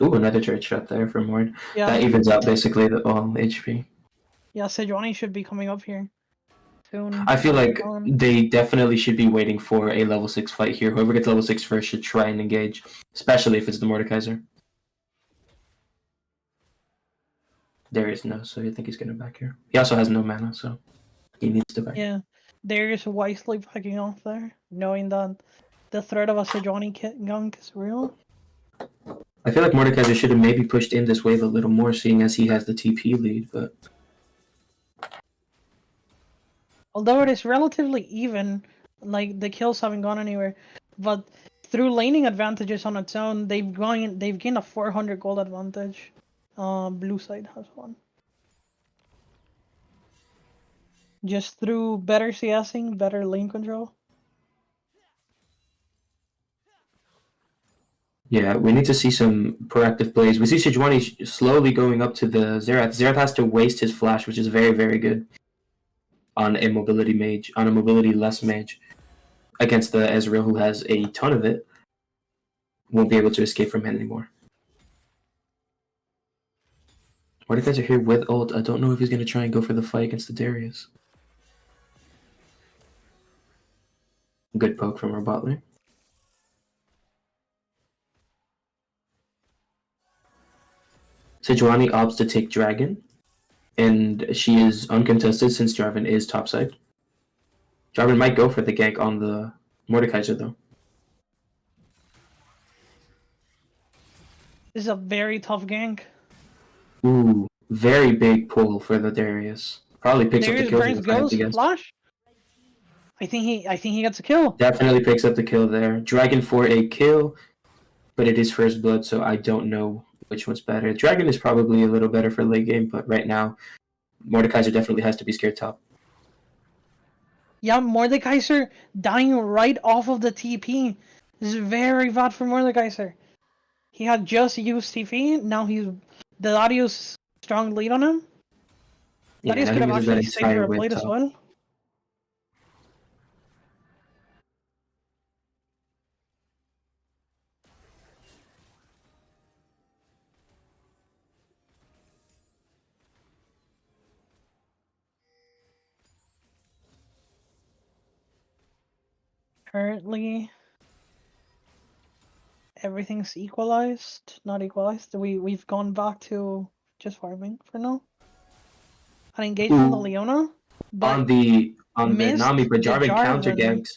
Ooh, another turret shot there for Mord. Yeah. That evens out basically all HP. Yeah, Sejuani should be coming up here soon. I feel like they definitely should be waiting for a level 6 fight here. Whoever gets level 6 first should try and engage, especially if it's the Mordekaiser. Darius knows, so I think he's getting back here. He also has no mana, so he needs to back. Yeah, Darius wisely backing off there, knowing that the threat of a Sejuani gank is real. I feel like Mordekaiser should have maybe pushed in this wave a little more, seeing as he has the TP lead, but... Although it is relatively even, like the kills haven't gone anywhere, but through laning advantages on its own, they've gained a 400 gold advantage. Blue side has one. Just through better CSing, better lane control. Yeah, we need to see some proactive plays. We see Sejuani slowly going up to the Xerath. Xerath has to waste his flash, which is very, very good on a mobility less mage. Against the Ezreal, who has a ton of it, won't be able to escape from it anymore. Mordekaiser here with ult. I don't know if he's going to try and go for the fight against the Darius. Good poke from our bot lane. Sejuani opts to take Dragon, and she is uncontested since Jarvan is topside. Jarvan might go for the gank on the Mordekaiser, though. This is a very tough gank. Ooh, very big pull for the Darius. Probably picks up the kill. Darius goes flash. I think he gets a kill. Definitely picks up the kill there. Dragon for a kill, but it is first blood, so I don't know which one's better. Dragon is probably a little better for late game, but right now, Mordekaiser definitely has to be scared top. Yeah, Mordekaiser dying right off of the TP is very bad for Mordekaiser. He had just used TP, now the Darius strong lead on him. Yeah, Darius could have actually saved her blade as well. Currently, everything's equalized. Not equalized. We've gone back to just farming for now. An engage from the Leona, but on the Nami, but Jarvan counter Jarvan. ganks,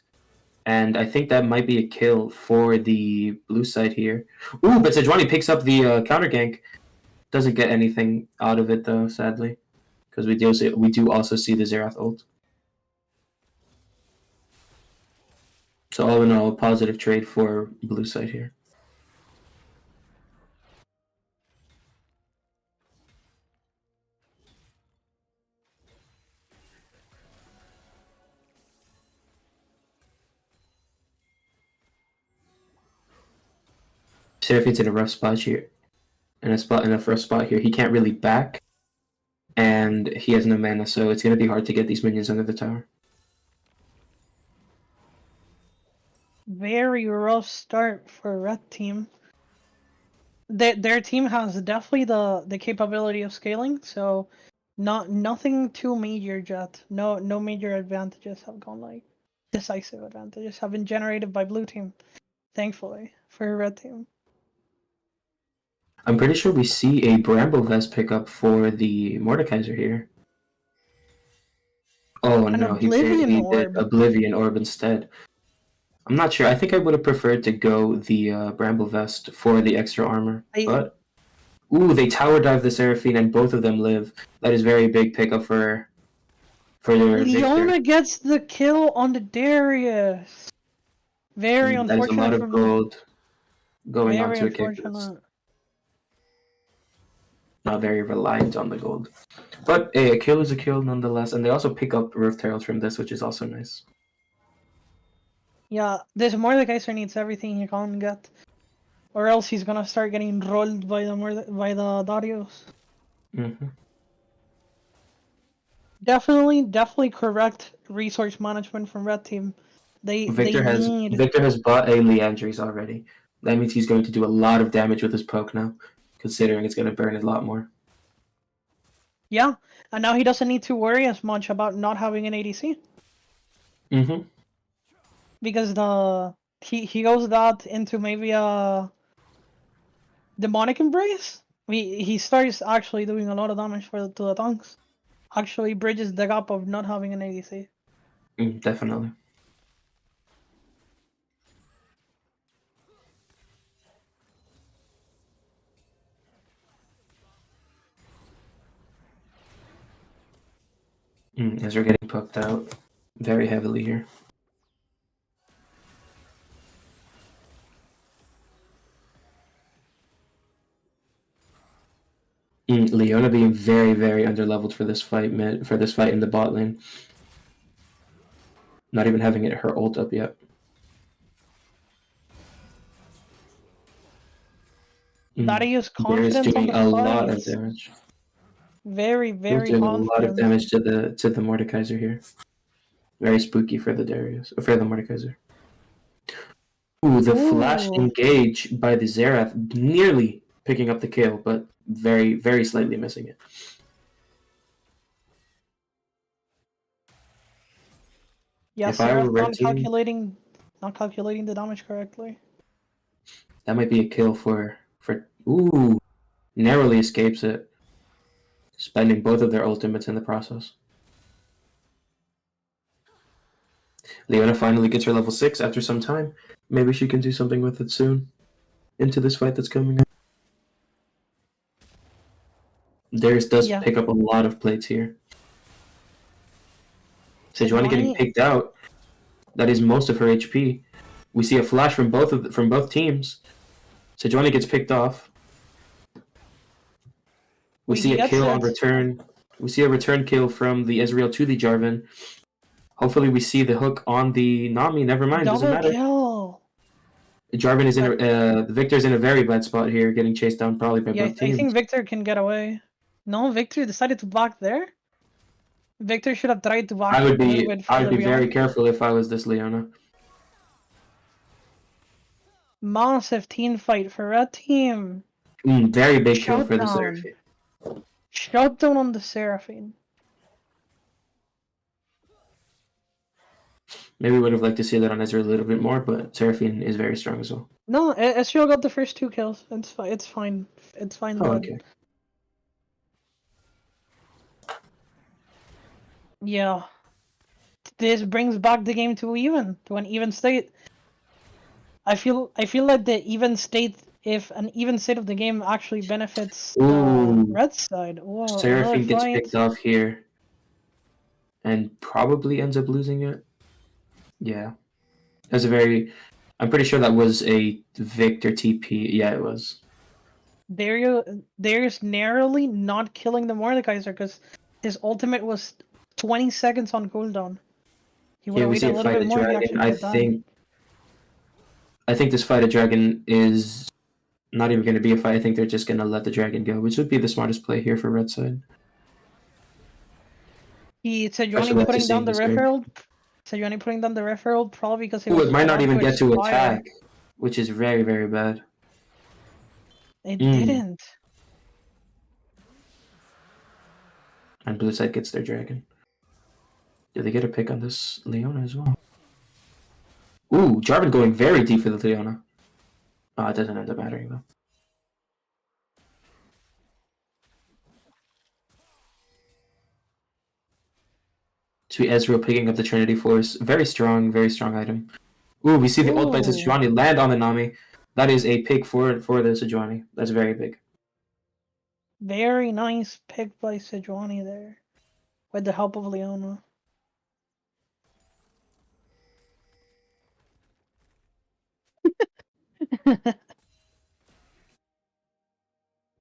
and I think that might be a kill for the blue side here. Ooh, but Sejuani picks up the counter gank. Doesn't get anything out of it though, sadly, because we do also see the Xerath ult. So all in all, a positive trade for blue side here. Seraphine's in a rough spot here. In a rough spot here. He can't really back. and he has no mana, so it's going to be hard to get these minions under the tower. Very rough start for red team. Their team has definitely the capability of scaling, so nothing too major yet. No major advantages have gone, like decisive advantages have been generated by blue team, thankfully, for red team. I'm pretty sure we see a Bramble Vest pickup for the Mordekaiser here. Oh An no, Oblivion he did Orb. Oblivion Orb instead. I'm not sure. I think I would have preferred to go the Bramble Vest for the extra armor. But, ooh, they tower dive the Seraphine and both of them live. That is very big pickup for your Leona Victor. gets the kill on the Darius. Very That is a unfortunate lot of from gold going very onto a kick that's unfortunate. not very reliant on the gold. But a kill is a kill nonetheless, and they also pick up Rift Herald from this, which is also nice. Yeah, this Mordekaiser needs everything he can get, or else he's gonna start getting rolled by the Darius. Mm-hmm. Definitely correct resource management from red team. Victor has bought a Leandries already. That means he's going to do a lot of damage with his poke now, considering it's going to burn a lot more. Yeah, and now he doesn't need to worry as much about not having an ADC. Mm-hmm. Because he goes that into maybe a demonic embrace. He starts actually doing a lot of damage to the tanks. Actually bridges the gap of not having an ADC. Definitely. As we're getting poked out very heavily here. Leona being very underleveled for this fight in the bot lane. Not even having her ult up yet. Darius confident doing on the a fight. lot of damage. Very doing confident. a lot of damage to the Mordekaiser here. Very spooky for the Mordekaiser. Ooh, the flash engage by the Xerath, nearly picking up the kill, but very slightly missing it. Yeah, if I were red team, not calculating the damage correctly. That might be a kill for ooh, narrowly escapes it, spending both of their ultimates in the process. Leona finally gets her level 6 after some time. Maybe she can do something with it soon into this fight that's coming up. Darius does pick up a lot of plates here. Sejuani getting picked out. That is most of her HP. We see a flash from both teams. Sejuani gets picked off. We see a kill on return. We see a return kill from the Ezreal to the Jarvan. Hopefully we see the hook on the Nami. Never mind, doesn't matter. Kill. Jarvan is Victor's in a very bad spot here, getting chased down probably by both teams. I think Victor can get away. No, Victor decided to back there. Victor should have tried to back. I would be very careful if I was this Leona. Massive team fight for red team. Very big kill for the Seraphine. Shutdown on the Seraphine. Maybe we would have liked to see that on Ezreal a little bit more, but Seraphine is very strong as well. No, Ezreal got the first 2 kills. It's fine. It's fine. Oh, okay. Yeah. This brings back the game to an even state. I feel like the even state, if an even state of the game actually benefits the red side. Whoa, Seraphine gets picked off here and probably ends up losing it. Yeah. I'm pretty sure that was a Victor TP. Yeah, it was. Darius narrowly not killing the Mordekaiser because his ultimate was 20 seconds on cooldown. He would have waited a little bit more. I think this fight of dragon is not even going to be a fight. I think they're just going to let the dragon go, which would be the smartest play here for red side. Sejuani after putting seeing down the this Rift card. Herald. Sejuani putting down the Rift Herald probably because he Ooh, was it might not about even to get to expire. attack, which is very, very bad. It Mm. didn't. And blue side gets their dragon. Do they get a pick on this Leona as well? Ooh, Jarvan going very deep for the Leona. Oh, it doesn't end up mattering though. Sweet Ezreal picking up the Trinity Force. Very strong item. Ooh, we see the ult by Ooh. Sejuani land on the Nami. That is a pick for the Sejuani. That's very big. Very nice pick by Sejuani there. With the help of Leona.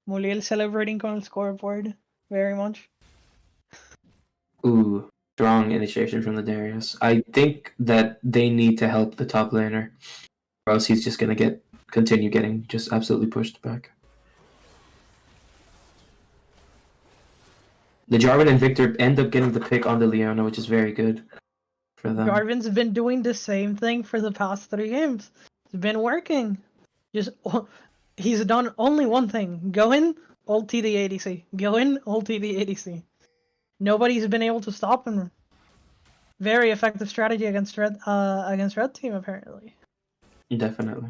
Muriel celebrating on the scoreboard. Very much. Ooh, strong initiation from the Darius. I think that they need to help the top laner, or else he's just gonna continue getting just absolutely pushed back. The Jarvan and Victor end up getting the pick on the Leona, which is very good for them. Jarvan's been doing the same thing for the past 3 games. It's been working. Just he's done only one thing: go in, ulti the ADC. Go in, ulti the ADC. Nobody's been able to stop him. Very effective strategy against red team apparently. Definitely.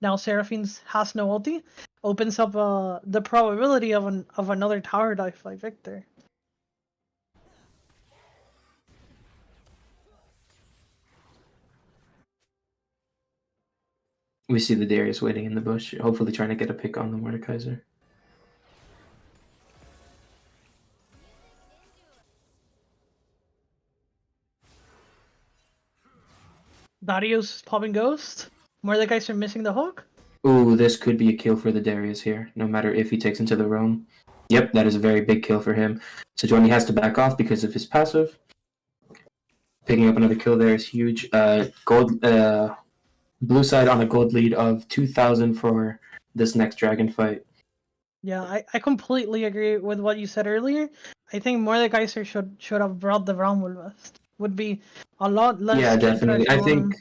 Now Seraphine has no ulti, opens up the probability of another tower dive by Victor. We see the Darius waiting in the bush, hopefully trying to get a pick on the Mordekaiser. Darius popping ghost. Mordekaiser missing the hook. Ooh, this could be a kill for the Darius here, no matter if he takes into the realm. Yep, that is a very big kill for him. Sejuani has to back off because of his passive. Picking up another kill there is huge. Blue side on a gold lead of 2,000 for this next dragon fight. Yeah, I completely agree with what you said earlier. I think Mordekaiser should have brought the Bramble Vest. Would be a lot less. Yeah, definitely. I think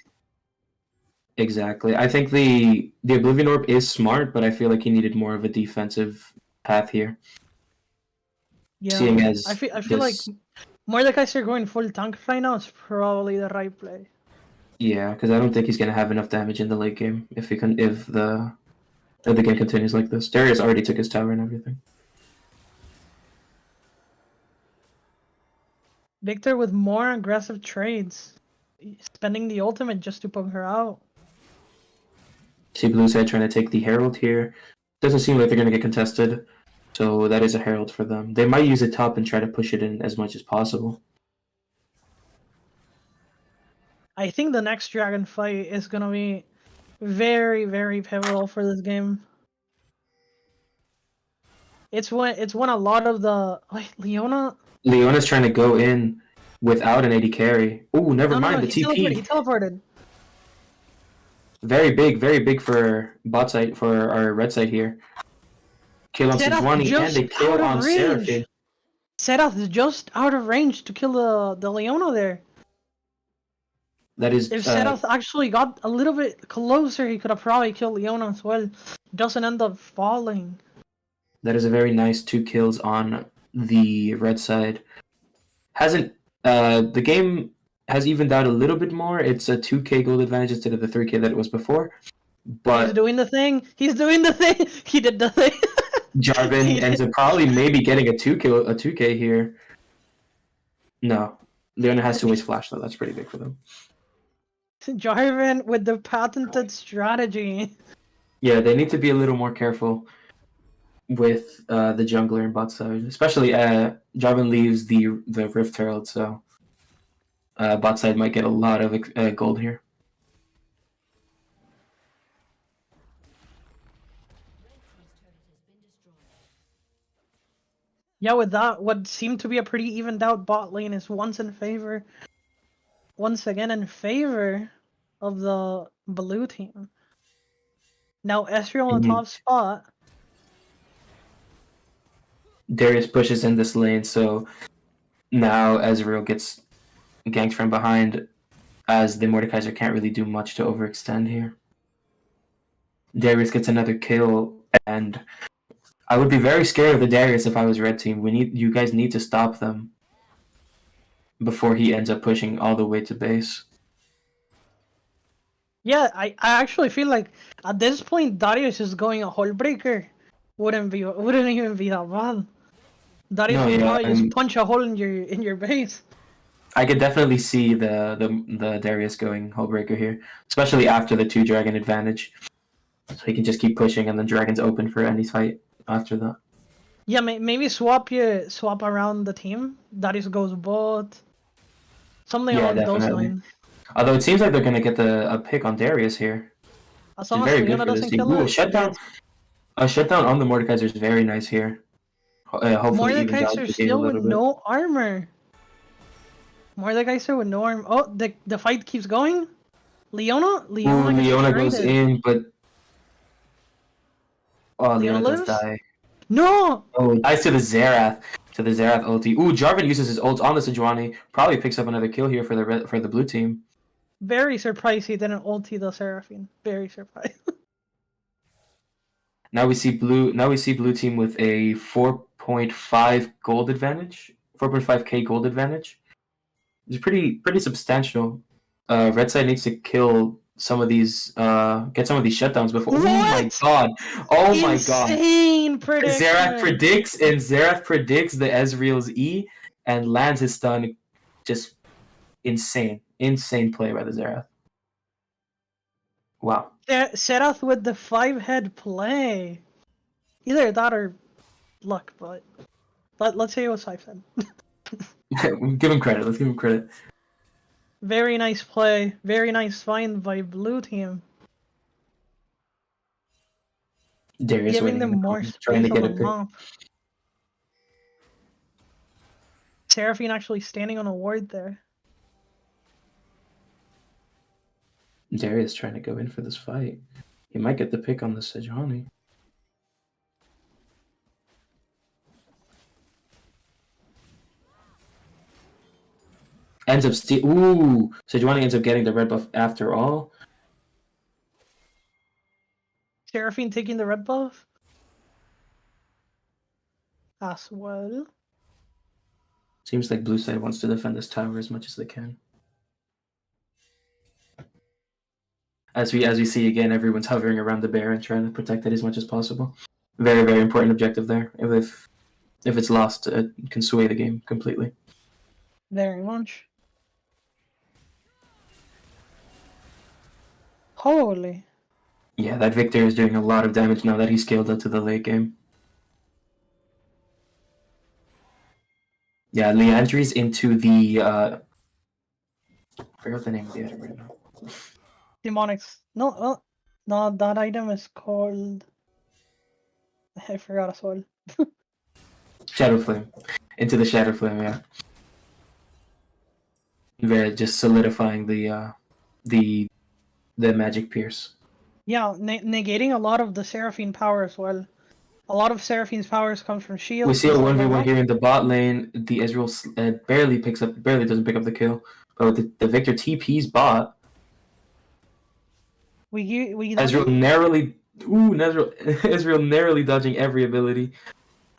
exactly. I think the Oblivion Orb is smart, but I feel like he needed more of a defensive path here. Yeah, Seeing as I feel like Mordekaiser going full tank right now is probably the right play. Yeah, because I don't think he's gonna have enough damage in the late game if the game continues like this. Darius already took his tower and everything. Victor with more aggressive trades, spending the ultimate just to poke her out. See blue side trying to take the Herald here. Doesn't seem like they're gonna get contested, so that is a Herald for them. They might use a top and try to push it in as much as possible. I think the next dragon fight is gonna be very, very pivotal for this game. It's when a lot of the Leona's trying to go in without an AD carry. Ooh, never mind the TP. He teleported. Very big for bot side for our red side here. Kill on Sejuani and they kill on Seraphine. Seraph's just out of range to kill the Leona there. That is. If Seraph actually got a little bit closer, he could have probably killed Leona as well. Doesn't end up falling. That is a very nice 2 kills on the red side. The game has evened out a little bit more. It's a 2k gold advantage instead of the 3k that it was before. But he's doing the thing. He did the thing. Jarvan ends up probably maybe getting a 2k here. No, Leona has to waste flash though. That's pretty big for them. Jarvan with the patented strategy. Yeah, they need to be a little more careful with the jungler and bot side, especially Jarvan leaves the Rift Herald, so bot side might get a lot of gold here. Yeah, with that, what seemed to be a pretty evened out bot lane is once again in favor of the blue team. Now Ezreal on the top spot. Darius pushes in this lane, so now Ezreal gets ganked from behind, as the Mordekaiser can't really do much to overextend here. Darius gets another kill, and I would be very scared of the Darius if I was red team. You guys need to stop them before he ends up pushing all the way to base. Yeah, I actually feel like at this point Darius is going a hull breaker. Wouldn't even be that bad. Darius No, would yeah, probably just punch a hole in your base. I could definitely see the Darius going Hullbreaker here, especially after the 2 dragon advantage. So he can just keep pushing, and then dragons open for any fight after that. Yeah, maybe swap around the team. Darius goes bot. Something Yeah, along those definitely. lines. Although it seems like they're gonna get a pick on Darius here. As It's long as very good Leona for this doesn't team. kill Ooh, it. a shutdown on the Mordekaiser is very nice here. Hopefully evens out Mordekaiser the game a still with little bit. no armor. Mordekaiser with no armor. Oh, the fight keeps going. Leona Ooh, gets Leona goes traded. in, but Leona Leona does lives? die. No! Oh, dies to the Xerath. To the Xerath ulti. Ooh, Jarvan uses his ult on the Sejuani. Probably picks up another kill here for the blue team. Very surprised he didn't ulti the Seraphine. Very surprised. Now we see blue team with a 4.5 gold advantage. 4.5k gold advantage. It's pretty substantial. Red side needs to kill some of these get some of these shutdowns before. What? Oh my god. Oh my god. Insane prediction! Xerath predicts the Ezreal's E and lands his stun. Just insane play by the Xerath. Wow. Serath with the 5-head play. Either that or luck, but let's say it was 5-head. Give him credit. Let's give him credit. Very nice play. Very nice find by blue team. Darius Giving winning them in the more corner, trying to space on get the a pick. map. Seraphine actually standing on a ward there. Darius trying to go in for this fight. He might get the pick on the Sejuani. Ends up Sejuani ends up getting the red buff after all. Seraphine taking the red buff. As well. Seems like blue side wants to defend this tower as much as they can. As we see again, everyone's hovering around the Baron trying to protect it as much as possible. Very, very important objective there. If it's lost, it can sway the game completely. Very much. Holy. Yeah, that Victor is doing a lot of damage now that he's scaled up to the late game. Yeah, Leandri's into the I forgot the name of the item right now. Demonics. No, no, that item is called... I forgot as well. Shadow Flame. Into the Shadow Flame, yeah. Very just solidifying the magic pierce. Yeah, negating a lot of the Seraphine power as well. A lot of Seraphine's powers comes from shields. We see a and stuff like 1v1 that. here in the bot lane. The Ezreal barely doesn't pick up the kill. But with the Victor TP's bot, Ezreal narrowly dodging every ability.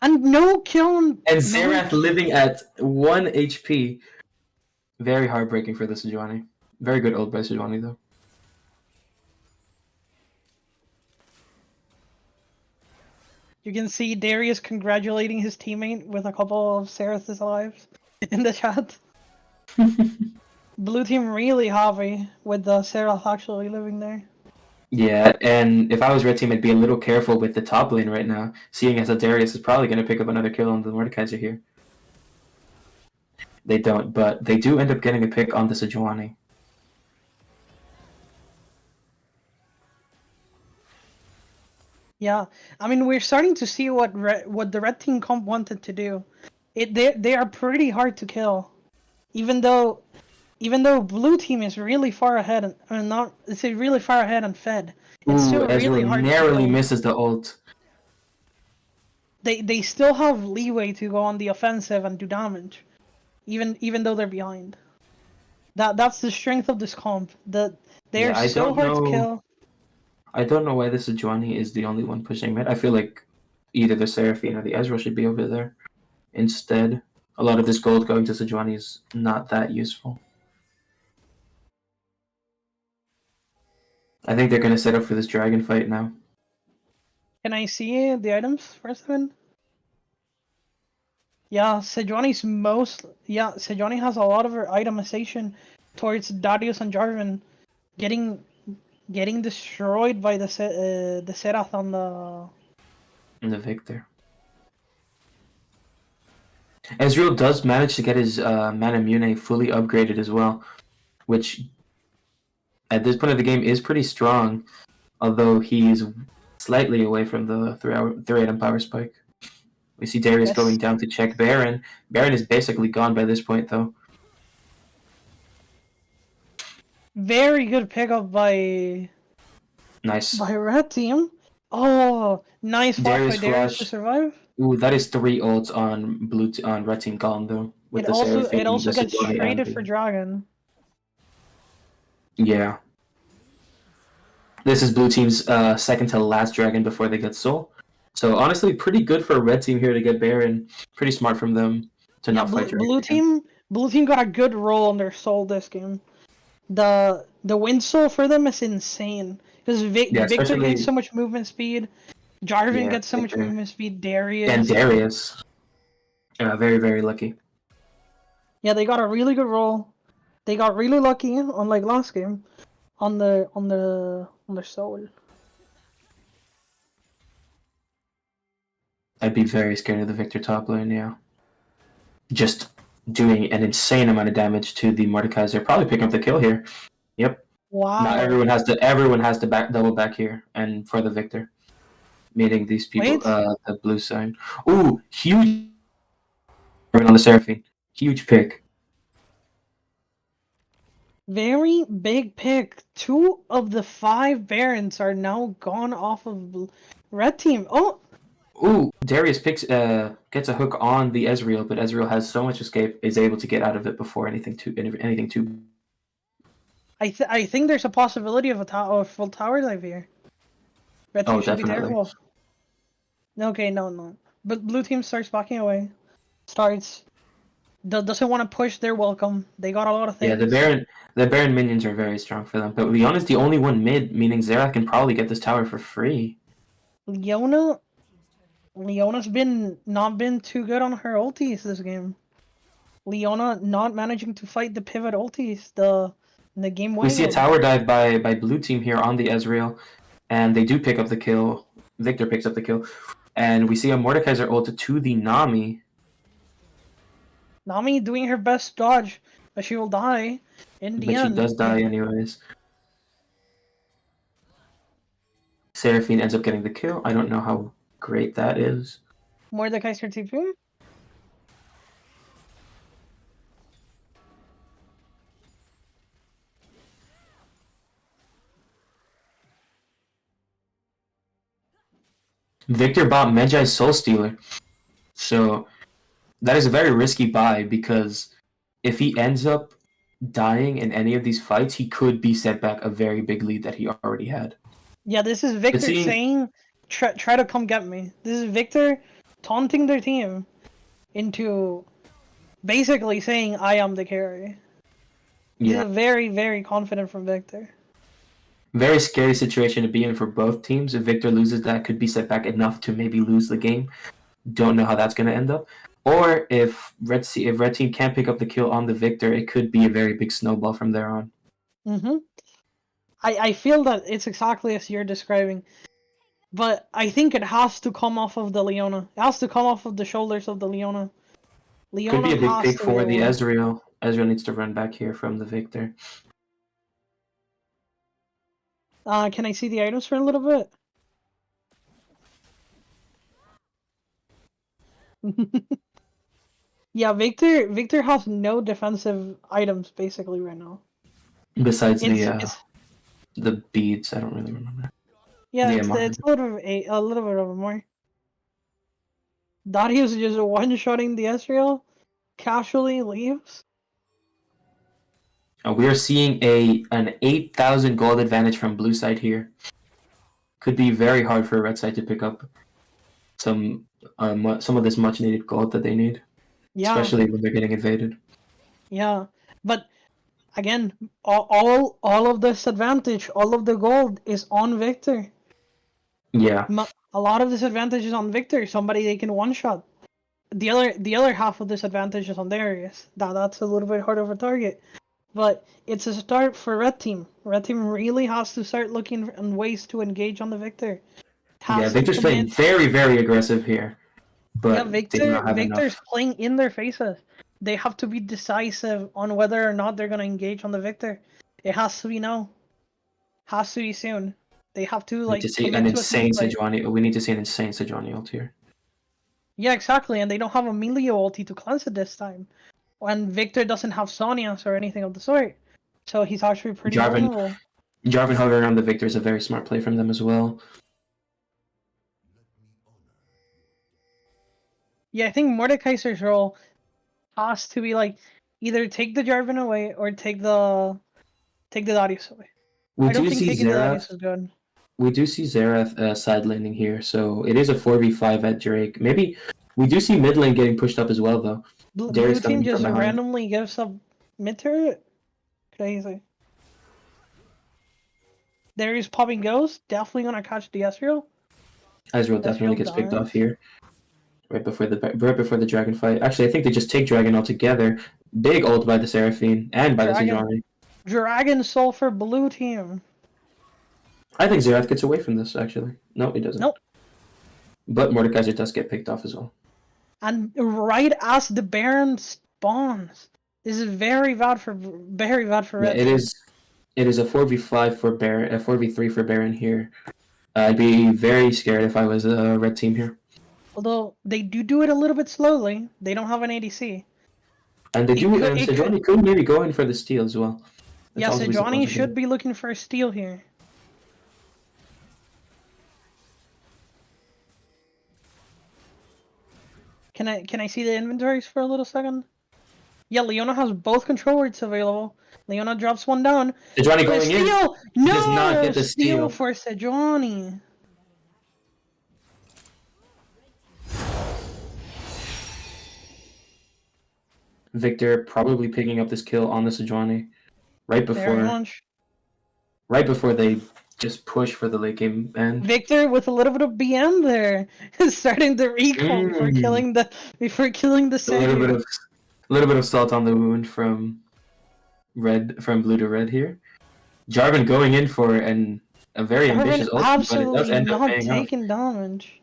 And no kill. And Xerath living at 1 HP. Very heartbreaking for the Sejuani. Very good ult by Sejuani though. You can see Darius congratulating his teammate with a couple of Seraph's lives in the chat. Blue team really happy with the Seraph actually living there. Yeah, and if I was red team, I'd be a little careful with the top lane right now, seeing as Darius is probably going to pick up another kill on the Mordekaiser here. They don't, but they do end up getting a pick on the Sejuani. Yeah, I mean we're starting to see what the red team comp wanted to do. They are pretty hard to kill, even though blue team is really far ahead and really far ahead and fed. It's still really hard narrowly to kill. misses the ult. they still have leeway to go on the offensive and do damage, even though they're behind. That's the strength of this comp. That they're Yeah, I so don't hard to know. kill. I don't know why the Sejuani is the only one pushing mid. I feel like either the Seraphine or the Ezreal should be over there instead. A lot of this gold going to Sejuani is not that useful. I think they're going to set up for this dragon fight now. Can I see the items for a second? Yeah, Sejuani has a lot of her itemization towards Darius and Jarvan, getting destroyed by the Serath on the. And the Victor. Ezreal does manage to get his Manamune fully upgraded as well, which at this point of the game is pretty strong, although he's slightly away from the 3-item power spike. We see Darius Yes. going down to check Baron. Baron is basically gone by this point, though. Very good pickup by Nice. Red Team. Oh, nice flash Darius by Darius to flash. survive. Ooh, that is 3 ults on on Red Team Column, though. With It the also Seraphine, the gets Sejuani, and traded the- for Dragon. Yeah. This is Blue Team's second to last dragon before they get Soul. So honestly, pretty good for Red Team here to get Baron. Pretty smart from them to Yeah, not fight dragon. Blue Team got a good roll on their soul this game. The win soul for them is insane because Victor especially- gains so much movement speed. Jarvan Yeah, gets so much Victor. movement speed. Darius. And Darius. Very, very lucky. Yeah, they got a really good roll. They got really lucky, unlike last game, on their soul. I'd be very scared of the Victor top lane, yeah. Just doing an insane amount of damage to the Mordekaiser. Probably picking up the kill here. Yep. Wow. Now everyone has to double back here and for the Victor. Meeting these people Wait. The blue side. Ooh, huge on the Seraphine. Huge pick. Very big pick. 2 of the 5 Barons are now gone off of Red Team. Oh, Ooh, Darius gets a hook on the Ezreal, but Ezreal has so much escape, is able to get out of it before anything too. I think there's a possibility of a full tower dive here. Red team should be definitely. careful. Okay, no. But blue team starts backing away. Doesn't want to push their welcome. They got a lot of things. Yeah, the Baron minions are very strong for them. But Leona's the only one mid, meaning Xerath can probably get this tower for free. Leona's not been too good on her ultis this game. Leona not managing to fight the pivot ultis, the game winning. We see a tower dive by blue team here on the Ezreal, and they do pick up the kill. Victor picks up the kill. And we see a Mordekaiser ult to the Nami. Nami doing her best dodge, but she will die in the end. But she does die anyways. Seraphine ends up getting the kill. I don't know how great that is. Mordekaiser TP? Victor bought Medjai's Soul Stealer. So that is a very risky buy because if he ends up dying in any of these fights, he could be set back a very big lead that he already had. Yeah, this is Victor saying, try to come get me. This is Victor taunting their team into basically saying, I am the carry. Yeah. This is very, very confident from Victor. Very scary situation to be in for both teams. If Victor loses, that could be set back enough to maybe lose the game. Don't know how that's going to end up. Or if Red Team can't pick up the kill on the Victor, it could be a very big snowball from there on. Mm-hmm. I feel that it's exactly as you're describing. But I think it has to come off of the Leona. It has to come off of the shoulders of the Leona. Leona Could be a big has pick to for be the one. Ezreal. Ezreal needs to run back here from the Victor. Can I see the items for a little bit? Yeah, Victor has no defensive items basically right now. Besides It's the beads, I don't really remember. yeah, the it's MR. a little bit of a more. Darius just one-shotting the Ezreal, casually leaves. We are seeing an 8,000 gold advantage from blue side here. Could be very hard for red side to pick up some of this much needed gold that they need, Yeah, especially when they're getting invaded. yeah. But again, all of this advantage, all of the gold is on Victor. Yeah, A lot of this advantage is on Victor. Somebody they can one-shot. The other half of this advantage is on Darius. That's a little bit harder of a target. But it's a start for Red Team. Red Team really has to start looking for ways to engage on the Victor. yeah. Has to Victor's playing commit. very, very aggressive here, Yeah, but they do not have Victor's enough. playing in their faces. They have to be decisive on whether or not they're gonna engage on the Victor. It has to be now. Has to be soon. They have to We need to like see an commit to a team insane play. Sejuani. We need to see an insane Sejuani ult here. Yeah, exactly. And they don't have a melee ulti to cleanse it this time. And Victor doesn't have Sonias or anything of the sort. So he's actually pretty vulnerable. Jarvan hovering around the Victor is a very smart play from them as well. Yeah, I think Mordekaiser's role has to be like either take the Jarvan away or take the Darius away. We I don't do think see taking the Darius Xerath. is good. We do see Xerath side laning here, so it is a 4v5 at Drake. Maybe we do see mid lane getting pushed up as well, though. Blue Darius team coming from just behind. randomly gives up mid turret. Crazy. Darius popping ghost, definitely gonna catch the Ezreal. Ezreal definitely gets picked off here. Right before the dragon fight. Actually, I think they just take dragon altogether. Big ult by the Seraphine and by the Sejuani. Dragon soul for blue team. I think Xerath gets away from this, actually. No, he doesn't. Nope. But Mordekaiser does get picked off as well. And right as the Baron spawns. This is very bad for Yeah, Red it team. is. It is a 4v5 for Baron, a 4v3 for Baron here. I'd be very scared if I was a red team here. Although they do it a little bit slowly. They don't have an ADC. And they do. Sejuani could maybe go in for the steal as well. Yeah, also Sejuani should be looking for a steal here. Can I see the inventories for a little second? Yeah, Leona has both control words available. Leona drops one down. Sejuani going in. Steal! He does not get the Steal steal. for Sejuani. Victor probably picking up this kill on the Sejuani right before they just push for the late game end. Victor with a little bit of BM there, starting the recall before killing the Sergio. A little bit of salt on the wound from blue to red here. Jarvan going in for a very ambitious ult, but it does end up paying off. Damage.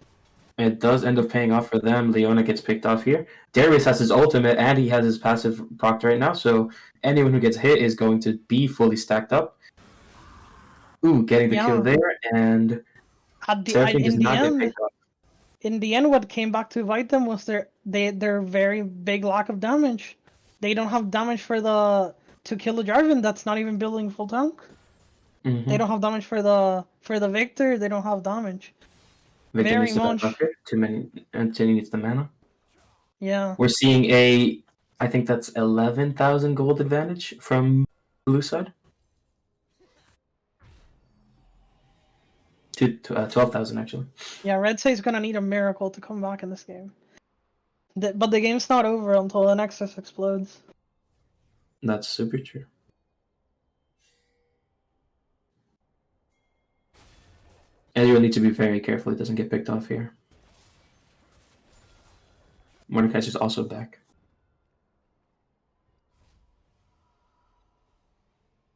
It does end up paying off for them. Leona gets picked off here. Darius has his ultimate and he has his passive procced right now, so anyone who gets hit is going to be fully stacked up. Ooh, getting the kill there, and Seraphine does not get picked off. In the end, what came back to bite them was their very big lack of damage. They don't have damage to kill the Jarvan that's not even building full tank. Mm-hmm. They don't have damage for the Victor. They don't have damage. Victor very needs to much. back up here. Too many, and he needs the mana. Yeah. We're seeing I think that's 11,000 gold advantage from blue side. To 12,000 actually. Yeah, red side's gonna need a miracle to come back in this game. But the game's not over until the Nexus explodes. That's super true. And you'll need to be very careful it doesn't get picked off here. Mordekaiser's also back.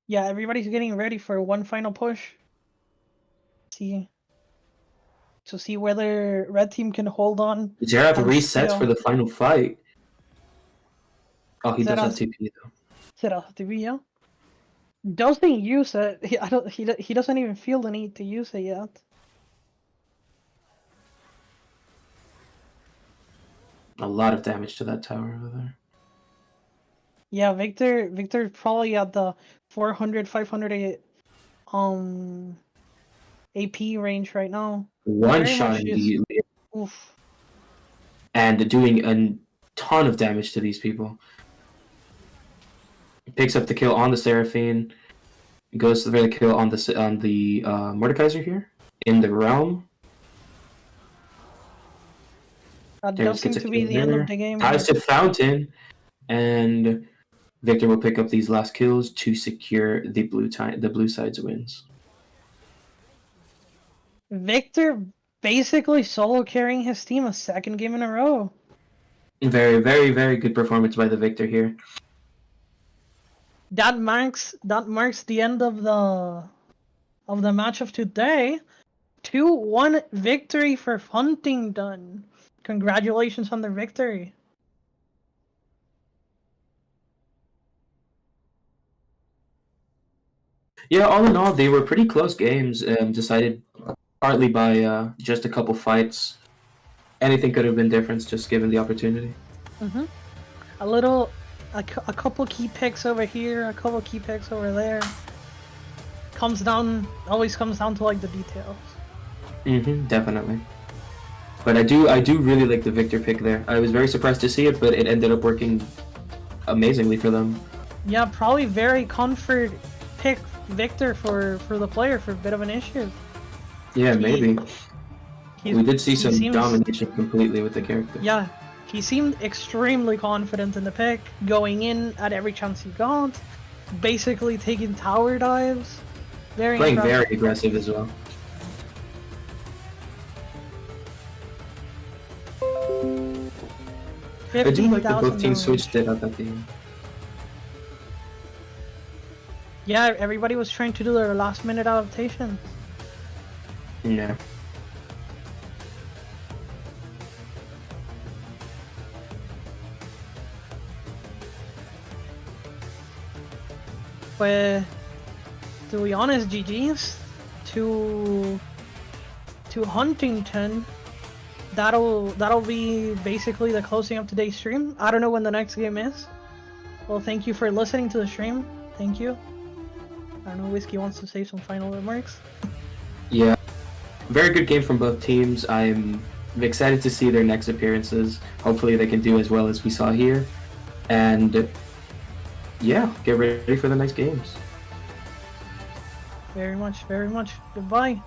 Yeah, everybody's getting ready for one final push. See whether red team can hold on. Xerath resets for the final fight. Oh, he does have TP though. Xerath TP, yeah. Doesn't use it. He doesn't even feel the need to use it yet. A lot of damage to that tower over there. Yeah, Victor probably at the 400, 500 AP range right now. One shot immediately. Oof. and doing a ton of damage to these people. Picks up the kill on the Seraphine, goes for the kill on the Mordekaiser here in the realm. That does seem to be the end of the game. Ties to Fountain, and Victor will pick up these last kills to secure the blue side's wins. Victor basically solo carrying his team a second game in a row. Very, very, very good performance by the Victor here. That marks the end of the match of today. 2-1 victory for Huntingdon. Congratulations on the victory. Yeah, all in all, they were pretty close games, decided partly by just a couple fights. Anything could have been different, just given the opportunity. A couple key picks over here, a couple key picks over there. Always comes down to like the details. Definitely. But I do really like the Victor pick there. I was very surprised to see it, but it ended up working amazingly for them. Yeah, probably very comfort pick Victor for the player for a bit of an issue. Yeah, maybe. We did see some domination completely with the character. Yeah, he seemed extremely confident in the pick, going in at every chance he got, basically taking tower dives. Playing very aggressive as well. I do like that both teams switched it up at the end. Yeah, everybody was trying to do their last minute adaptation. Yeah. But to be honest, GG's to Huntingdon. That'll be basically the closing of today's stream. I don't know when the next game is. Well, thank you for listening to the stream. Thank you. I don't know, Whiskey wants to say some final remarks. Yeah, very good game from both teams. I'm excited to see their next appearances. Hopefully they can do as well as we saw here. And yeah, get ready for the next games. Very much, very much. Goodbye.